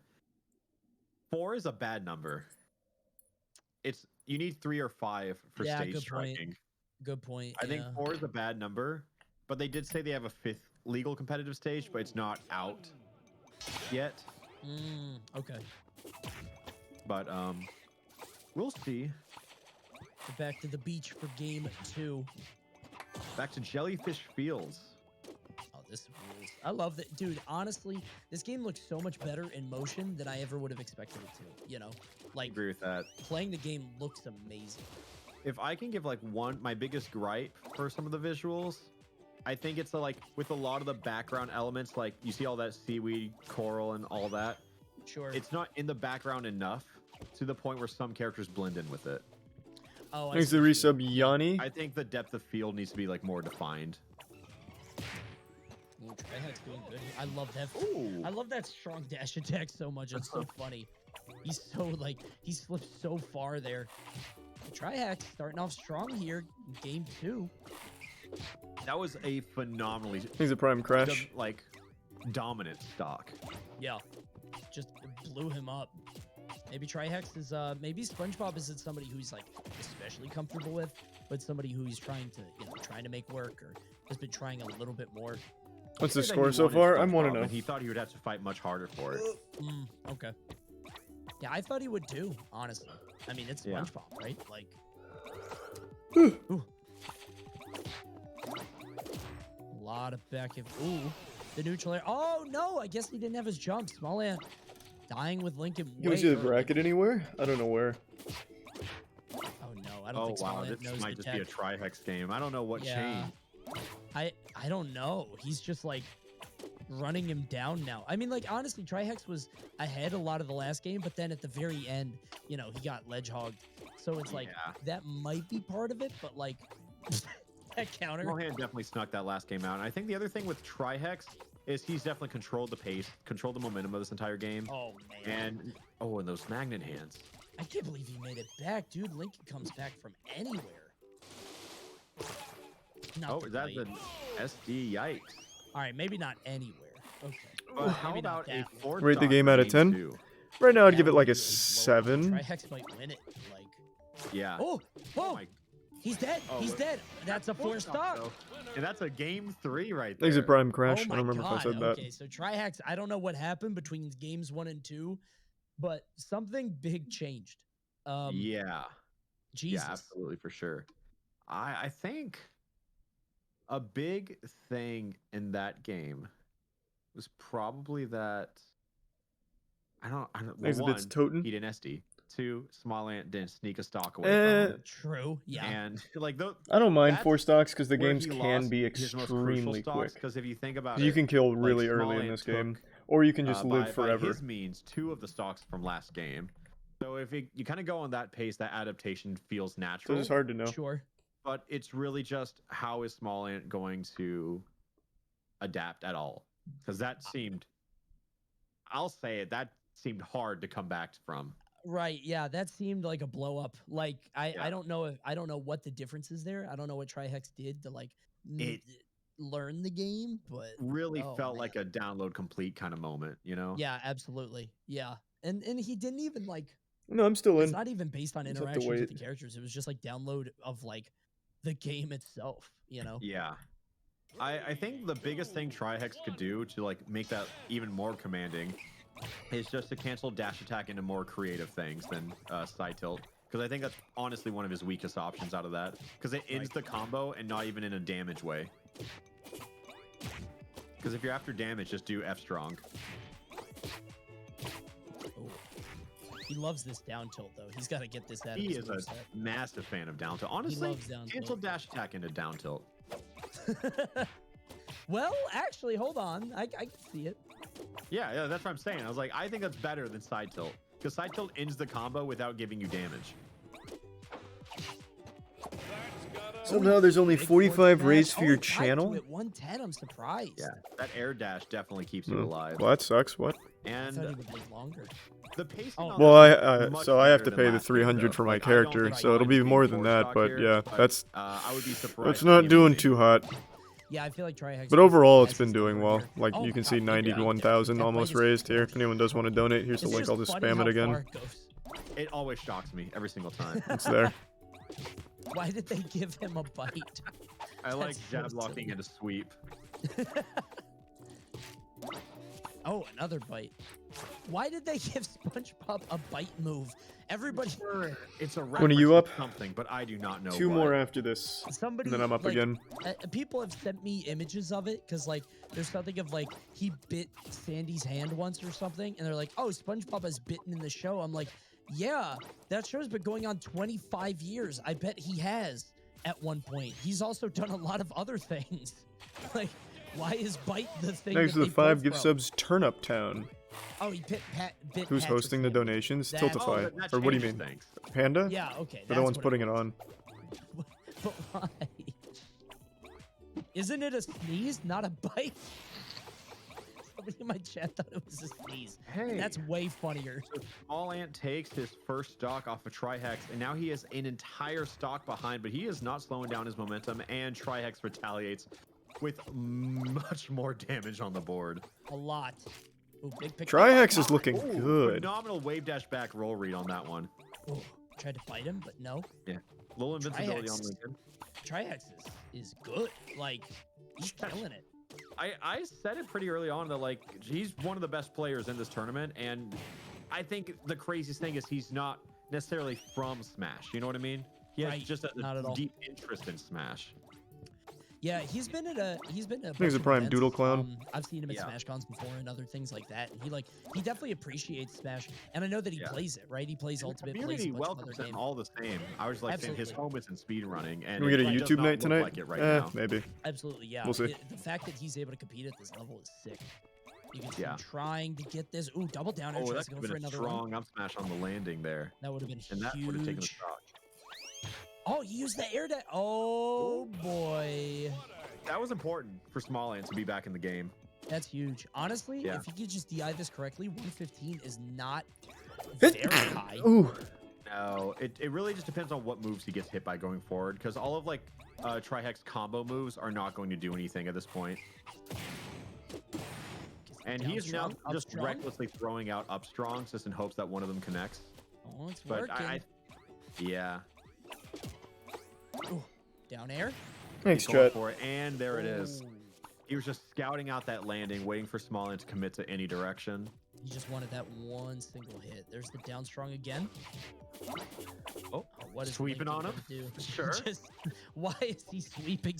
4 is a bad number. You need 3 or 5 for Yeah, stage good point. striking. Good point. I think yeah. 4 is a bad number, but they did say they have a 5th legal competitive stage, but it's not out yet. Okay. But we'll see. Back to the beach for game 2. Back to Jellyfish Fields. Oh, this rules. I love that, dude. Honestly, this game looks so much better in motion than I ever would have expected it to. You know, like I agree with that. Playing the game looks amazing. If I can give like my biggest gripe for some of the visuals, I think it's like with a lot of the background elements, like you see all that seaweed, coral, and all that. Sure. It's not in the background enough to the point where some characters blend in with it. Oh, Thanks to resub Yanni. I think the depth of field needs to be like more defined. Ooh, Trihex doing good. I love that. Ooh. I love that strong dash attack so much. It's so funny. He's so like he slips so far there. Trihex starting off strong here in game 2. That was a phenomenally He's a prime crash. like dominant stock. Yeah, just blew him up. Maybe Trihex is maybe SpongeBob isn't somebody who's like especially comfortable with, but somebody who he's trying to make work or has been trying a little bit more. What's the score so far? I'm 1-0. He thought he would have to fight much harder for it. Okay. Yeah, I thought he would too, honestly. I mean, it's SpongeBob, right? Like. Ooh. A lot of back and the neutral air. Oh no! I guess he didn't have his jump. Smallant dying with Lincoln. Can we see the bracket anywhere? I don't know where. Oh no! I don't think wow, Smallant knows this might the just be a Trihex game. I don't know what changed. I don't know. He's just like running him down now. I mean, like honestly, Trihex was ahead a lot of the last game, but then at the very end, he got ledge hogged. So it's like that might be part of it, but like that counter. Mohan definitely snuck that last game out. And I think the other thing with Trihex is he's definitely controlled the pace, controlled the momentum of this entire game. Oh man. And those magnet hands. I can't believe he made it back, dude. Lincoln comes back from anywhere. Not is that the SD? Yikes. All right, maybe not anywhere. Okay. But how about a 4 Rate the game out of 10? Right now, I'd give it like a 7. Trihex might win it. Like. Yeah. Oh, he's dead. He's dead. That's a 4 stock. And that's a game 3 right there. Thanks a prime crash. Oh I don't remember if I said that. Okay, so Trihex, I don't know what happened between games 1 and 2, but something big changed. Yeah. Jesus. Yeah, absolutely, for sure. I think a big thing in that game was probably that well, one, he didn't SD. 2, Smallant didn't sneak a stock away from him. True. Yeah. And like I don't mind 4 stocks because the games can be extremely quick. Because if you think about you can kill really early in this game, or you can just live forever. By his means, 2 of the stocks from last game. So if you kind of go on that pace, that adaptation feels natural. So it's hard to know. Sure. but it's really just how is Small Ant going to adapt at all? Because that seemed, I'll say it, that seemed hard to come back from. Right. Yeah, that seemed like a blow up. Like I don't know what the difference is there. I don't know what Trihex did to like learn the game, but really felt like a download complete kind of moment, you know? Yeah, absolutely. Yeah. And he didn't even like No, I'm still in. It's not even based on Just have to interactions with wait. the characters. It was just like download of like the game itself, you know? Yeah. I think the biggest thing Trihex could do to like make that even more commanding is just to cancel dash attack into more creative things than side tilt. Because I think that's honestly one of his weakest options out of that. Because it ends the combo and not even in a damage way. Because if you're after damage, just do F strong. He loves this down tilt though. He's got to get this out of He his is a moveset. massive fan of down tilt. Honestly, loves down cancel tilt. dash attack into down tilt. Well, actually, hold on. I can see it. Yeah, that's what I'm saying. I was like, I think that's better than side tilt. Because side tilt ends the combo without giving you damage. Somehow there's only 45 raids for your Tied to channel. it, 110. I'm surprised. Yeah, that air dash definitely keeps you alive. Well, that sucks. What? I And thought he would live longer. the pacing on Well, this is much so I have to better pay than the last game, 300 though. for my Like, I don't character, think so it'll be mine's more being than that. stock But here, yeah, that's I would be surprised. it's not doing too hot. Yeah, I feel like Trihex. But overall, it's been doing well. Like Oh you my can see God, 91,000 almost raised here. If anyone does want to donate, here's the It's link. just I'll just funny spam how it again. far it goes. It always shocks me every single time. It's there. Why did they give him a bite? I like That's jab so blocking silly. and a sweep. Oh, another bite. Why did they give SpongeBob a bite move? Everybody. It's a When are you reference up? to something, but I do not know. Two what. more after this, Somebody, and then I'm up like, again. People have sent me images of it because, like, there's something of like he bit Sandy's hand once or something, and they're like, "Oh, SpongeBob has bitten in the show." I'm like, "Yeah, that show's been going on 25 years. I bet he has at one point. He's also done a lot of other things. Like, why is bite the thing?" Thanks that for the they 5 pulled gift from? subs. Turnip Town. Oh, he bit Who's Patrick's hosting the hand. donations? That's- Tiltify. that Or what do you changes mean? things. Panda? Yeah, okay. They're the that's ones what putting it on. But why? Isn't it a sneeze, not a bite? Somebody in my chat thought it was a sneeze. Hey. That's way funnier. So Small Ant takes his first stock off of Trihex, and now he has an entire stock behind, but he is not slowing down his momentum, and Trihex retaliates with much more damage on the board. A lot. Ooh, big pick. Trihex is looking Ooh, good. Phenomenal wave dash back roll read on that one. Ooh, tried to fight him, but no. Yeah. Little invincibility on Trihex. Lincoln. Trihex is good. Like, he's killing it. I said it pretty early on that, like, he's one of the best players in this tournament, and I think the craziest thing is he's not necessarily from Smash. You know what I mean? He has Right, just not at a all. deep interest in Smash. Yeah, he's been at a He's a bunch of prime events. doodle clown. I've seen him at Yeah. Smash Cons before and other things like that. And he definitely appreciates Smash, and I know that he Yeah. plays it, right? He plays And the Ultimate, plays community a bunch of welcomes other him games. all the same. I was like saying his Absolutely. home is in speedrunning, and Can we get a it does YouTube not night look tonight? like it right now. Maybe. Absolutely, yeah. We'll see. The fact that he's able to compete at this level is sick. You can see Yeah. him trying to get this. Ooh, double down air Oh, tries that to could go have for been a another one. strong up smash on the landing there. That would have been And that would have taken the huge. stock. Oh, he used the air dash. Oh boy, That was important for Small Ant to be back in the game. that's huge. Honestly, Yeah. if he could just DI this correctly, 115 is not very high. Ooh. No, it really just depends on what moves he gets hit by going forward, because all of like Trihex combo moves are not going to do anything at this point. And Down he is now strong, up just strong. recklessly throwing out up strongs just in hopes that one of them connects. Oh, it's But working. yeah. Ooh, down air. Thanks, He's going chat. for it, and there it is. He was just scouting out that landing, waiting for Small Ant to commit to any direction. He just wanted that one single hit. There's the down strong again. Oh, what is sweeping Lincoln on him? gonna do? Sure. Just, why is he sweeping?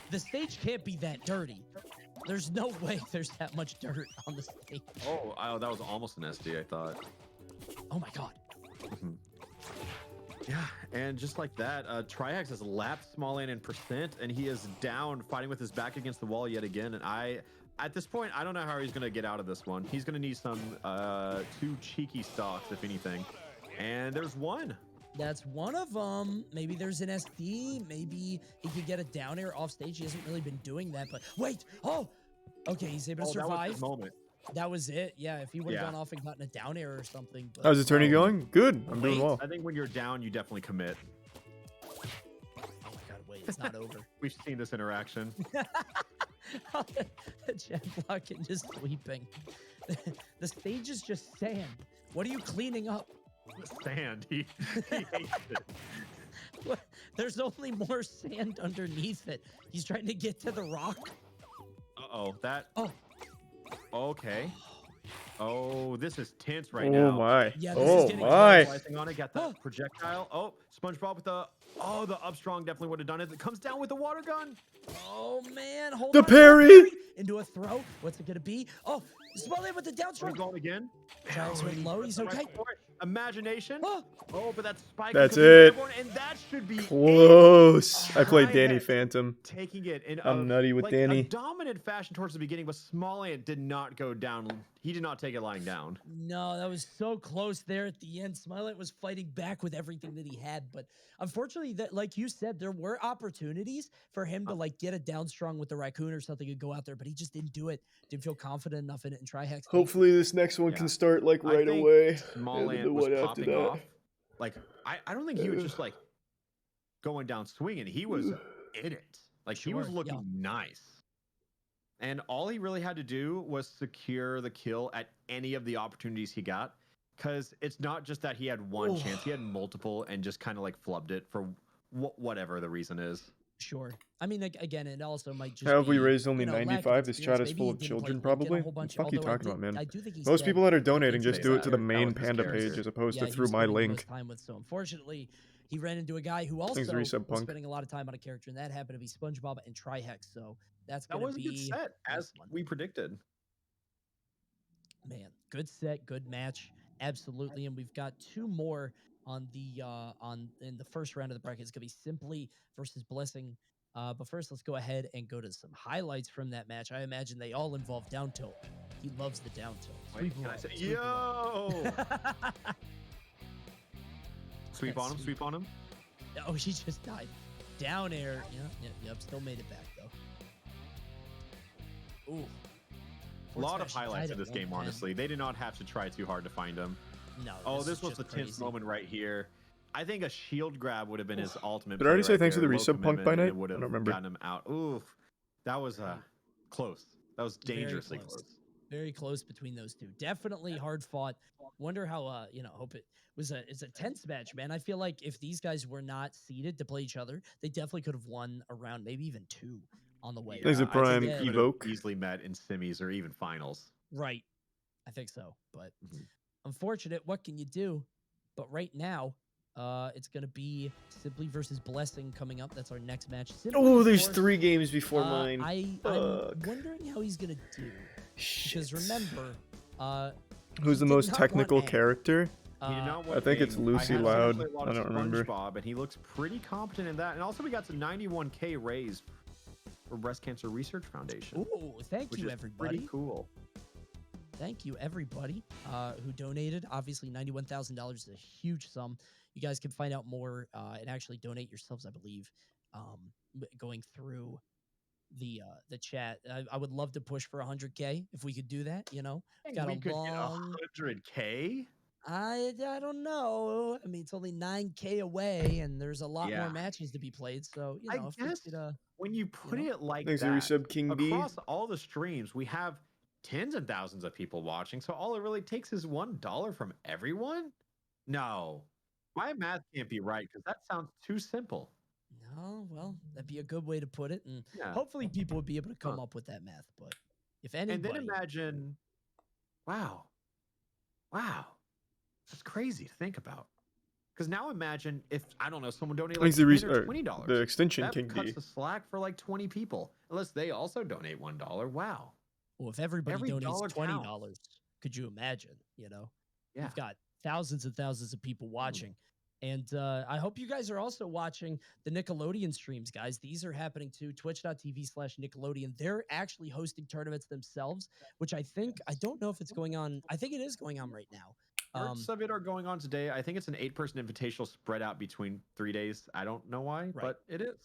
The stage can't be that dirty. There's no way there's that much dirt on the stage. Oh, that was almost an SD, I thought. Oh my god. Yeah, and just like that, Trihex has lapped Small Ant in percent, and he is down, fighting with his back against the wall yet again. And at this point, I don't know how he's going to get out of this one. He's going to need some 2 cheeky stocks, if anything. And there's one. That's one of them. Maybe there's an SD. Maybe he could get a down air off stage. He hasn't really been doing that, but wait. Oh, okay. He's able to survive. That was his moment. That was it. Yeah, if he would have gone off and gotten a down air or something. But, How's the tourney going? Good. I'm doing well. I think when you're down, you definitely commit. Oh my God, wait. It's not over. We've seen this interaction. The chat blocking just sweeping. The stage is just sand. What are you cleaning up? Sand. He hates it. What? There's only more sand underneath it. He's trying to get to the rock. Uh-oh. That. Oh. Okay. Oh, this is tense right Oh now. my. Yeah, Oh my. On it, got the projectile. Oh, SpongeBob with the. Oh, the up strong definitely would have done it. It comes down with the water gun. Oh man, hold The on. parry! Into a throw. What's it gonna be? Oh, Smiley with the down We're stroke. going again. Charles went low. He's okay. Imagination. Oh, but that spike. That's could be it. everyone, and that should be Close. I played Danny Trihex Phantom. taking it in I'm nutty with like Danny. a dominant fashion towards the beginning, but Smallland did not go down. He did not take it lying down. No, that was so close there at the end. Smiley was fighting back with everything that he had, but unfortunately, that like you said, there were opportunities for him to like get a down strong with the raccoon or something and go out there, but he just didn't do it. Didn't feel confident enough in it. And Trihex. Hopefully this next one can start like I right think away. Smallland The was one after popping that. off. Like I don't think he was just like going down swinging. He was in it. Like he was Sure, looking nice. And all he really had to do was secure the kill at any of the opportunities he got. Because it's not just that he had one chance. He had multiple and just kind of like flubbed it for whatever the reason is. Sure. I mean, like, again, it also might just How have we be, raised only you know, lack of 95? This chat experience. is Maybe full he of didn't play children, Lincoln a probably. whole What the bunch, fuck are you although I talking about, man? I do think he's Most dead. people that are I think donating he's just do it to the That main was his Panda character. page as opposed Yeah, to he through was my spending the most link. time with, so unfortunately, he ran into a guy who also Thanks, was Resub Punk. spending a lot of time on a character, and that happened to be SpongeBob and Trihex. So that's That going was to a good be set, as we predicted. man, good set, good match, absolutely. And we've got two more on the in the first round of the bracket. It's gonna be Simply versus Blessing. But first, let's go ahead and go to some highlights from that match. I imagine they all involve down tilt. He loves the down tilt. Wait, can I say, yo! Sweep on him, sweep on him. Oh, he just died. Down air. Yep. Still made it back though. Ooh. A lot of Smash highlights died in at this game, 110. honestly. They did not have to try too hard to find him. No. Oh, this is was the just tense crazy. moment right here. I think a shield grab would have been his ultimate. Did I already play say right thanks to there. the Low resub Punk by commitment, and night? it would I have don't remember. gotten him out. Oof. That was close. That was Very dangerously close. Very close between those two. Definitely hard fought. Wonder how hope it was it's a tense match, man. I feel like if these guys were not seeded to play each other, they definitely could have won a round, maybe even two on the way. There's a I think prime they could have Evoke. easily met in semis or even finals. Right. I think so. But unfortunate, what can you do? But right now, it's gonna be Simply versus Blessing coming up. That's our next match. Simply, Oh, of there's course, 3 games before mine. I'm Fuck. wondering how he's gonna do. Because remember, Who's the he did most not technical want A. character? He did not I want think it's King. Lucy I had Loud. play a lot I of don't remember. SpongeBob, and he looks pretty competent in that. And also, we got some 91K raise for Breast Cancer Research Foundation. Ooh, thank which you, is everybody. Pretty cool. Thank you, everybody who donated. Obviously, $91,000 is a huge sum. You guys can find out more and actually donate yourselves, I believe, going through the chat. I would love to push for 100K if we could do that. You know, got we a could long. get 100K. I don't know. I mean, it's only 9K away, and there's a lot Yeah. more matches to be played. So you I know, if guess we could, when you put it like Thanks, that, Resub King D. across all the streams, we have tens and thousands of people watching. So all it really takes is $1 from everyone. No, my math can't be right because that sounds too simple. No, well, that'd be a good way to put it, and Yeah. hopefully people would be able to come up with that math. But if anybody, And then imagine, wow, that's crazy to think about. Because now imagine if, I don't know, someone donated like Thanks to $10 or $20. the extension that King cuts D. the slack for like 20 people, unless they also donate $1. Wow. well, if everybody Every donates dollar $20, counts. could you imagine? You know, Yeah. you've got thousands and thousands of people watching. And I hope you guys are also watching the Nickelodeon streams, guys. These are happening too. Twitch.tv/Nickelodeon. They're actually hosting tournaments themselves, which I don't know if it's going on. I think it is going on right now. Parts of it are going on today. I think it's an 8-person invitational spread out between 3 days. I don't know why, but it is.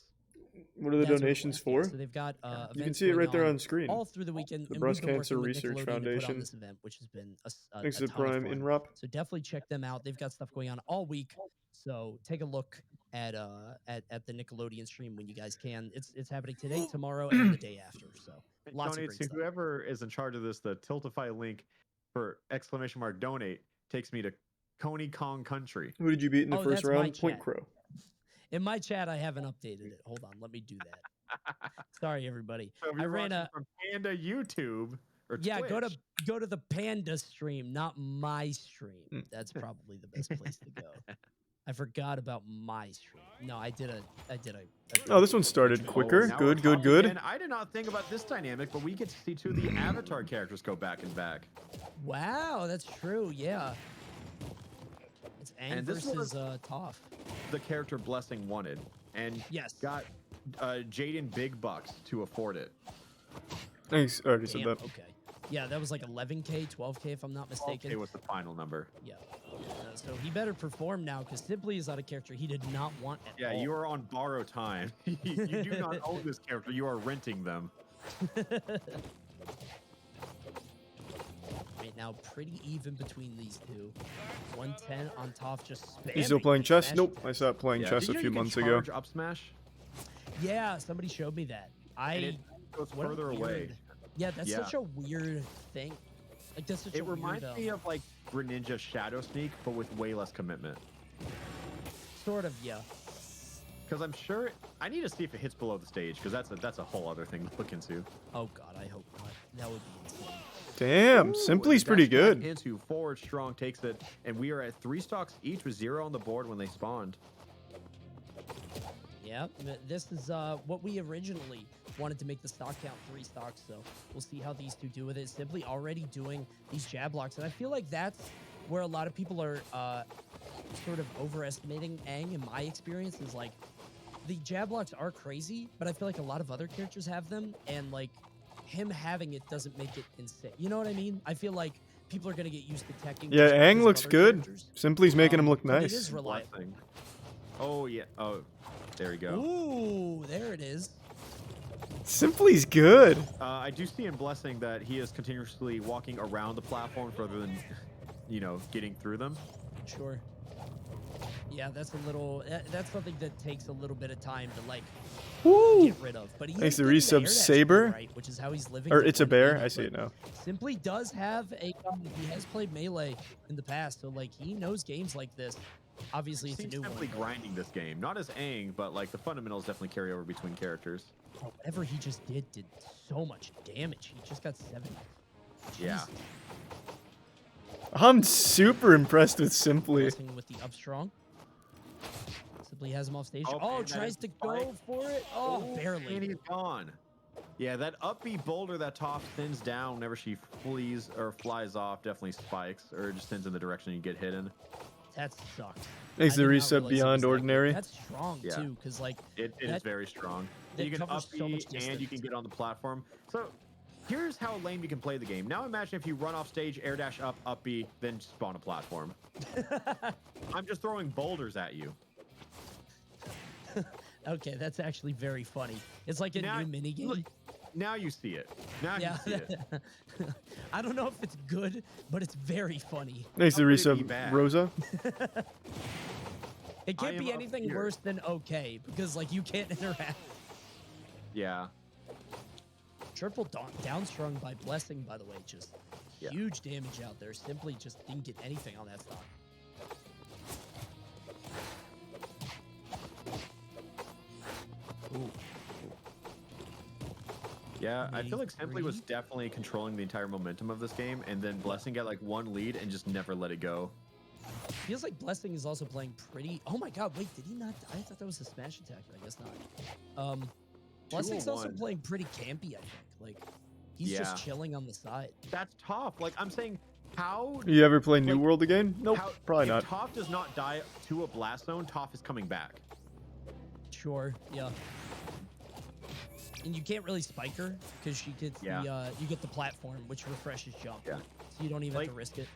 What are the donations for? So they've got you can see it right there on screen. all through the weekend. The and Breast we've been Cancer working with Research Nickelodeon to put on Foundation. this event, which has been a Thanks to ton of Prime fun. Inrup. So definitely check them out. They've got stuff going on all week. So take a look at the Nickelodeon stream when you guys can. It's happening today, tomorrow, and the day after. So lots of Donate great to stuff. whoever is in charge of this. The Tiltify link for !donate takes me to Coney Kong Country. Who did you beat in the first that's my round? Point chat. Crow. In my chat, I haven't updated it. Hold on, let me do that. Sorry, everybody. So if I you're ran watching a from Panda YouTube or yeah. Twitch, Go to the Panda stream, not my stream. That's probably the best place to go. I forgot about my stream. No, I did a Oh, this one started quicker. now Good, we're good, talking good. again. I did not think about this dynamic, but we get to see two of the Avatar characters go back and back. Wow, that's true. Yeah. It's Aang And this versus was- Toph. The character Blessing wanted, and got Jaden big bucks to afford it. Thanks. I already said Damn, that. okay. Yeah, that was like 11K, 12K if I'm not mistaken. It was the final number. Yeah. So he better perform now because Simply is not a character he did not want at Yeah, all. you are on borrowed time. You do not own this character. You are renting them. Right now, pretty even between these two. 110 on Toph just spamming. You still playing chess? smash. Nope. I stopped playing Yeah, chess did a you few know you months can ago. charge up smash? Yeah, somebody showed me that. It goes what a further away. weird- Yeah, that's such a weird thing. Like that's such It a reminds weird, me of like Greninja Shadow Sneak, but with way less commitment. sort of, yeah. Because I'm sure I need to see if it hits below the stage, because that's a whole other thing to look into. Oh god, I hope not. That would be insane. Damn, Simply's pretty good. Into forward strong takes it, and we are at 3 stocks each with 0 on the board when they spawned. Yeah, this is what we originally wanted to make the stock count 3 stocks, so we'll see how these two do with it. Simply already doing these jab blocks, and I feel like that's where a lot of people are sort of overestimating Aang, in my experience, is like the jab blocks are crazy, but I feel like a lot of other characters have them, and like him having it doesn't make it insane. You know what I mean? I feel like people are gonna get used to teching. Yeah, just because Aang of looks other good. characters. Simply's making him look But It nice. is reliable. Blessing. Oh yeah. Oh, there we go. Ooh, there it is. Simply's good. I do see in Blessing that he is continuously walking around the platforms rather than, getting through them. Sure. Yeah, that's a little. That's something that takes a little bit of time to like get rid of. But he Thanks is to getting the resub air dash Saber. right, which is how he's living. Or to it's a bear. 180, I see it but now. Simply does have a. He has played melee in the past, so like he knows games like this. Obviously, it's a He's new simply one. grinding this game, not as Aang, but like the fundamentals definitely carry over between characters. Oh, whatever he just did so much damage. He just got 70. Yeah. Jesus. I'm super impressed with Simply. Blessing with the up strong. Simply has him off stage. Oh, and that tries is to the go for it. Oh, barely. And he's gone. Yeah, that upbeat boulder that Toph spins down whenever she flees or flies off definitely spikes, or just sends in the direction you get hit in. That sucks. Thanks I to did not resub realize it was Beyond that good. Ordinary. That's strong Yeah. too, because like It is that- very strong. that You can covers so much upbeat and you can distance. get on the platform. So here's how lame you can play the game. Now imagine if you run off stage, air dash up, up B, then spawn a platform. I'm just throwing boulders at you. Okay, that's actually very funny. It's like a Now- new mini game. look, Now you see it. Now Yeah. you see it. I don't know if it's good, but it's very funny. Thanks to How could it be resub bad? Rosa. It can't I be am up anything here. worse than okay, because like you can't interact. Yeah. Triple downstrung by Blessing, by the way, just Yeah. huge damage out there. Simply just didn't get anything on that stock. Ooh. Yeah, I feel like Simply was 23? definitely controlling the entire momentum of this game, and then Blessing got like one lead and just never let it go. Feels like Blessing is also playing pretty. Oh my god, wait, did he not die? I thought that was a smash attack. I guess not. Blessing's also 201. playing pretty campy, I think. Like, he's Yeah. just chilling on the side. That's tough. Like I'm saying, how You ever play New Like, World again? Nope, how, probably if not. Toph does not die to a blast zone, Toph is coming back. Sure, yeah. And you can't really spike her because she gets Yeah. the you get the platform which refreshes jump. Yeah. So you don't even Like- have to risk it.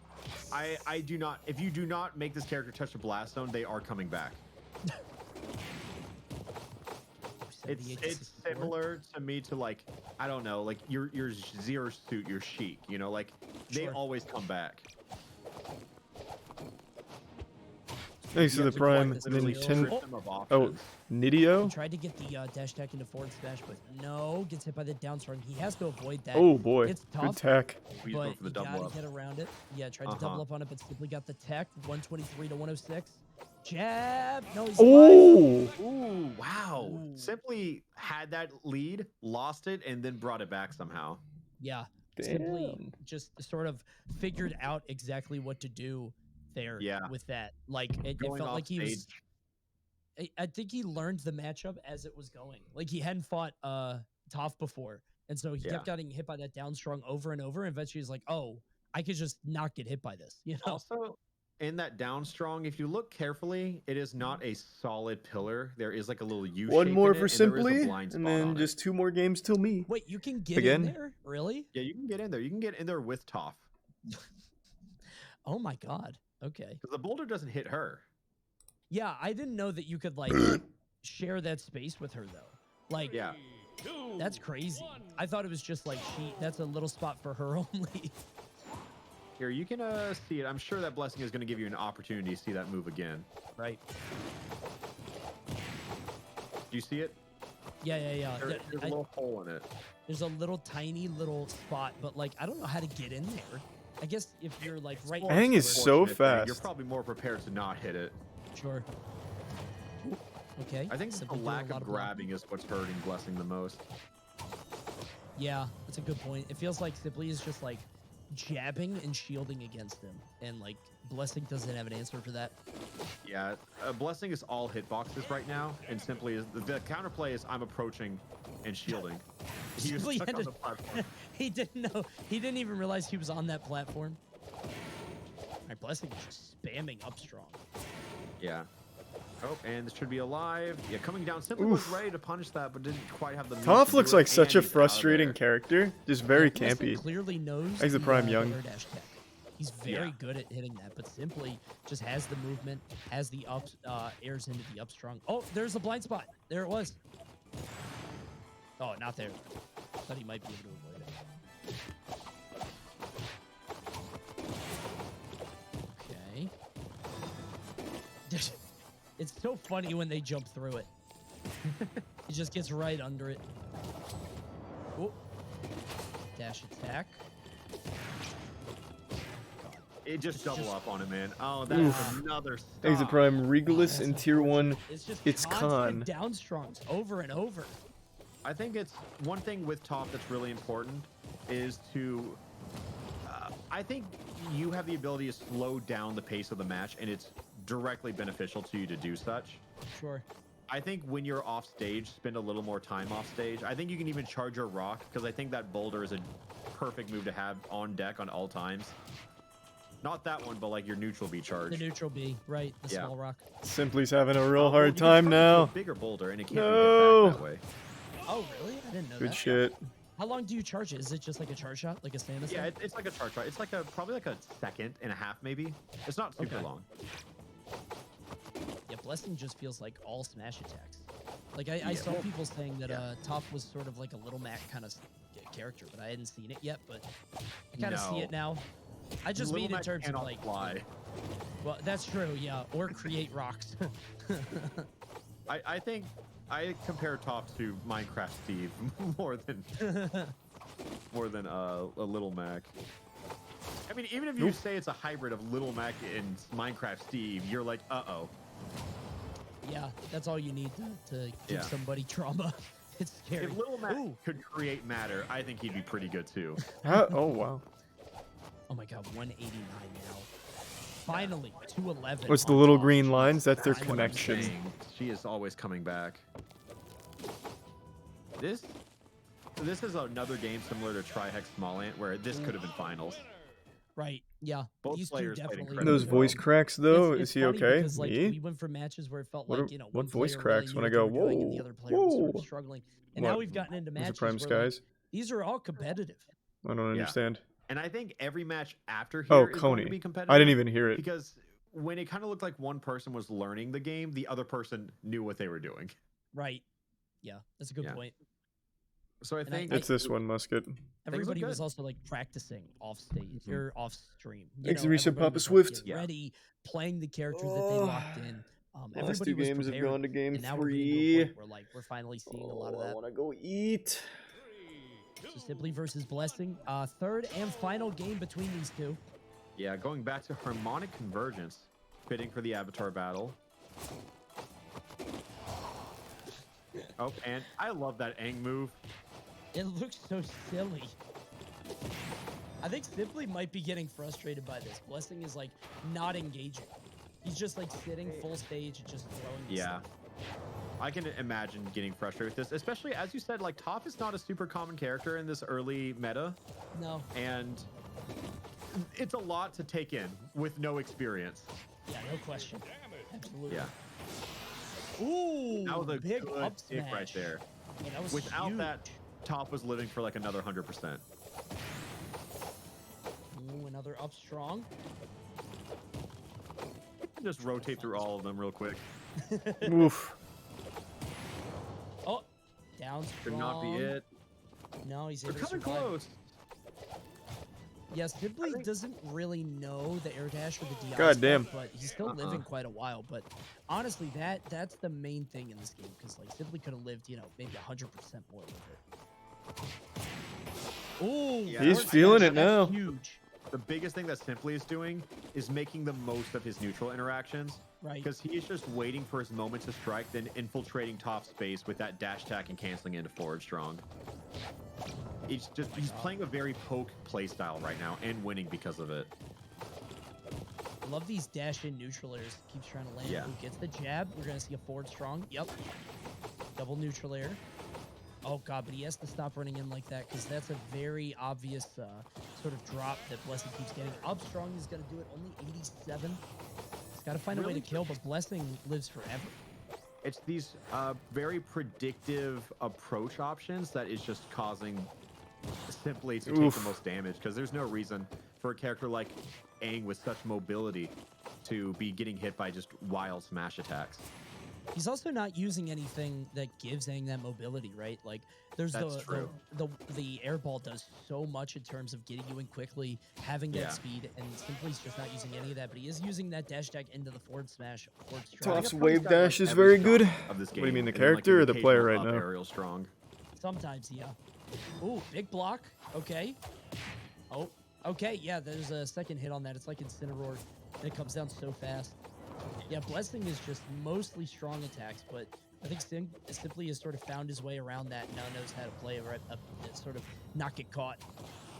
I do not. If you do not make this character touch the blast zone, they are coming back. It's similar to me to like, I don't know, like your Zero Suit, your Sheik, you know, like they always come back. Thanks to the Prime Nintendo. Oh, Nidio? Tried to get the dash attack into forward smash, but no, gets hit by the down strong. He has to avoid that. Oh boy, it's tough, good tech. But you gotta get around it. Yeah, tried to double up on it, but simply got the tech. 123 to 106. Jab. No, he's alive. Ooh, wow. Simply had that lead, lost it, and then brought it back somehow. Yeah. Simply just sort of figured out exactly what to do there with that. Like it felt like he was I think he learned the matchup as it was going. Like he hadn't fought Toph before. And so he kept getting hit by that down strong over and over. And eventually he's like, oh, I could just not get hit by this. You know? Also, in that down strong, if you look carefully, it is not a solid pillar. There is like a little U shape. One more in for it, Simply, and then just 2 more games till me. Wait, you can get in there? Really? Yeah, you can get in there. You can get in there with Toph. Oh my god. Okay. Because the boulder doesn't hit her. Yeah, I didn't know that you could like share that space with her though. Like, yeah, that's crazy. I thought it was just like that's a little spot for her only. Here, you can see it. I'm sure that blessing is going to give you an opportunity to see that move again. Right. Do you see it? Yeah. There's a little hole in it. There's a little tiny little spot, but like I don't know how to get in there. I guess if you're like right. Hang is so fast. You're probably more prepared to not hit it. Sure. Okay. I think the lack of grabbing is what's hurting Blessing the most. Yeah, that's a good point. It feels like Simply is just like jabbing and shielding against him, and like Blessing doesn't have an answer for that. Yeah, Blessing is all hitboxes right now, and Simply is the counterplay is I'm approaching and shielding. He was stuck on the platform. He didn't know. He didn't even realize he was on that platform. My Blessing is just spamming up strong. Yeah. Oh, and this should be alive. Yeah, coming down. Simply was ready to punish that, but didn't quite have the. Toph looks like such a frustrating character. Just very campy. Clearly knows. He's the Prime Young. He's very good at hitting that, but Simply just has the movement, has the up airs into the up strong. Oh, there's a blind spot. There it was. Oh, not there. Thought he might be able to avoid it. Okay. It's so funny when they jump through it. He just gets right under it. Oh. Dash attack. It just double up on him, man. Oh, that's another stop. He's a Prime Regalis in Tier 1. It's Khan. Down strongs over and over. I think it's one thing with Toph that's really important is to. I think you have the ability to slow down the pace of the match, and it's directly beneficial to you to do such. Sure. I think when you're off stage, spend a little more time off stage. I think you can even charge your rock, because I think that boulder is a perfect move to have on deck on all times. Not that one, but like your neutral B charge. The neutral B, right? The small rock. Simply's having a real hard time now. Bigger boulder, and it can't be hit back that way. Oh, really? I didn't know Good that. shit. How long do you charge it? Is it just like a charge shot, like a stand? Yeah, it's like a charge shot. It's like probably like a second and a half, maybe. It's not super long. Yeah, Blessing just feels like all smash attacks. Like I saw people saying that Toph was sort of like a Little Mac kind of character, but I hadn't seen it yet. But I kind of see it now. I just mean in terms of like fly. Well, that's true, yeah, or create rocks. I think I compare Toph to Minecraft Steve more than a Little Mac. I mean, even if you say it's a hybrid of Little Mac and Minecraft Steve, you're like, uh-oh. Yeah, that's all you need to give somebody trauma. It's scary. If Little Mac could create matter, I think he'd be pretty good too. Oh, wow. Oh my god, 189 now. Finally, 211. What's the little green lines? That's their connection. She is always coming back. This is another game similar to Trihex Small Ant, where this could have been finals. Right. Yeah. Both These players two definitely. Those voice cracks, though. Is he okay? Because, like, we went for matches where it felt like what voice cracks when I go whoa, and the other player was sort of struggling. And now we've gotten into matches Prime where Skies. these are all competitive. I don't understand. And I think every match after Oh, here is going to Coney. be competitive. I didn't even hear it. Because when it kind of looked like one person was learning the game, the other person knew what they were doing. Right. Yeah, that's a good point. So I think it's this one, Musket. Everybody was also like practicing off stage or off stream. Thanks for resub, Papa Swift. Ready, playing the characters that they locked in. Last Everybody two was games have prepared, gone to game and now 3. we're finally seeing a lot of that. I want to go eat. So Simply versus Blessing, third and final game between these two. Yeah, going back to Harmonic Convergence, bidding for the Avatar battle. Oh, and I love that Aang move. It looks so silly. I think Simply might be getting frustrated by this. Blessing is like not engaging. He's just like sitting full stage and just throwing. Yeah. I can imagine getting frustrated with this, especially as you said, like Toph is not a super common character in this early meta. No. And it's a lot to take in with no experience. Yeah, no question. Absolutely. Yeah. Ooh, that was a big good up hit smash. right there. Yeah, that was Without huge. that, Toph was living for like another 100%. Ooh, another up strong. Just rotate through all of them real quick. Oof. Oh, down strong. Could not be it. No, he's They're able to coming survive. close. Yeah, Simply doesn't really know the air dash or the DI God stuff, damn. but he's still living quite a while. But honestly, that's the main thing in this game, because like Simply could have lived, maybe 100% more with it. Ooh, Yeah, he's that's feeling it now. huge. The biggest thing that Simply is doing is making the most of his neutral interactions. Right. Because he is just waiting for his moment to strike, then infiltrating top space with that dash attack and canceling into forward strong. He's playing a very poke playstyle right now and winning because of it. I love these dash in neutral airs. Keeps trying to land. Yeah. Who gets the jab? We're gonna see a forward strong. Yep. Double neutral air. Oh god, but he has to stop running in like that because that's a very obvious sort of drop that Blessing keeps getting. Up strong is gonna do it. Only 87. He's got to find a way to kill, but Blessing lives forever. It's these very predictive approach options that is just causing Simply to take the most damage, because there's no reason for a character like Aang with such mobility to be getting hit by just wild smash attacks. He's also not using anything that gives Aang that mobility, right? Like, there's the air ball does so much in terms of getting you in quickly, having that speed, and Simply's just not using any of that, but he is using that dash attack into the forward smash. Toph's wave dash is very good. What do you mean, the character or the player right now? Aerial strong. Sometimes, yeah. Ooh, big block. Okay. Oh, okay. Yeah, there's a second hit on that. It's like Incineroar, and it comes down so fast. Yeah, Blessing is just mostly strong attacks, but I think Simply has sort of found his way around that and now knows how to play sort of not get caught.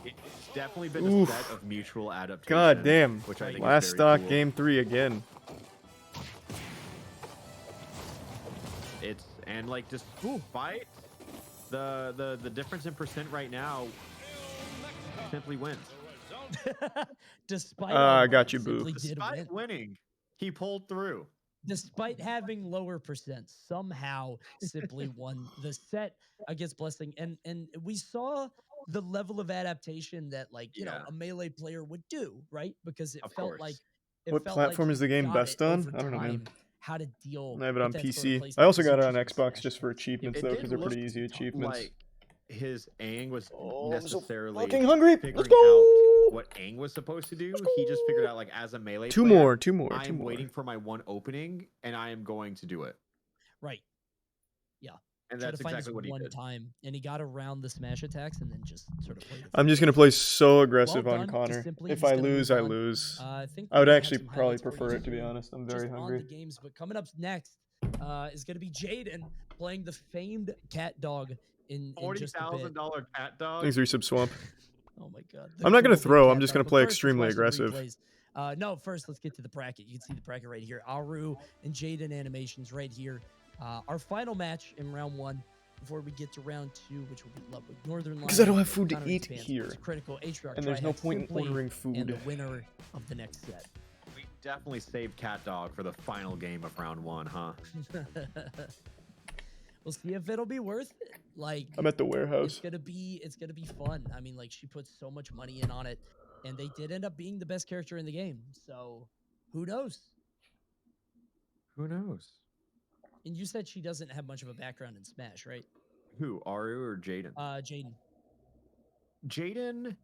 It's definitely been a set of mutual adaptation. God damn. Which I think Last is very stock, cool. game 3 again. And like despite the difference in percent right now, Simply wins. Despite I got you, Boo. Despite winning, he pulled through. Despite having lower percent, somehow Simply won the set against Blessing, and we saw the level of adaptation that a melee player would do, right? Because it felt like what platform is the game best on? I don't know, man. How to deal. I have it on with that sort PC. of play I also style. got it on Xbox just for achievements though, because they're pretty easy achievements. Like his Aang was I'm so necessarily fucking hungry. figuring Let's go. out what Aang was supposed to do. He just figured out like as a melee Two player, more. I'm waiting for my one opening and I am going to do it. Right. Yeah. And Try that's to find exactly his what he one did. time, and he got around the smash attacks and then just sort of played it. I'm just gonna play so aggressive Well on done to Connor. Simply. If He's I gonna lose, move I on. lose. I think I would we have actually some probably highlights for you prefer it, to be here honest. I'm just very on hungry. the games, but coming up next is going to be Jaden playing the famed cat dog in just a bit. $40,000 cat dog. Thanks, Resub Swamp. Oh my god. I'm not gonna The cool throw. big I'm cat just dog. gonna But play first, let's extremely watch some aggressive. replays. No, first let's get to the bracket. You can see the bracket right here. Aru and Jaden animations right here. Our final match in round 1 before we get to round 2, which will be Ludwig Northern. Because I don't have food to Connor eat Expanse here. versus Critical, Atrioc, And there's no Trihex, point in Simply, ordering food. And the winner of the next set. We definitely saved cat dog for the final game of round 1, huh? We'll see if it'll be worth it. Like I'm at the warehouse. It's gonna be fun. I mean, like she puts so much money in on it, and they did end up being the best character in the game. So who knows? Who knows? And you said she doesn't have much of a background in Smash, right? Who, Aru or Jaden? Jaden. Jaden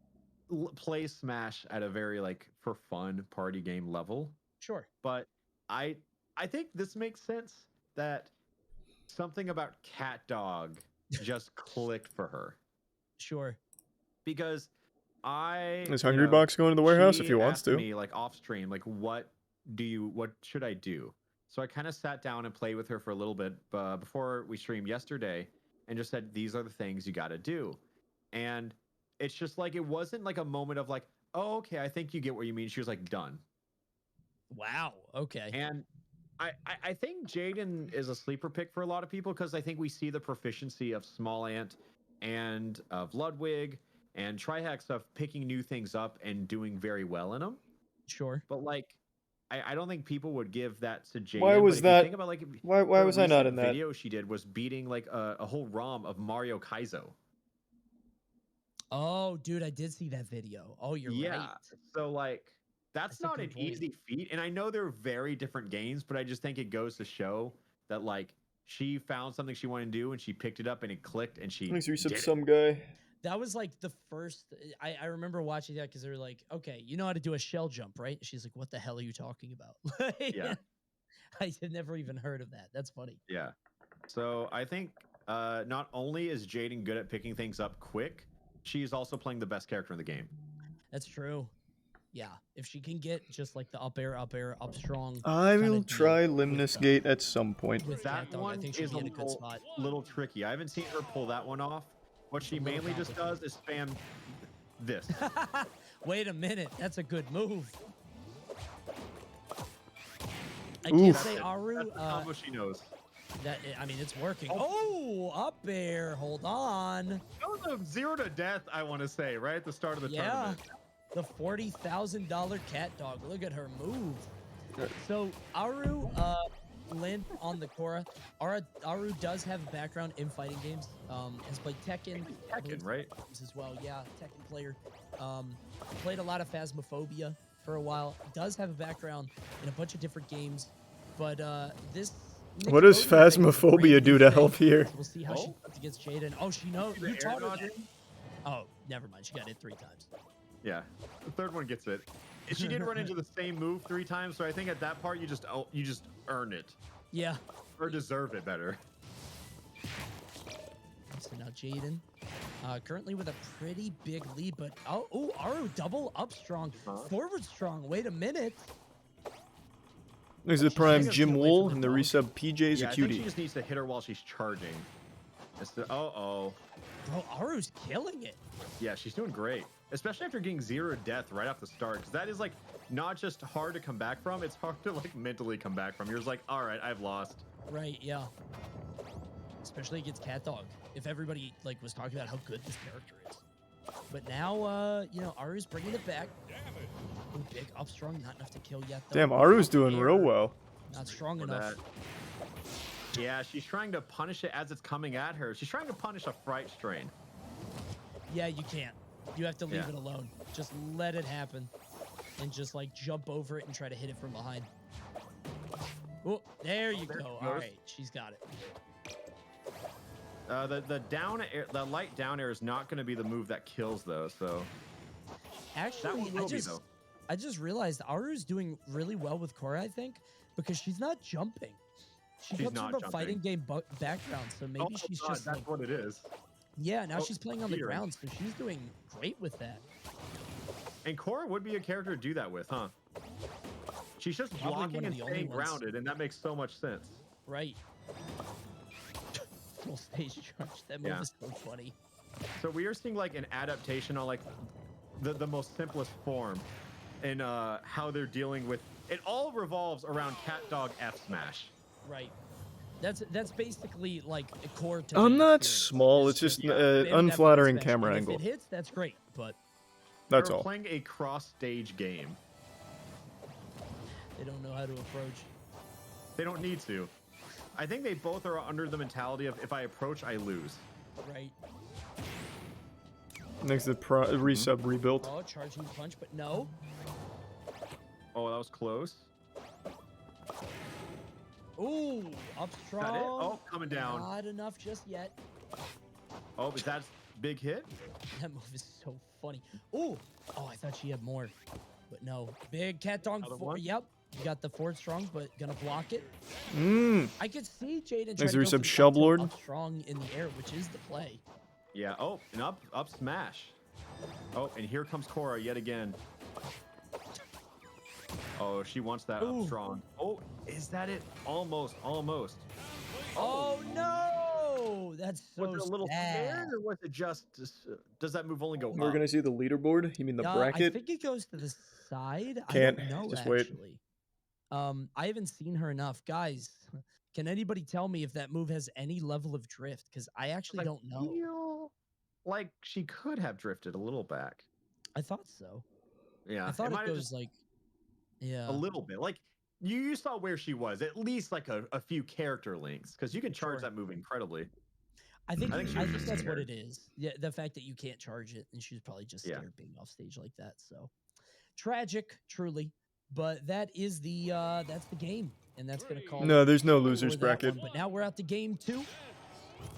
plays Smash at a very like for fun party game level. Sure. But I think this makes sense that something about Cat Dog just clicked for her. Sure. Because Is Hungry Box going to the warehouse if he wants asked to? me like off stream, like what should I do? So I kind of sat down and played with her for a little bit before we streamed yesterday, and just said these are the things you got to do. And it's just like it wasn't like a moment of like, oh, okay, I think you get what you mean. She was like, done. Wow. Okay. And I think Jaden is a sleeper pick for a lot of people because I think we see the proficiency of Small Ant and of Ludwig and Trihex of picking new things up and doing very well in them. Sure. But like, I don't think people would give that to Jaden. Why was but if you that? Think about, like, why was I not in that? Video she did was beating like a whole ROM of Mario Kaizo. Oh, dude, I did see that video. Oh, you're right. So like that's a not good an point. easy feat. And I know they're very different games, but I just think it goes to show that like she found something she wanted to do and she picked it up and it clicked and she Thanks, did it. some guy. That was like the first. I remember watching that because they were like, okay, you know how to do a shell jump, right? She's like, what the hell are you talking about? Yeah. I had never even heard of that. That's funny. Yeah. So I think not only is Jaden good at picking things up quick, she's also playing the best character in the game. That's true. Yeah. If she can get just like the up air, up strong. I will try Limnus Gate at some point. With That Cat Dog, I one think she'll is be a in a good spot. little tricky. I haven't seen her pull that one off. What she a little mainly just does is spam this. Wait a minute. That's a good move. I Oof. can't say Aru. That's the combo she knows. That I mean, it's working. Oh, up air. Hold on. That was a 0 to death, I want to say, right at the start of the Yeah. tournament. The $40,000 Cat Dog. Look at her move. So Aru land on the Korra. Aru does have a background in fighting games. Has played Tekken. Right? As well. Yeah, Tekken player. Played a lot of Phasmophobia for a while. Does have a background in a bunch of different games. But this. What does Nickelodeon thing is a Phasmophobia great do new to thing. help here? We'll see how she does against Jaden. Oh, she knows. You taught her that. Oh, never mind. She got it 3 times. Yeah. The third one gets it. She did run into the same move 3 times, so I think at that part you just earn it. Yeah. Or deserve it better. So now Jaden, currently with a pretty big lead, but oh, Aru double up strong, forward strong. Wait a minute. There's the prime Jim Wool and the resub PJ's Yeah, a I think cutie. she just needs to hit her while she's charging. Bro, Aru's killing it. Yeah, she's doing great. Especially after getting 0 death right off the start. Because that is like not just hard to come back from, it's hard to like mentally come back from. You're just like, all right, I've lost. Right, yeah. Especially against Cat Dog. If everybody like was talking about how good this character is. But now, you know, Aru's bringing it back. Ooh, big up strong, not enough to kill yet. Though. Damn, Aru's doing real well. Not strong For enough. that. Yeah, she's trying to punish it as it's coming at her. She's trying to punish a fright strain. Yeah, you can't. You have to leave Yeah. it alone. Just let it happen. And just like jump over it and try to hit it from behind. Oh, there you go. All right, she's got it. The light down air is not going to be the move that kills though. So Actually, I just realized Aru's doing really well with Korra, I think, because she's not jumping. She She's comes not from a jumping. fighting game background, so maybe she's God, just that's like, what it is. yeah. Now Oh, she's playing on the teetering. ground, so she's doing great with that. And Korra would be a character to do that with, huh? She's just Probably blocking one of and the only staying ones. grounded, and that makes so much sense. Right. Full stage charge. That move Yeah. is so funny. So we are seeing like an adaptation on like the most simplest form and how they're dealing with it. All revolves around Cat Dog F Smash. Right. That's basically like a core to I'm the not experience. small, it's just Spam that unflattering button camera smash, and angle. If it hits, that's great, but That's They're all. playing a cross-stage game. they don't know how to approach. They don't need to. I think they both are under the mentality of if I approach, I lose. Right. Next, the resub rebuilt. Oh, charging punch, but no. Oh, that was close. Ooh, up strong. Got it? Oh, coming down. Not enough just yet. Oh, but that's big hit. That move is so funny. Ooh. Oh, I thought she had more, but no. Big cat dog. Yep. You got the forward strong, but gonna block it. I could see Jaden trying to go for the Shub Lord. up strong in the air, which is the play. Yeah. Oh, and up smash. Oh, and here comes Cora yet again. Oh, she wants that up strong. Oh, is that it? Almost. Oh no! That's so Was it a little scared, or was it just? Does that move only go up? We're gonna see the leaderboard. You mean the bracket? I think it goes to the side. Can't. I don't know, Just actually. I haven't seen her enough, guys. Can anybody tell me if that move has any level of drift? Because I actually don't know. Feel like she could have drifted a little back. I thought so. Yeah, I thought might it have goes like, yeah, a little bit. Like you saw where she was, at least like a few character links, because you can charge that move incredibly. I think she was just that's what scared. it is. Yeah, the fact that you can't charge it, and she was probably just scared being off stage like that. So tragic, truly. But that is the that's the game, and that's gonna call. No, there's no for losers that bracket. one. But now we're at the game 2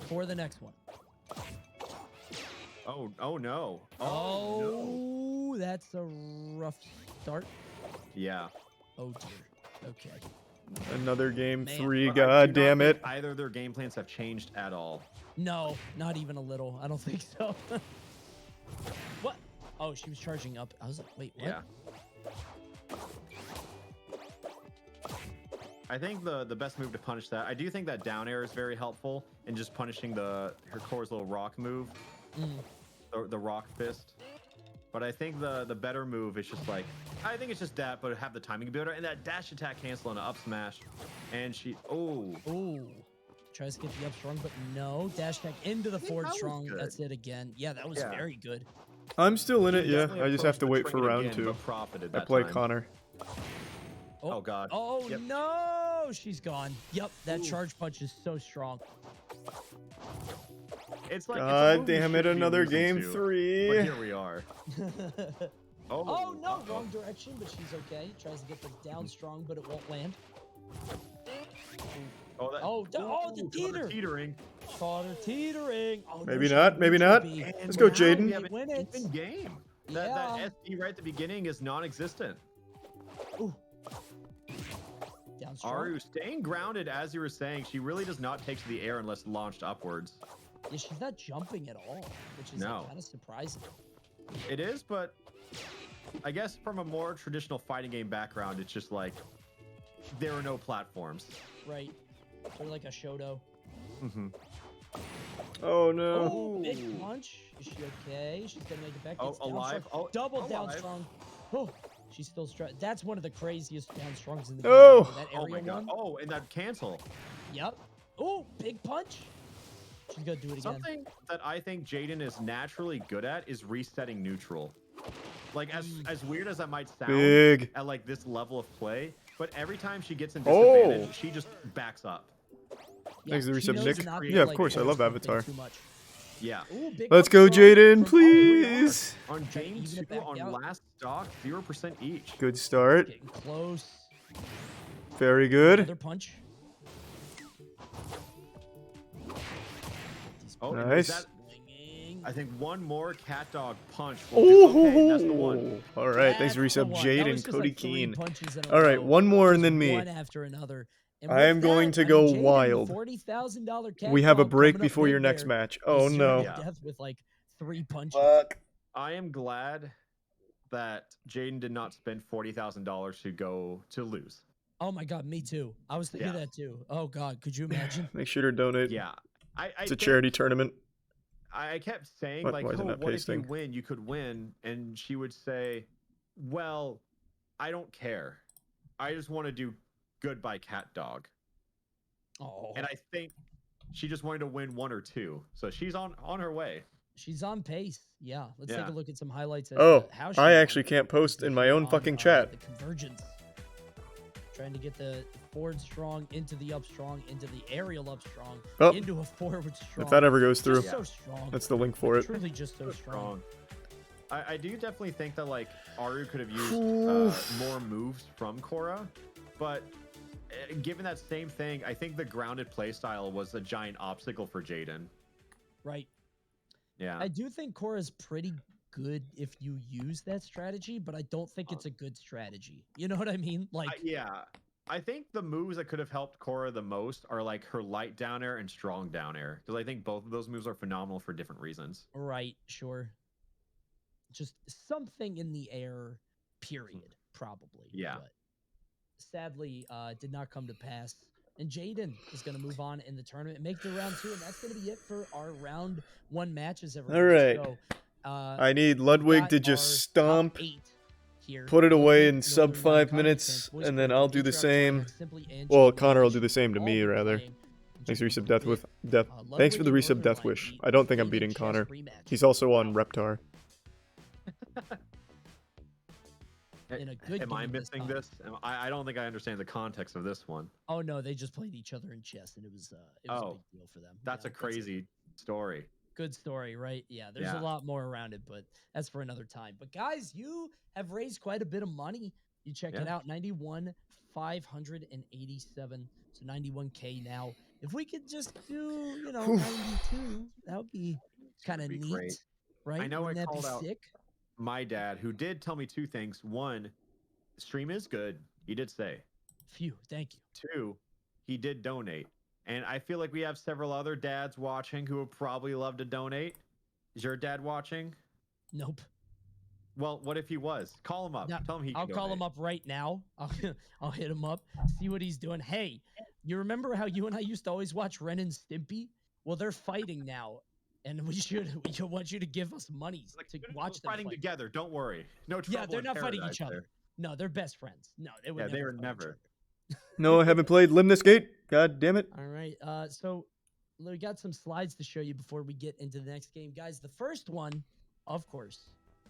for the next one. Oh no. Oh, that's a rough start. Yeah. Oh dear. Okay. Another game Man. 3. But I God do not damn it. think either of their game plans have changed at all. No, not even a little. I don't think so. What? Oh, she was charging up. I was like, wait, what? Yeah. I think the best move to punish that. I do think that down air is very helpful in just punishing her core's little rock move, the rock fist. But I think the better move is just like, I think it's just that, but have the timing better and that dash attack cancel on an up smash, and she Tries to get the up strong, but no dash attack into the forward strong. good. That's it again. Yeah, that was very good. I'm still in it. She Yeah, definitely I just have to approached wait the for trinket round again, 2. but profited I that play time. Connor. Oh god. Oh Yep. no, she's gone. Yep, that charge punch is so strong. It's like God damn it! Another game 3. But here we are. Oh no, wrong direction, but she's okay. Tries to get the down strong, but it won't land. The teeter. Teetering. Caught her teetering. Oh, Maybe no, not. Maybe not. And Let's go, now Jaden. we have an Win it. even game. That SD right at the beginning is non-existent. Down strong. Aru staying grounded, as you were saying, she really does not take to the air unless launched upwards. Yeah, she's not jumping at all, which is No. kind of surprising. It is, but I guess from a more traditional fighting game background, it's just like there are no platforms. Right. Sort of like a Shoto. Oh no. Oh, big punch. Is she okay? She's gonna make it back. Oh, Gets down alive. strong. Oh, double down alive. strong. Oh, she's still strong. That's one of the craziest down strongs in the Oh. game. That Oh area my god. one. Oh, and that cancel. Yep. Oh, big punch. She's gonna do it again. Something that I think Jaden is naturally good at is resetting neutral. Like as weird as that might sound Big. at like this level of play, but every time she gets in disadvantage, she just backs up. Thanks to the she resub, knows Nick. not to, Yeah, of like, course. I love force something Avatar. too much. Yeah. Ooh, big Let's up go, strong Jaden, from- please. On game Even 2, it back on out. last stock, 0% each. Good start. Getting close. Very good. Another punch. Oh, and Nice. that- I think one more cat dog punch. Oh, that's the one. all right. Thanks for That's the resub, one. That was Jaden, just Cody like 3 Keen. punches in a All right, row. one more and then Just me. One after another. And I am with going that, to I mean, go Jaden, wild. $40,000 cat We have a dog break coming up before your big next there. match. Oh He's no. certain death with like 3 punches. Fuck. I am glad that Jaden did not spend $40,000 to go to lose. Oh my god, me too. I was thinking Yeah. that too. Oh god, could you imagine? Make sure to donate. Yeah. It's a think- charity tournament. I kept saying, What- like, why is it oh, not what if you pasting? win? You could win. And she would say, well, I don't care. I just want to do good by cat dog. Oh. And I think she just wanted to win 1 or 2. So she's on her way. She's on pace. Yeah. Let's take Yeah. a look at some highlights. As Oh, to how she I won. actually can't post in my own on, fucking chat. The convergence. trying to get the forward strong into the up strong, into the aerial up strong, Oh. into a forward strong. If that ever goes through, Just so strong. that's the link for it. Truly just so strong. I do definitely think that like Aru could have used more moves from Korra, but given that same thing, I think the grounded playstyle was a giant obstacle for Jaden. Right. Yeah. I do think Korra's pretty good if you use that strategy, but I don't think it's a good strategy. You know what I mean? Like, yeah. I think the moves that could have helped Korra the most are like her light down air and strong down air, because I think both of those moves are phenomenal for different reasons. right, sure. Just something in the air, period, probably. Yeah. But sadly, did not come to pass. And Jaden is going to move on in the tournament and make the round 2, and that's going to be it for our round 1 matches. Everybody. All right. So, I need Ludwig to just stomp, put it away in sub 5 minutes, and then I'll do the same. Well, Connor will do the same to me, rather. Thanks for the resub Thanks for the resub Death Wish. I don't think I'm beating Connor. He's also on Reptar. Am I missing this? I don't think I understand the context of this one. Oh no, they just played each other in chess, and it was a big deal for them. That's a crazy story. Good story, right? Yeah, there's a lot more around it, but that's for another time. But guys, you have raised quite a bit of money. You check it out, 91,587, so 91K now. If we could just do, 92, that would be kind of neat, great. right? I know Wouldn't I that be called out sick? my dad, who did tell me 2 things. 1, stream is good. He did say. Phew, thank you. 2, he did donate. And I feel like we have several other dads watching who would probably love to donate. Is your dad watching? Nope. Well, what if he was? Call him up. No, Tell him he can I'll call him up right now. I'll hit him up, see what he's doing. Hey, you remember how you and I used to always watch Ren and Stimpy? Well, they're fighting now. And we want you to give us money to watch them fighting fight. together. Don't worry. No trouble. Yeah, they're in not fighting paradise each other. there. No, they're best friends. No, they would. Yeah, they never are fight each never. other. No, I haven't played Limnus Gate. God damn it. All right. So we got some slides to show you before we get into the next game, guys. The first one, of course,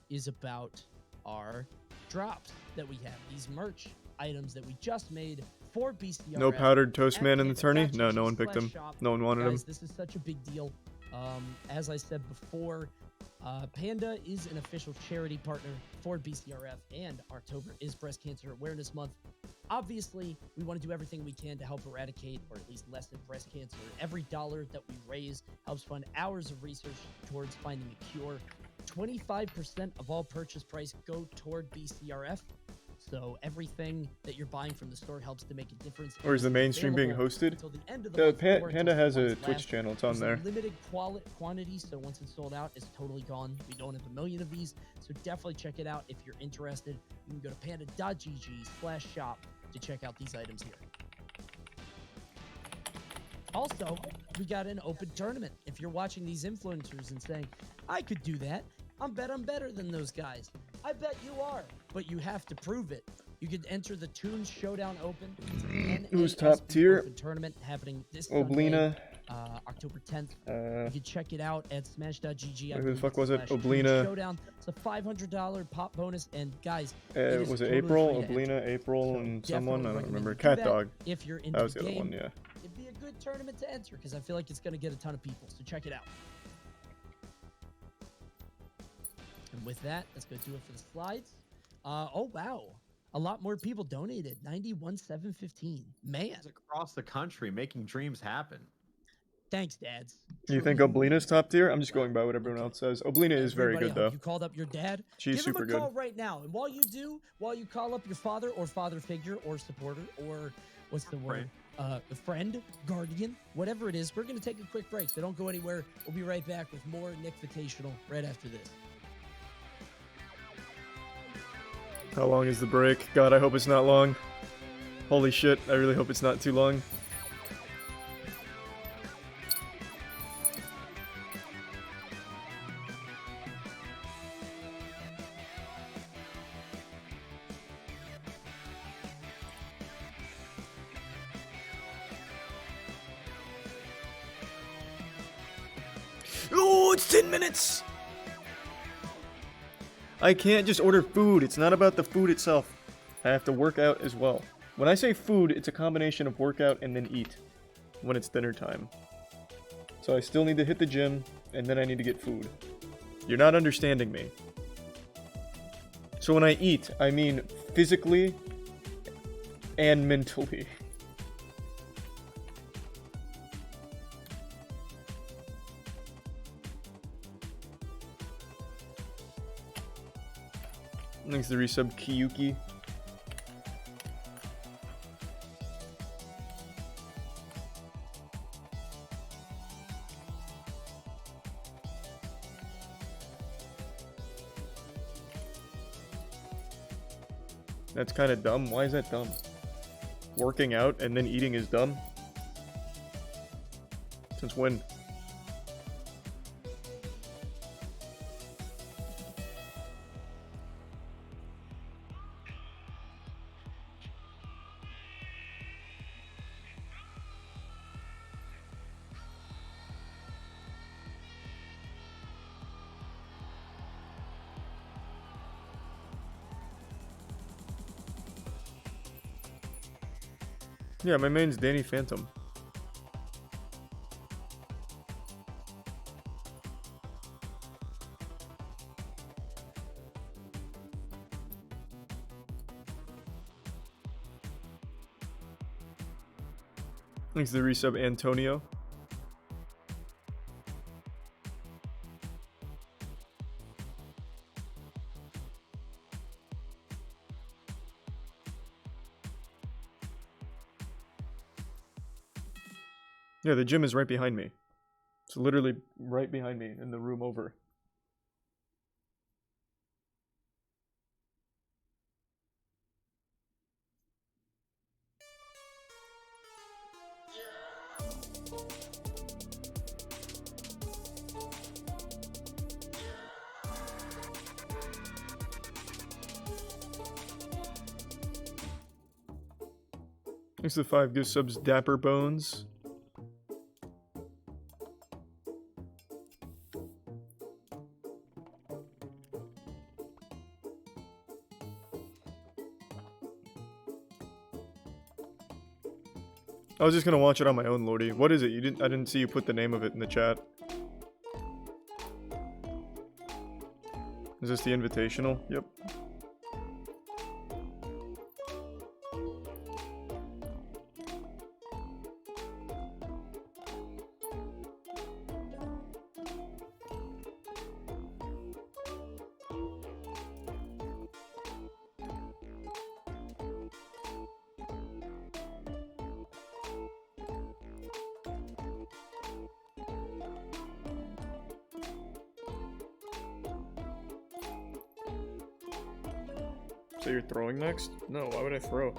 is about our drops that we have. These merch items that we just made for BCR. No powdered Toastman in the tourney? No, no one picked him. No one wanted him. Guys, this is such a big deal. As I said before, Panda is an official charity partner for BCRF, and October is Breast Cancer Awareness Month. Obviously, we want to do everything we can to help eradicate or at least lessen breast cancer. Every dollar that we raise helps fund hours of research towards finding a cure. 25% of all purchase price go toward BCRF. So everything that you're buying from the store helps to make a difference. Or is the main stream being hosted? Panda has a Twitch channel. It's on there. Limited quantity, so once it's sold out, it's totally gone. We don't have a million of these, so definitely check it out if you're interested. You can go to panda.gg/shop to check out these items here. Also, we got an open tournament. If you're watching these influencers and saying, I could do that, I'm better than those guys. I bet you are, but you have to prove it. You could enter the Toons Showdown Open. Who's top tier? Open tournament happening this Oblina. Sunday, October 10th. You can check it out at smash.gg. Who the fuck was it? Oblina. Showdown. It's a $500 pop bonus, and guys, was it April? Oblina, April, and someone? I don't remember. Cat Dog. If you're into that was the the other game, one, yeah. It'd be a good tournament to enter because I feel like it's going to get a ton of people. So check it out. And with that, let's go do it for the slides. Oh, wow. A lot more people donated. 91,715. Man. Across the country, making dreams happen. Thanks, dads. You think Oblina's top tier? I'm just going by what everyone else says. Oblina is very good, though. You called up your dad. She's super Give him good. a call right now. And while you do, while you call up your father or father figure or supporter or what's the word? Friend, guardian, whatever it is, we're going to take a quick break. So don't go anywhere. We'll be right back with more Nick Invitational right after this. How long is the break? God, I hope it's not long. Holy shit, I really hope it's not too long. Oh, it's 10 minutes! I can't just order food. It's not about the food itself. I have to work out as well. When I say food, it's a combination of workout and then eat when it's dinner time. So I still need to hit the gym, and then I need to get food. You're not understanding me. So when I eat, I mean physically and mentally. Thanks to the resub Kiyuki. That's kind of dumb. Why is that dumb? Working out and then eating is dumb? Since when? Yeah, my main's Danny Phantom. Thanks to the resub Antonio. Yeah, the gym is right behind me. It's literally right behind me in the room over. Thanks to the 5 gift subs Dapper Bones. I was just gonna watch it on my own, Lordy. What is it? I didn't see you put the name of it in the chat. Is this the invitational? Yep. So you're throwing next? No, why would I throw?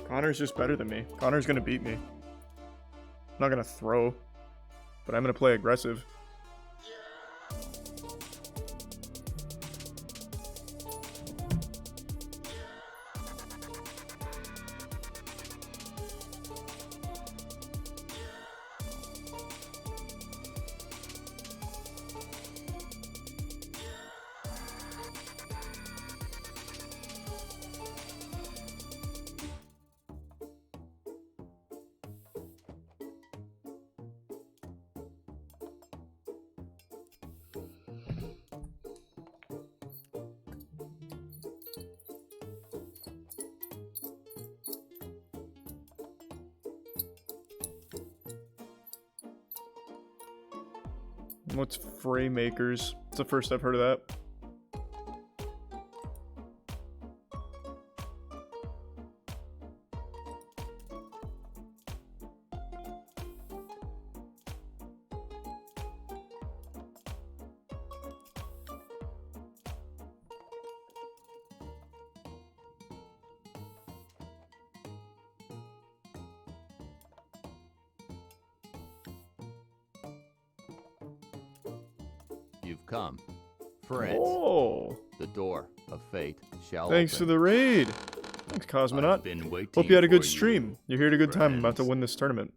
Connor's just better than me. Connor's gonna beat me. I'm not gonna throw, but I'm gonna play aggressive. What's Fray Makers? It's the first I've heard of that. You've come. Friends. Oh. The door of fate shall Thanks open. for the raid. Thanks, Cosmonaut. Hope you had a good stream. You're here at a good time. I'm about to win this tournament.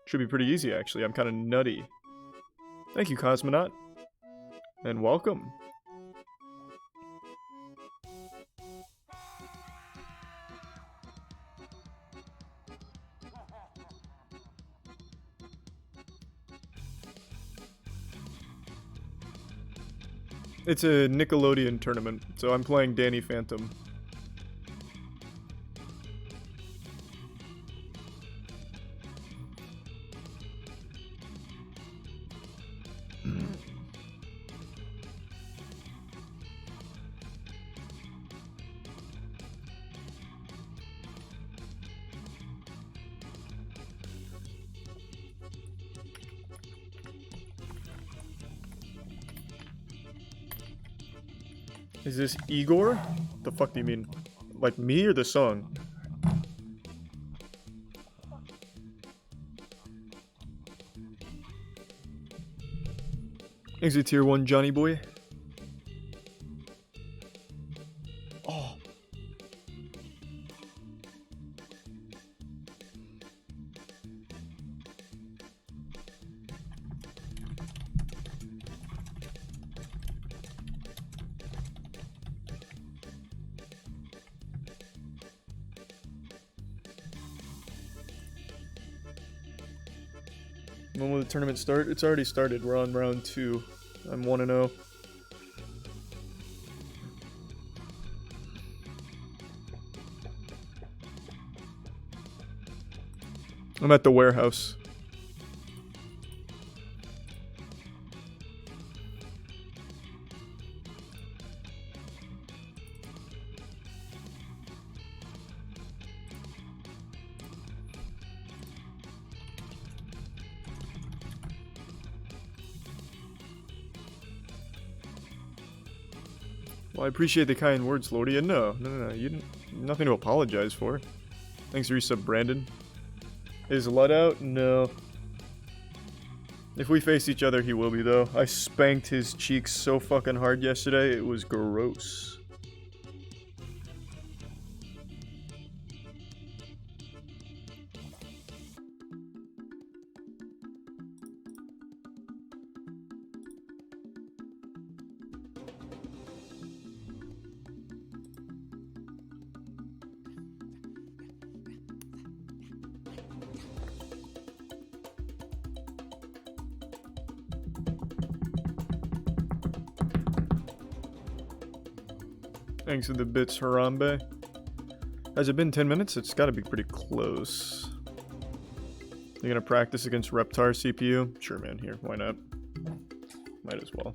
Should be pretty easy, actually. I'm kind of nutty. Thank you, Cosmonaut. And welcome. It's a Nickelodeon tournament, so I'm playing Danny Phantom. Is this Igor? The fuck do you mean? Like me or the song? Exit tier 1 Johnny boy. Oh. When will the tournament start? It's already started. We're on round 2. I'm 1-0. I'm at the warehouse. Well, I appreciate the kind words, Lordia. No. You didn't. Nothing to apologize for. Thanks for resub, Brandon. Is Lud out? No. If we face each other, he will be, though. I spanked his cheeks so fucking hard yesterday, it was gross. Thanks for the bits, Harambe. Has it been 10 minutes? It's gotta be pretty close. You gonna practice against Reptar CPU? Sure, man. Here, why not? Might as well.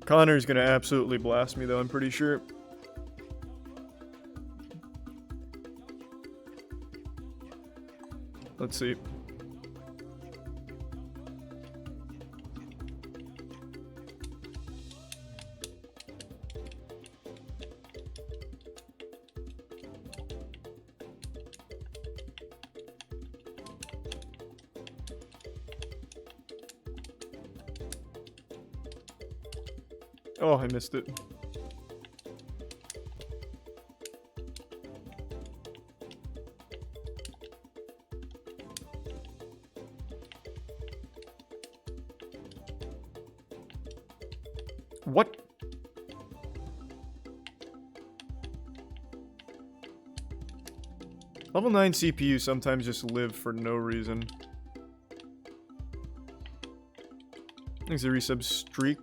Connor's gonna absolutely blast me, though, I'm pretty sure. Let's see. Oh, I missed it. What? Level 9 CPU sometimes just live for no reason. Thanks to resub streak.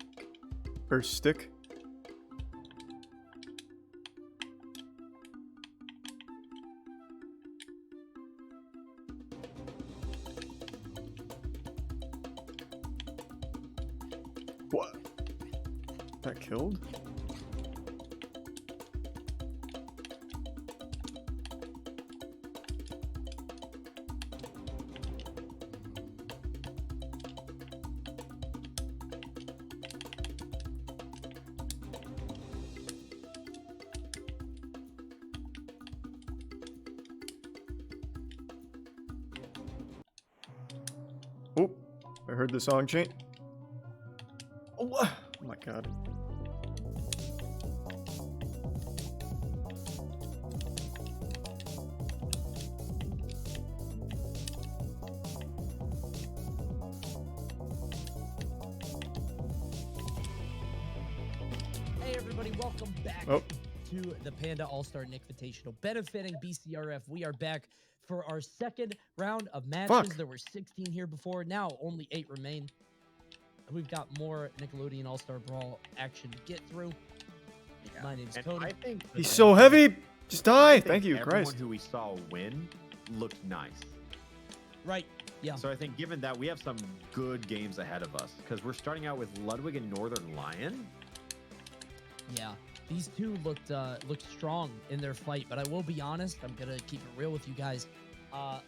Or stick. What? That killed? Oh, I heard the song change. Oh my god. Hey everybody, welcome back to the Panda All-Star Nick Invitational benefiting BCRF. We are back for our second round of matches. Fuck. There were 16 here before. Now only 8 remain. We've got more Nickelodeon All-Star Brawl action to get through. My name's Cody. I think He's so heavy. Just die. I think Thank you, everyone Christ. who we saw win looked nice. Right. Yeah. So I think given that, we have some good games ahead of us because we're starting out with Ludwig and Northern Lion. Yeah. These two looked strong in their fight, but I will be honest. I'm gonna keep it real with you guys.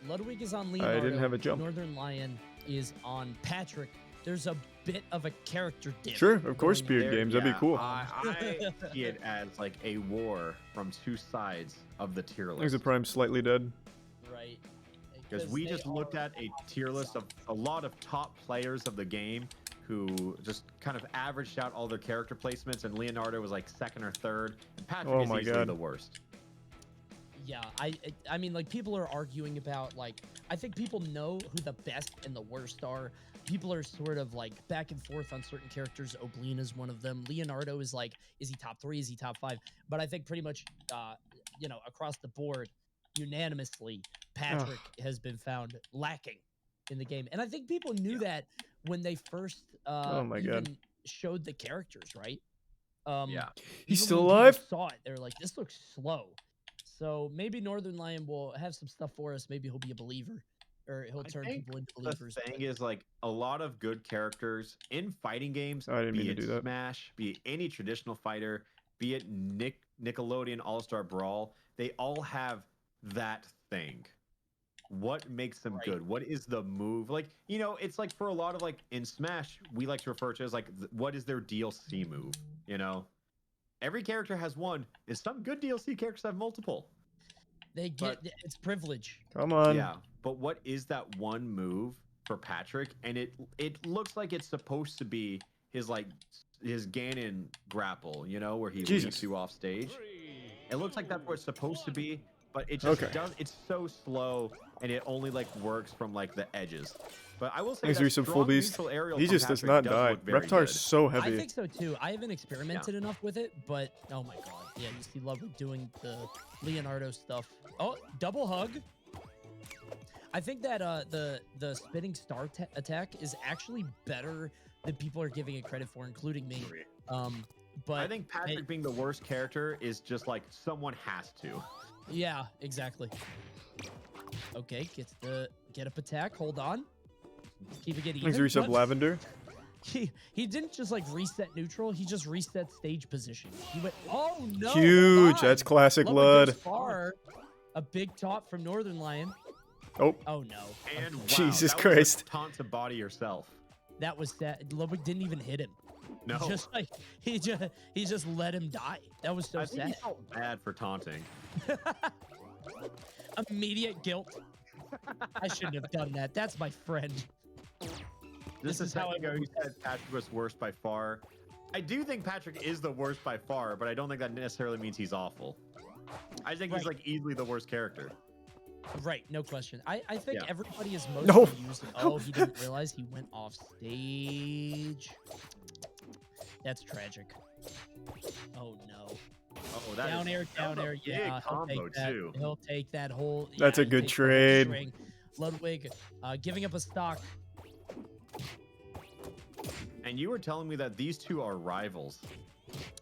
Ludwig is on Leonardo. I didn't have a jump. Northern Lion is on Patrick. There's a bit of a character dip. Sure, of course, going Beard on. Games. That'd be cool. I see it as like a war from two sides of the tier There's list. a Prime slightly dead. Right. Because we just looked at a tier list of a lot of top players of the game who just kind of averaged out all their character placements, and Leonardo was like second or third, and Patrick Oh is my easily God. the worst. Yeah, I mean, like, people are arguing about, like, I think people know who the best and the worst are. People are sort of, like, back and forth on certain characters. Oblina is one of them. Leonardo is, like, is he top 3? Is he top 5? But I think pretty much, you know, across the board, unanimously, Patrick has been found lacking in the game. And I think people knew that when they first Oh my God. even showed the characters, right? Yeah. He's even still when people alive? Saw it. They were like, this looks slow. So maybe Northern Lion will have some stuff for us. Maybe he'll be a believer, or he'll turn people into believers. The thing is, like, a lot of good characters in fighting games, I didn't mean be to it do that. Smash, be it any traditional fighter, be it Nickelodeon All-Star Brawl, they all have that thing. What makes them good? What is the move? Like, you know, it's like for a lot of, like, in Smash, we like to refer to as, like, what is their DLC move, you know? Every character has one, and some good DLC characters have multiple. They get it's privilege. Come on. Yeah, but what is that one move for Patrick? And it looks like it's supposed to be his Ganon grapple, you know, where he leaps you off stage. It looks like that's what it's supposed to be, but it just does. It's so slow, and it only like works from like the edges. But I will say Thanks, that Resub Full strong Beast. neutral aerial He from just does Patrick not die. look very Reptar's good. so I heavy. think so too. I haven't experimented enough with it, but oh my god, yeah, you see Ludwig doing the Leonardo stuff. Oh, double hug. I think that the spinning star attack is actually better than people are giving it credit for, including me. But I think Patrick being the worst character is just like someone has to. Yeah, exactly. Okay, get up attack. Hold on. Keep it getting Thanks, even. Resub What? Lavender. He didn't just like reset neutral. He just reset stage position. He went, oh no! Huge. hold That's on. classic Ludwig Lud. goes far. A big top from Northern Lion. Oh. Oh no. And wow, Jesus that was a Christ. taunt to body yourself. That was sad. Ludwig didn't even hit him. No. He just let him die. That was so I think sad. he felt bad for taunting. Immediate guilt. I shouldn't have done that. That's my friend. This is how I go. You said Patrick was worst by far. I do think Patrick is the worst by far, but I don't think that necessarily means he's awful. I think he's like easily the worst character. Right, no question. I think Yeah. everybody is most No. used. Oh, he didn't realize he went off stage. That's tragic. Oh no. Oh, that down is- air, that was down a air. big Yeah, he'll combo, take that. too. He'll take that whole. That's a he good takes that whole trade. string. Ludwig, giving up a stock. And you were telling me that these two are rivals.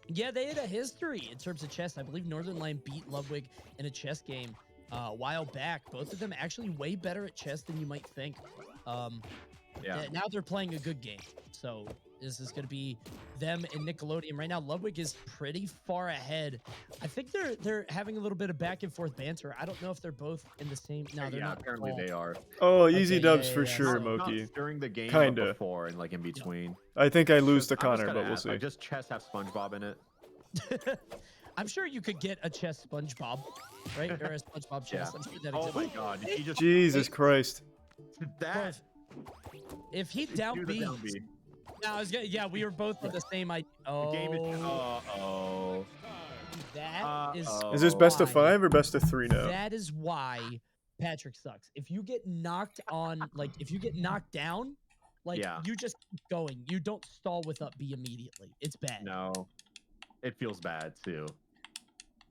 Yeah, they had a history in terms of chess. I believe Northern Lion beat Ludwig in a chess game a while back. Both of them actually way better at chess than you might think. Now they're playing a good game. So this is going to be them and Nickelodeon. Right now, Ludwig is pretty far ahead. I think they're having a little bit of back and forth banter. I don't know if they're both in the same. No, they're not. Apparently they are. Oh, easy Okay, dubs yeah, for yeah, sure, Not Moki. during the game, Kinda. but before and like in between. I think I lose to I was Connor, gonna but we'll ask, see. like, does chess have SpongeBob in it? I'm sure you could get a chess SpongeBob, right? Or a SpongeBob chess. I'm sure that Oh exists. my god, did he just Jesus Christ. that? If he Do the down B, down B. yeah, we were both on the same idea. Oh, The game is uh-oh. that is. Is this best of why- 5 or best of 3 now? That is why Patrick sucks. If you get knocked on, like if you get knocked down, like Yeah. you just keep going. You don't stall with up B immediately. It's bad. No. It feels bad too.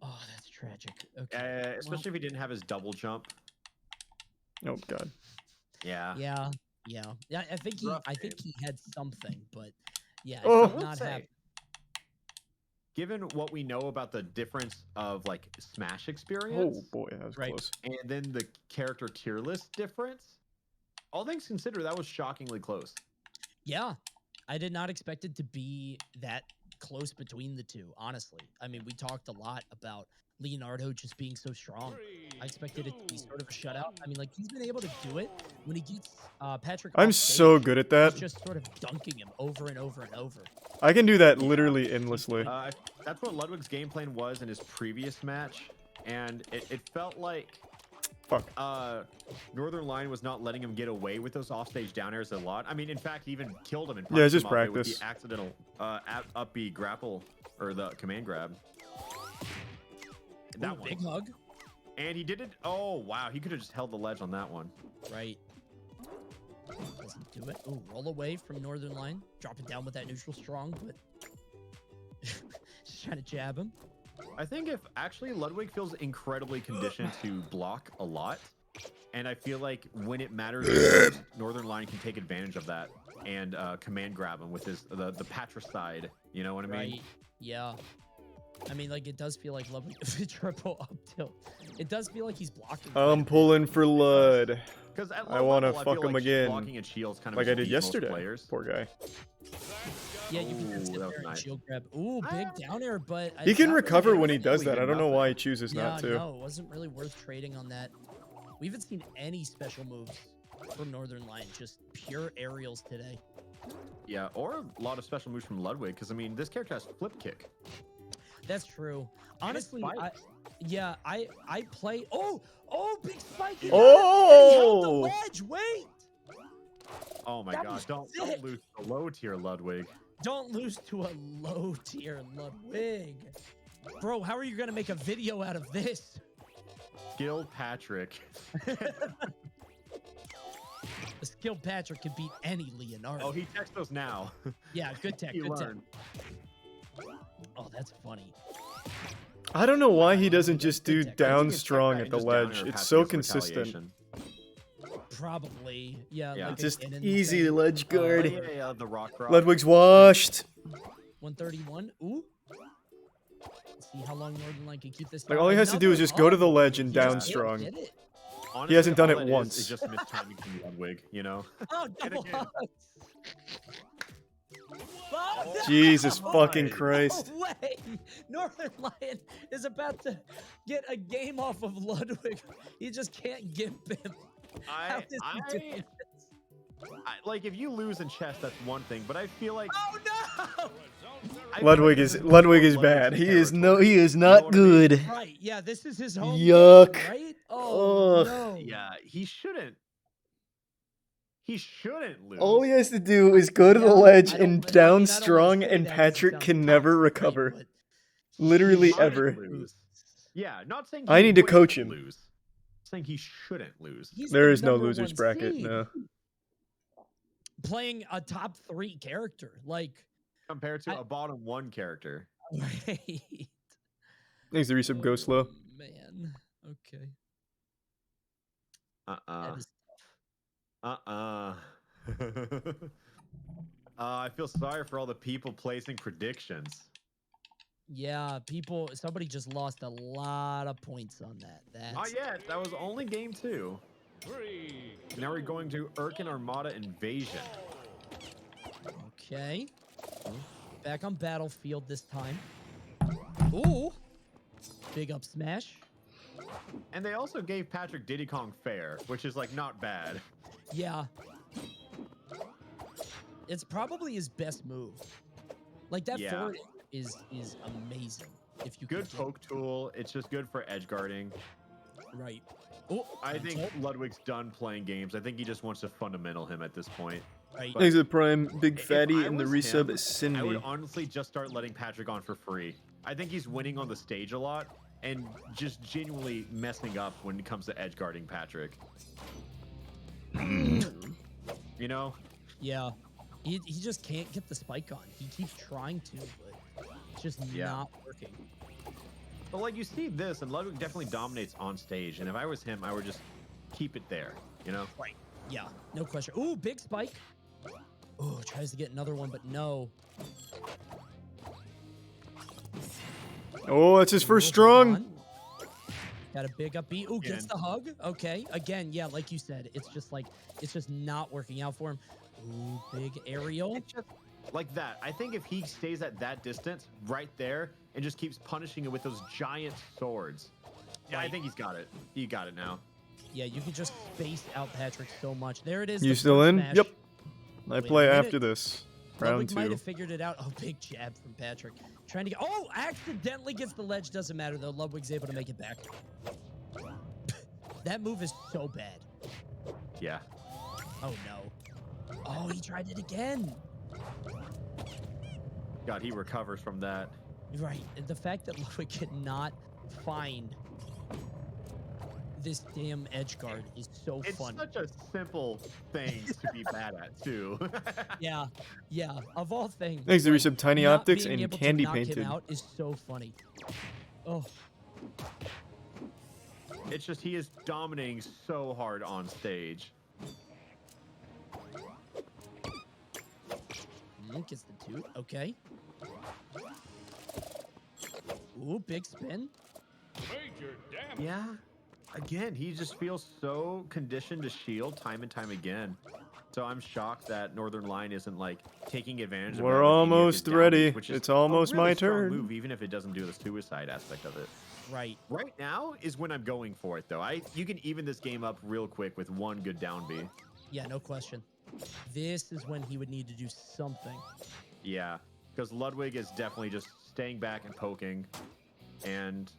Oh, that's tragic. Okay. Especially if he didn't have his double jump. Oh god. Yeah. Yeah. I think he had something, but yeah, Oh. it did not have. Given what we know about the difference of like Smash Oh experience, boy, that was close. and then the character tier list difference, all things considered, that was shockingly close. Yeah, I did not expect it to be that close between the two, honestly. I mean, we talked a lot about Leonardo just being so strong. I expected it to be sort of a shutout. I mean, like, he's been able to do it when he gets Patrick I'm off so stage, good at that. he's just sort of dunking him over and over and over. I can do that literally endlessly. That's what Ludwig's game plan was in his previous match, and it felt like Northern Line was not letting him get away with those offstage down airs a lot. I mean, in fact, he even killed him in Yeah, it's just with practice. the accidental up B grapple or the command grab. That one. Big hug. And he did it. Oh wow, he could have just held the ledge on that one. Right. Doesn't do it. Oh, roll away from Northern Line. Drop it down with that neutral strong, but just trying to jab him. I think if actually Ludwig feels incredibly conditioned to block a lot, and I feel like when it matters, Northern Line can take advantage of that and command grab him with his the patricide. You know what I mean? Right. Yeah. I mean, like, it does feel like Ludwig triple up tilt. It does feel like he's blocking. I'm pulling for Lud. Because I want to fuck him like again, blocking and shields kind of like I did beat most yesterday. players. Poor guy. Yeah, you can sit that was there and nice. shield grab. Ooh, big down air, but He can not recover really when he worth does that. I trading. don't know why he chooses not to. No, it wasn't really worth trading on that. We haven't seen any special moves from Northern Line, just pure aerials today. Yeah, or a lot of special moves from Ludwig, because I mean, this character has flip kick. That's true. Honestly, I play. Oh, big spike! He held the wedge. Wait. Oh my That god! was Don't sick. lose to low tier Ludwig. Don't lose to a low tier Ludwig. Bro, how are you gonna make a video out of this? Skilled Patrick. The skilled Patrick can beat any Leonardo. Oh, he texts us now. Yeah, good tech. He Good tech. learned. Oh, that's funny. I don't know why he doesn't just do I down think it's strong that at the just down ledge. air It's passive so against consistent. retaliation. Probably. Yeah. Yeah. Like Just an in easy thing. ledge guard. Yeah, the rock. Ludwig's washed. 131. Ooh. Let's see how long Northern Line can keep this. Like down. all he has to do is just go to the ledge and He just down can't strong. get it. Honestly, He hasn't done all it that once. Is just mistiming from Ludwig, you know. Oh, double hugs. Oh, Jesus no! fucking Christ. No way! Northern Lion is about to get a game off of Ludwig. He just can't gimp him. How is he doing this? Like if you lose in chess, that's one thing, but I feel like Oh no! Ludwig is bad. He is not good. Right? Yeah, this is his home Yuck. game, right? Oh Ugh. no! yeah, he shouldn't. He shouldn't lose. All he has to do is go to the ledge and down strong, and Patrick can never recover. Literally ever. Lose. Yeah, not saying I he need to wouldn't coach him. Lose. Saying he shouldn't lose. There is no losers bracket. No. Playing a top 3 character, like compared to a bottom 1 character. Right. Thanks to resub Go Slow. Man. Okay. That is I feel sorry for all the people placing predictions. Yeah, somebody just lost a lot of points on that. Not yet. That was only game 2. Now we're going to Urkin Armada Invasion. Okay. Back on Battlefield this time. Ooh. Big up smash. And they also gave Patrick Diddy Kong Fair, which is like not bad. Yeah. It's probably his best move. Like that forward is amazing. If you good can poke tool, it's just good for edge guarding. Right. Oh, I think Ludwig's done playing games. I think he just wants to fundamental him at this point. Right. Thanks to the Prime Big If Fatty I and the was resub him, is Cindy. I would honestly just start letting Patrick on for free. I think he's winning on the stage a lot and just genuinely messing up when it comes to edge guarding Patrick. You know? Yeah. He just can't get the spike on. He keeps trying to, but it's just not working. But like you see this, and Ludwig definitely dominates on stage. And if I was him, I would just keep it there, you know? Right. Yeah, no question. Ooh, big spike. Ooh, tries to get another one, but no. Oh, that's his first strong. Got a big up B. Ooh, gets the hug. Okay. Again, yeah, like you said, it's just not working out for him. Ooh, big aerial. It's just like that. I think if he stays at that distance right there and just keeps punishing it with those giant swords, yeah, I think he's got it. He got it now. Yeah, you can just space out Patrick so much. There it is. You the still first in? smash. Yep. I Wait a play minute. after this. Ludwig Round might 2. have figured it out. Oh, big jab from Patrick. Trying to get. Oh, accidentally gets the ledge. Doesn't matter though. Ludwig's able to make it back. That move is so bad. Yeah. Oh no. Oh, he tried it again. God, he recovers from that. Right. And the fact that Ludwig cannot find this damn edge guard is so funny. It's such a simple thing to be bad at, too. Yeah. Of all things. Thanks to some tiny not optics being and able to candy knock him painted. out is so funny. Oh. It's just he is dominating so hard on stage. Gets the toot. Okay. Ooh, big spin. Major damage. Yeah. Again, he just feels so conditioned to shield time and time again. So I'm shocked that Northern Line isn't like taking advantage of We're that with any of his almost down ready. beats, which is It's almost a really my strong turn. Move, even if it doesn't do the suicide aspect of it. Right. Right now is when I'm going for it though. You can even this game up real quick with one good down B. Yeah, no question. This is when he would need to do something. Yeah, because Ludwig is definitely just staying back and poking. And,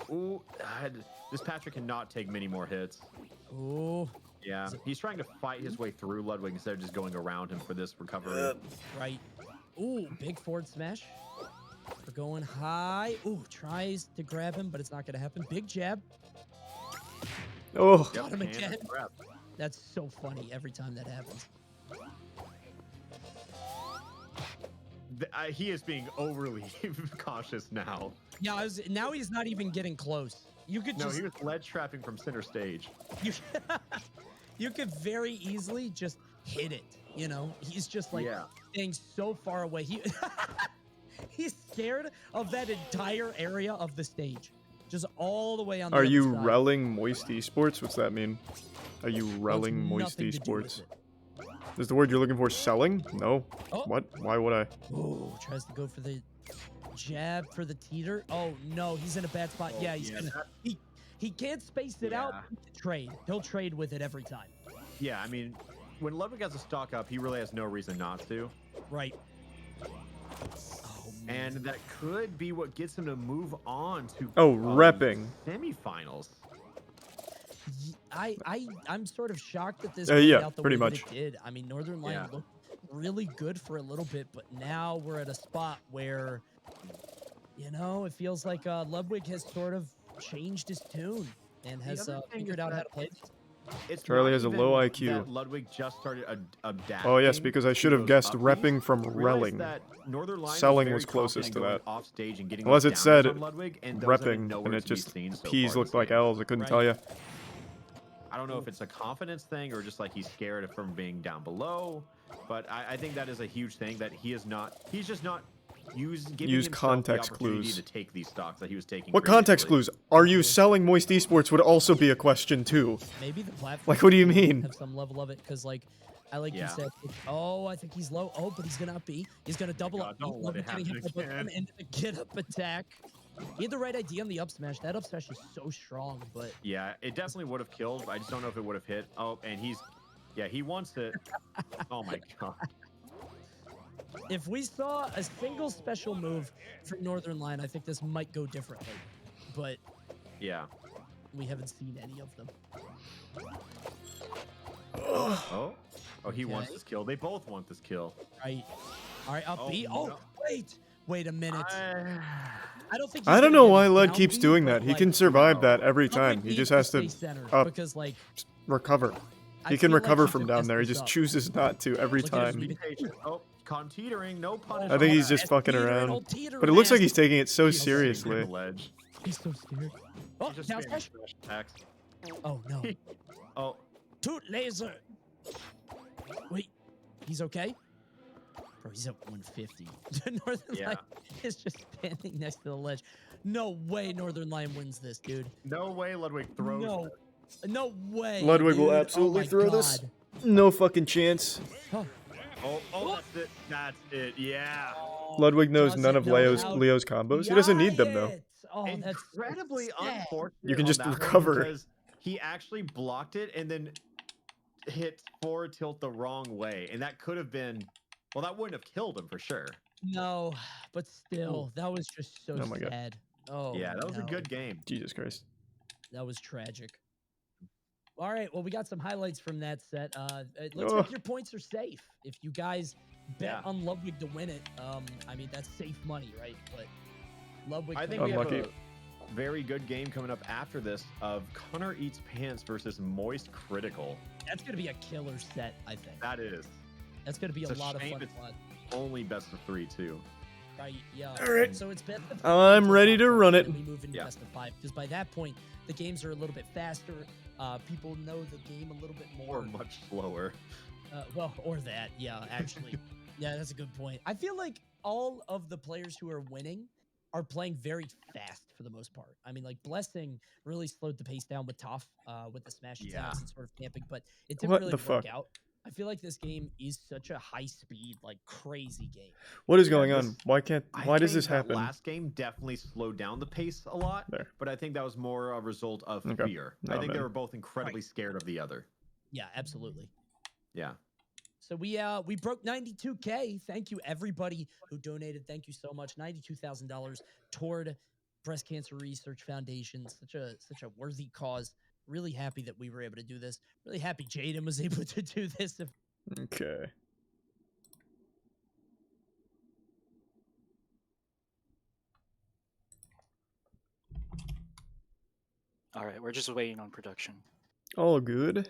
ooh, this Patrick cannot take many more hits. Ooh. Yeah, he's trying to fight his way through Ludwig instead of just going around him for this recovery. Right. Ooh, big forward smash. We're going high. Ooh, tries to grab him, but it's not going to happen. Big jab. Oh. Got him again. That's so funny every time that happens. He is being overly cautious now. Yeah, now he's not even getting close. You could No, just he was ledge trapping from center stage. you could very easily just hit it. You know, he's just like staying so far away. He's scared of that entire area of the stage, just all the way on the Are other you side. relling moist esports? What's that mean? Are you relling moist nothing to do with esports? it. Is the word you're looking for selling? No. Oh. What? Why would I? Ooh, tries to go for the jab for the teeter. Oh no, he's in a bad spot. Yeah, he's gonna. He can't space it out. Trade. He'll trade with it every time. Yeah, I mean, when Ludwig has a stock up, he really has no reason not to. Right. And that could be what gets him to move on to repping. semifinals. I'm sort of shocked that this yeah, played out the pretty way much. that it did. I mean, Northern Line looked really good for a little bit, but now we're at a spot where, you know, it feels like Ludwig has sort of changed his tune and has figured out how to play this. It's Charlie not has a even low IQ. that Ludwig just started adapting. Oh yes, because I should have to guessed those repping from Realize relling. that Northern Line Selling very was closest to confident that. going off stage and getting Unless those it said downs on Ludwig, and those have been repping, nowhere and it to be just seen so P's far looked this like game. L's. I couldn't tell you. I don't know if it's a confidence thing or just like he's scared from being down below, but I think that is a huge thing that he is not. He's just not giving Use himself context the opportunity clues. to take these stocks that he was taking. What context clues? Are you selling moist esports would also be a question too. Maybe the platform. Like, what do you mean? Have some level of it because, like, you Yeah. said. Oh, I think he's low. Oh, but he's gonna up B. He's gonna double up. don't let it Getting hit happen by both of them again. and the get up attack. He had the right idea on the up smash. That up smash is so strong, but Yeah, it definitely would have killed. I just don't know if it would have hit. Oh, and he wants it. Oh my god. if we saw a single special move from Northern Line, I think this might go differently. But Yeah. we haven't seen any of them. Oh, he wants Okay. this kill. They both want this kill. Right. All right, up Oh, B. no. Oh, wait a minute. I don't think. I don't know why Led keeps doing that. He can survive that every Ludwig time. He needs just to has to stay center up, because, like, recover. I He can feel like recover he from took down this there. He piece just up. chooses not to every Look at his time. read. Patient. Oh, con teetering, no punish. I think he's just fucking around. But it looks like he's taking it so He's sitting on seriously. the ledge. He's so scared. Oh, He's just down spamming smash. smash attacks. Oh no. Oh. Toot laser. Wait, he's okay? Bro, he's at 150. Northern Lion is just standing next to the ledge. No way Northern Lion wins this, dude. No way Ludwig throws. No way. Ludwig will dude. absolutely oh throw God. this. No fucking chance. That's it. That's it. Yeah. Ludwig knows Doesn't none of know Leo's how- combos. He doesn't need them though. Yikes. Oh, that's Incredibly unfortunate. You can on just that one recover. because he actually blocked it and then hit forward tilt the wrong way, and that could have been. Well, that wouldn't have killed him for sure. No, but still, that was just so Oh my God. sad. Oh, Yeah, that was a no. good game. Jesus Christ. That was tragic. All right, well, we got some highlights from that set. It looks like your points are safe. If you guys bet on Ludwig to win it, I mean, that's safe money, right? But Ludwig, I think we have a very good game coming up after this of Connor Eats Pants versus moistcr1tikal. That's going to be a killer set, I think. That is. That's going to be It's a lot of shame fun. it's only best of 3 too. Right, yeah. All right. So it's best of I'm ready to run it. We move into best of 5 because by that point the games are a little bit faster. People know the game a little bit more. Or much slower. Well, or that, yeah. Actually, yeah, that's a good point. I feel like all of the players who are winning are playing very fast for the most part. I mean, like Blessing really slowed the pace down with Toph, with the smash attacks and sort of camping, but it didn't really work out. I feel like this game is such a high speed, like crazy game. What is going on? Why does this that happen? Last game definitely slowed down the pace a lot, but I think that was more a result of fear. I think they were both incredibly scared of the other. Yeah, absolutely. Yeah. So we broke 92K. Thank you everybody who donated. Thank you so much. $92,000 toward Breast Cancer Research Foundation. Such a worthy cause. Really happy that we were able to do this. Really happy Jaden was able to do this. Okay. All right, we're just waiting on production. All good.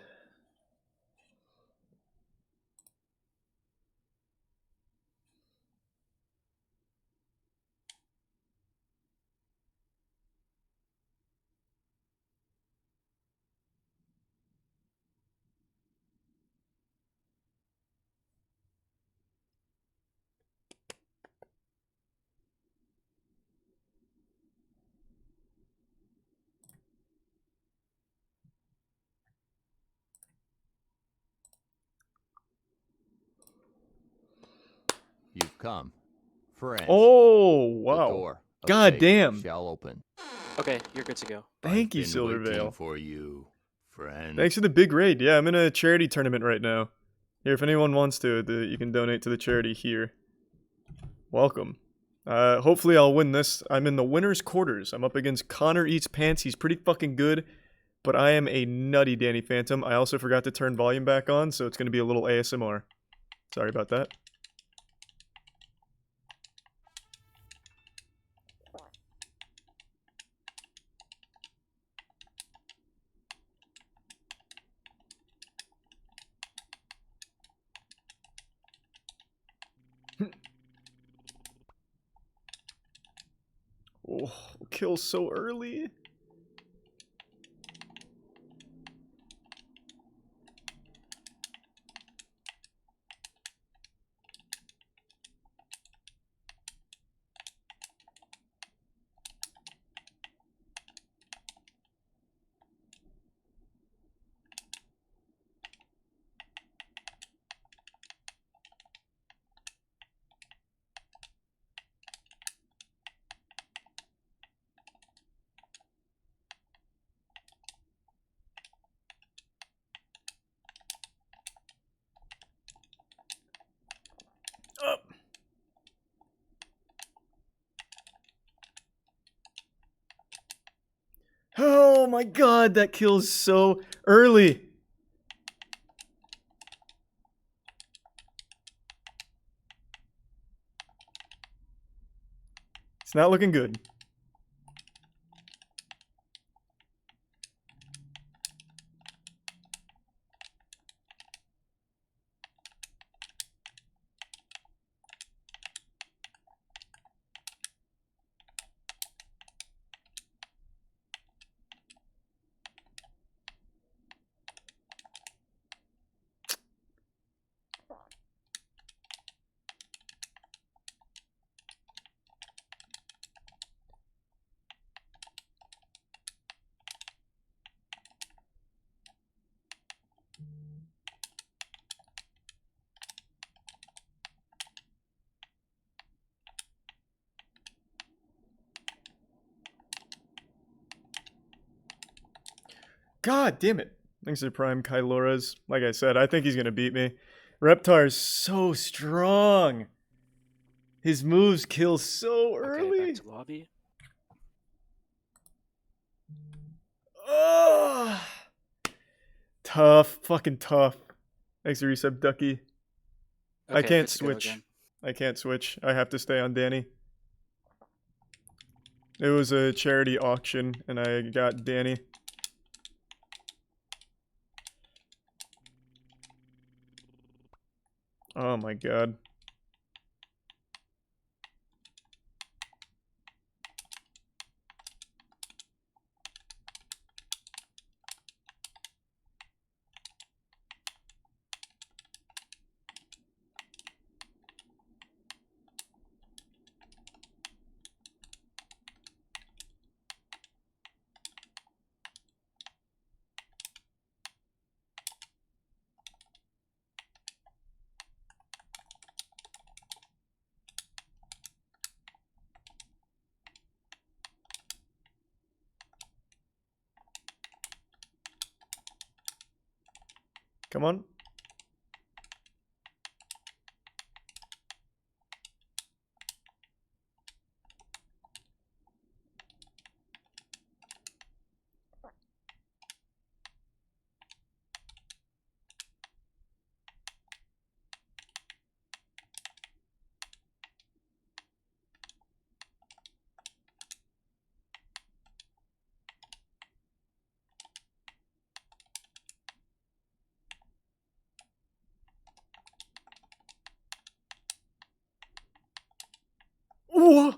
You've come. Friends. Oh, wow. The door of God fate damn. shall open. Okay, you're good to go. Thank you, I've been waiting Silvervale. for you, friend. Thanks for the big raid. Yeah, I'm in a charity tournament right now. Here, if anyone wants to, you can donate to the charity here. Welcome. Hopefully I'll win this. I'm in the winner's quarters. I'm up against Connor Eats Pants. He's pretty fucking good, but I am a nutty Danny Phantom. I also forgot to turn volume back on, so it's going to be a little ASMR. Sorry about that. Oh, kill so early. Oh my god, that kills so early. It's not looking good. God damn it. Thanks to Prime Kylora's. Like I said, I think he's going to beat me. Reptar's so strong. His moves kill so early. Okay, back to lobby. Oh, tough. Fucking tough. Thanks to resub, Ducky. I Okay, can't good to go switch. again. I can't switch. I have to stay on Danny. It was a charity auction, and I got Danny. Oh my god. Come on. Ooh.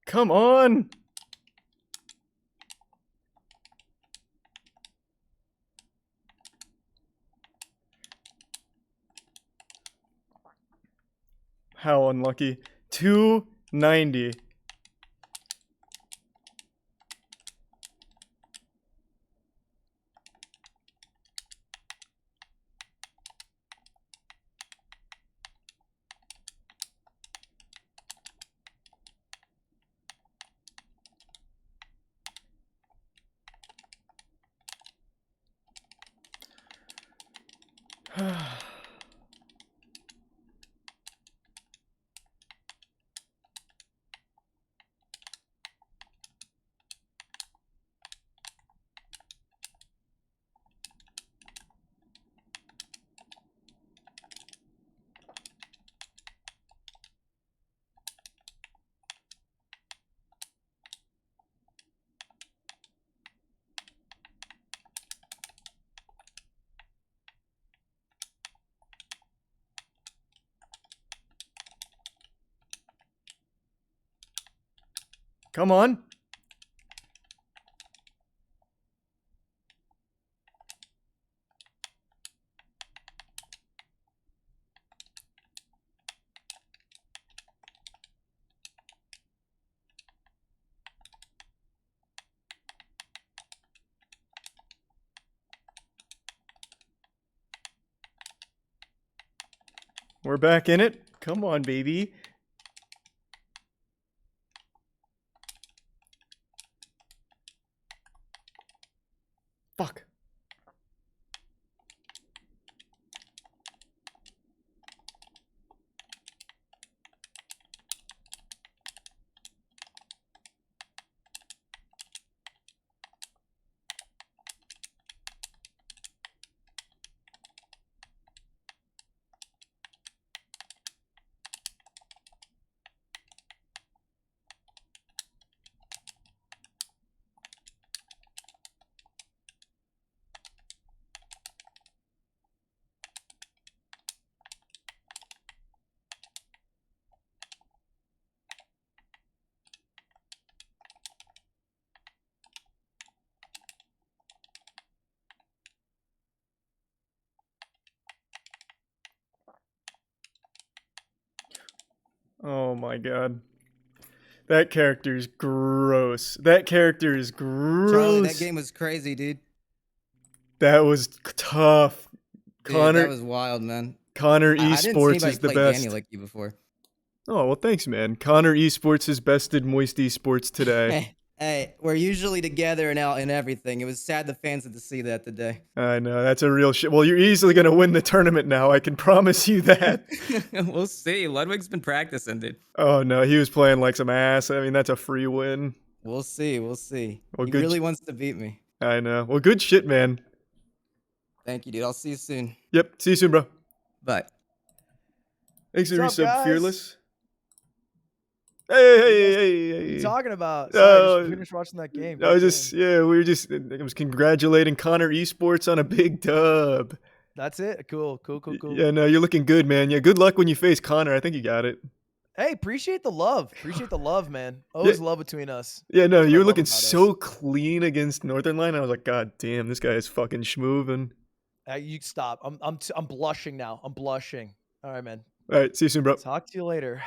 Come on. How unlucky. 290. Come on. We're back in it. Come on, baby. Fuck. Oh my god. That character is gross. That character is gross. Charlie, that game was crazy, dude. That was tough. Dude, Connor, that was wild, man. Connor I didn't see Esports anybody is the play best. Danny like you before. Oh, well, thanks, man. Connor Esports has bested Moist Esports today. Hey, we're usually together and out and everything. It was sad the fans had to see that today. I know, that's a real shit. Well, you're easily going to win the tournament now. I can promise you that. We'll see. Ludwig's been practicing, dude. Oh, no, he was playing like some ass. I mean, that's a free win. We'll see. We'll see. Well, He good really wants to beat me. I know. Well, good shit, man. Thank you, dude. I'll see you soon. Yep, see you soon, bro. Bye. Thanks for What's up, resub, guys? Fearless. Hey. What are you talking about? Sorry, I just finished watching that game. I was just, yeah, we were just, I was congratulating Connor Esports on a big dub. That's it. Cool. Yeah, no, you're looking good, man. Yeah, good luck when you face Connor. I think you got it. Hey, appreciate the love. Appreciate the love, man. Always love between us. Yeah, no, That's what you I were love looking about us. so clean against Northern Line. I was like, God damn, this guy is fucking schmoovin'. You stop. I'm blushing now. I'm blushing. All right, man. All right, see you soon, bro. Talk to you later.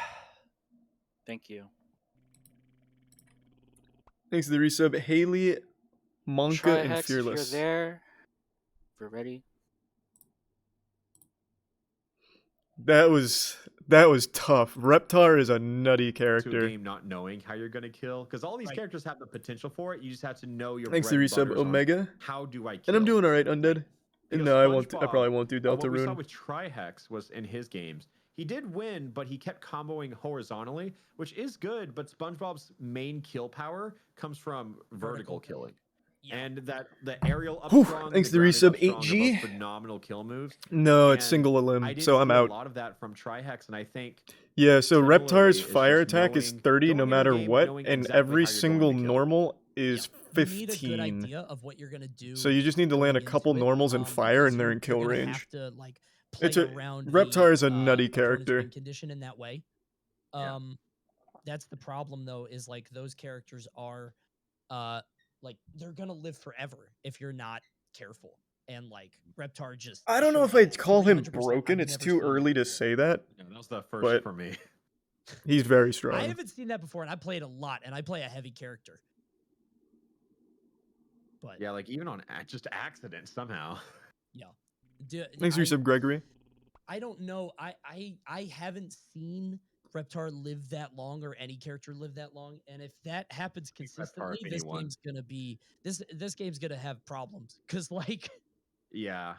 Thank you. Thanks for the resub, Haley, Monka, and Trihex, Fearless. if you're there, if we're ready. That was tough. Reptar is a nutty To a character. game not knowing how you're gonna kill, because all these characters have the potential for it. You just have to know your. Thanks for the bread and resub, butters on Omega. How do I kill? And I'm doing all right, Undead. Because No, I won't. I SpongeBob, probably won't do Delta what we saw Rune. with Trihex was in his games. He did win, but he kept comboing horizontally, which is good. But SpongeBob's main kill power comes from vertical killing, and that the aerial up Whew, strong. and thanks the to the grounded up resub, strong are 8G. both phenomenal kill moves. No, it's And single a I limb, did so I'm see out. A lot of that from Trihex, and I think Yeah, so similarly, Reptar's it's fire just attack is knowing- 30 no going in the matter game, what, knowing and exactly every how you're going single to kill. normal is You need a good 15. idea of what you're gonna do. So you just need to land a couple normals and fire, and they're in kill You're gonna range. have to like play It's a around Reptar is a the, nutty opponent's character. win condition in that way. That's the problem though. Is like those characters are, like they're gonna live forever if you're not careful. And like Reptar just. I don't know if I'd call him broken. It's too early to say that. Yeah, that was the first but for me. He's very I strong. haven't seen that before, and I played a lot, and I play a heavy character. But Yeah, like even on just accident somehow. yeah, Thanks for your sub, Gregory. I don't know. I haven't seen Reptar live that long or any character live that long. And if that happens consistently, if this anyone. game's gonna be this game's gonna have problems. Cause like Yeah.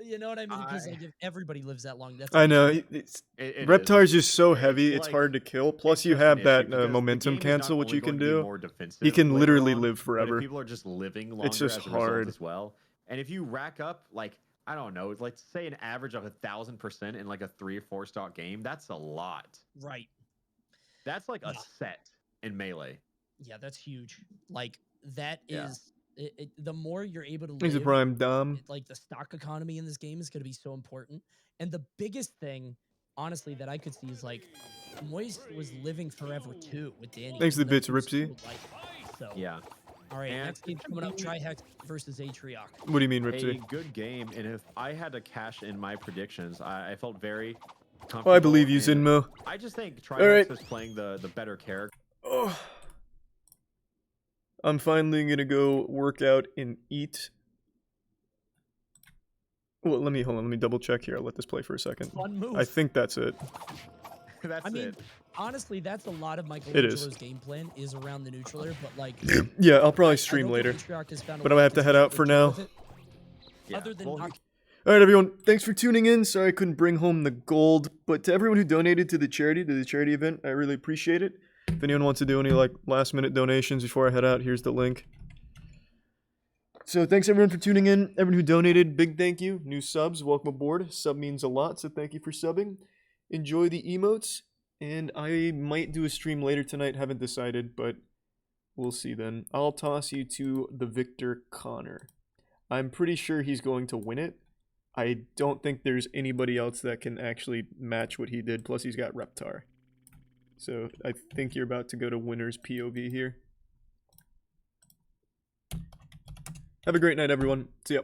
you know what I mean? Because like if everybody lives that long, that's I know. an issue. It Reptar's is. just so heavy, it's like- hard to kill. Plus, it's you just an have issue that because the momentum game is not cancel, which only you can going to be do. more defensive He can later literally on, live but if forever. people are just living longer It's just as a result hard. as well. And if you rack up like I don't know, let's say an average of 1,000% in like a 3 or 4 stock game, that's a lot. Right. That's like a set in Melee. Yeah, that's huge. Like that Yeah. is the more you're able to He's a live, prime Dom. like the stock economy in this game is going to be so important. And the biggest thing, honestly, that I could see is like Moist was living forever too with Danny. Thanks for the even though bits, he was Ripsy. so light. So Yeah. all right, And- next game coming up: Trihex versus Atrioc. What do you mean, A Ripsy? good game, and if I had to cash in my predictions, I felt very comfortable. Oh, I believe you, in- Zinmo. I just think All Trihex right. is playing the better character. Oh. I'm finally gonna go work out and eat. Well, let me double check here. I'll let this play for a second. Fun move. I think that's it. That's I mean, it. honestly, that's a lot of It is. Michelangelo's game plan is around the neutraler, but like. Yeah, I'll probably I stream don't think later. Atrioc has found a But I'm way gonna have to head out for consistently now. deal with it, Yeah. Other than Well, knock- All right, everyone. Thanks for tuning in. Sorry I couldn't bring home the gold, but to everyone who donated to the charity event, I really appreciate it. If anyone wants to do any like last-minute donations before I head out, here's the link. So thanks everyone for tuning in. Everyone who donated, big thank you. New subs, welcome aboard. Sub means a lot, so thank you for subbing. Enjoy the emotes, and I might do a stream later tonight. Haven't decided, but we'll see then. I'll toss you to the victor, Connor. I'm pretty sure he's going to win it. I don't think there's anybody else that can actually match what he did. Plus, he's got Reptar. So I think you're about to go to winner's POV here. Have a great night, everyone. See ya.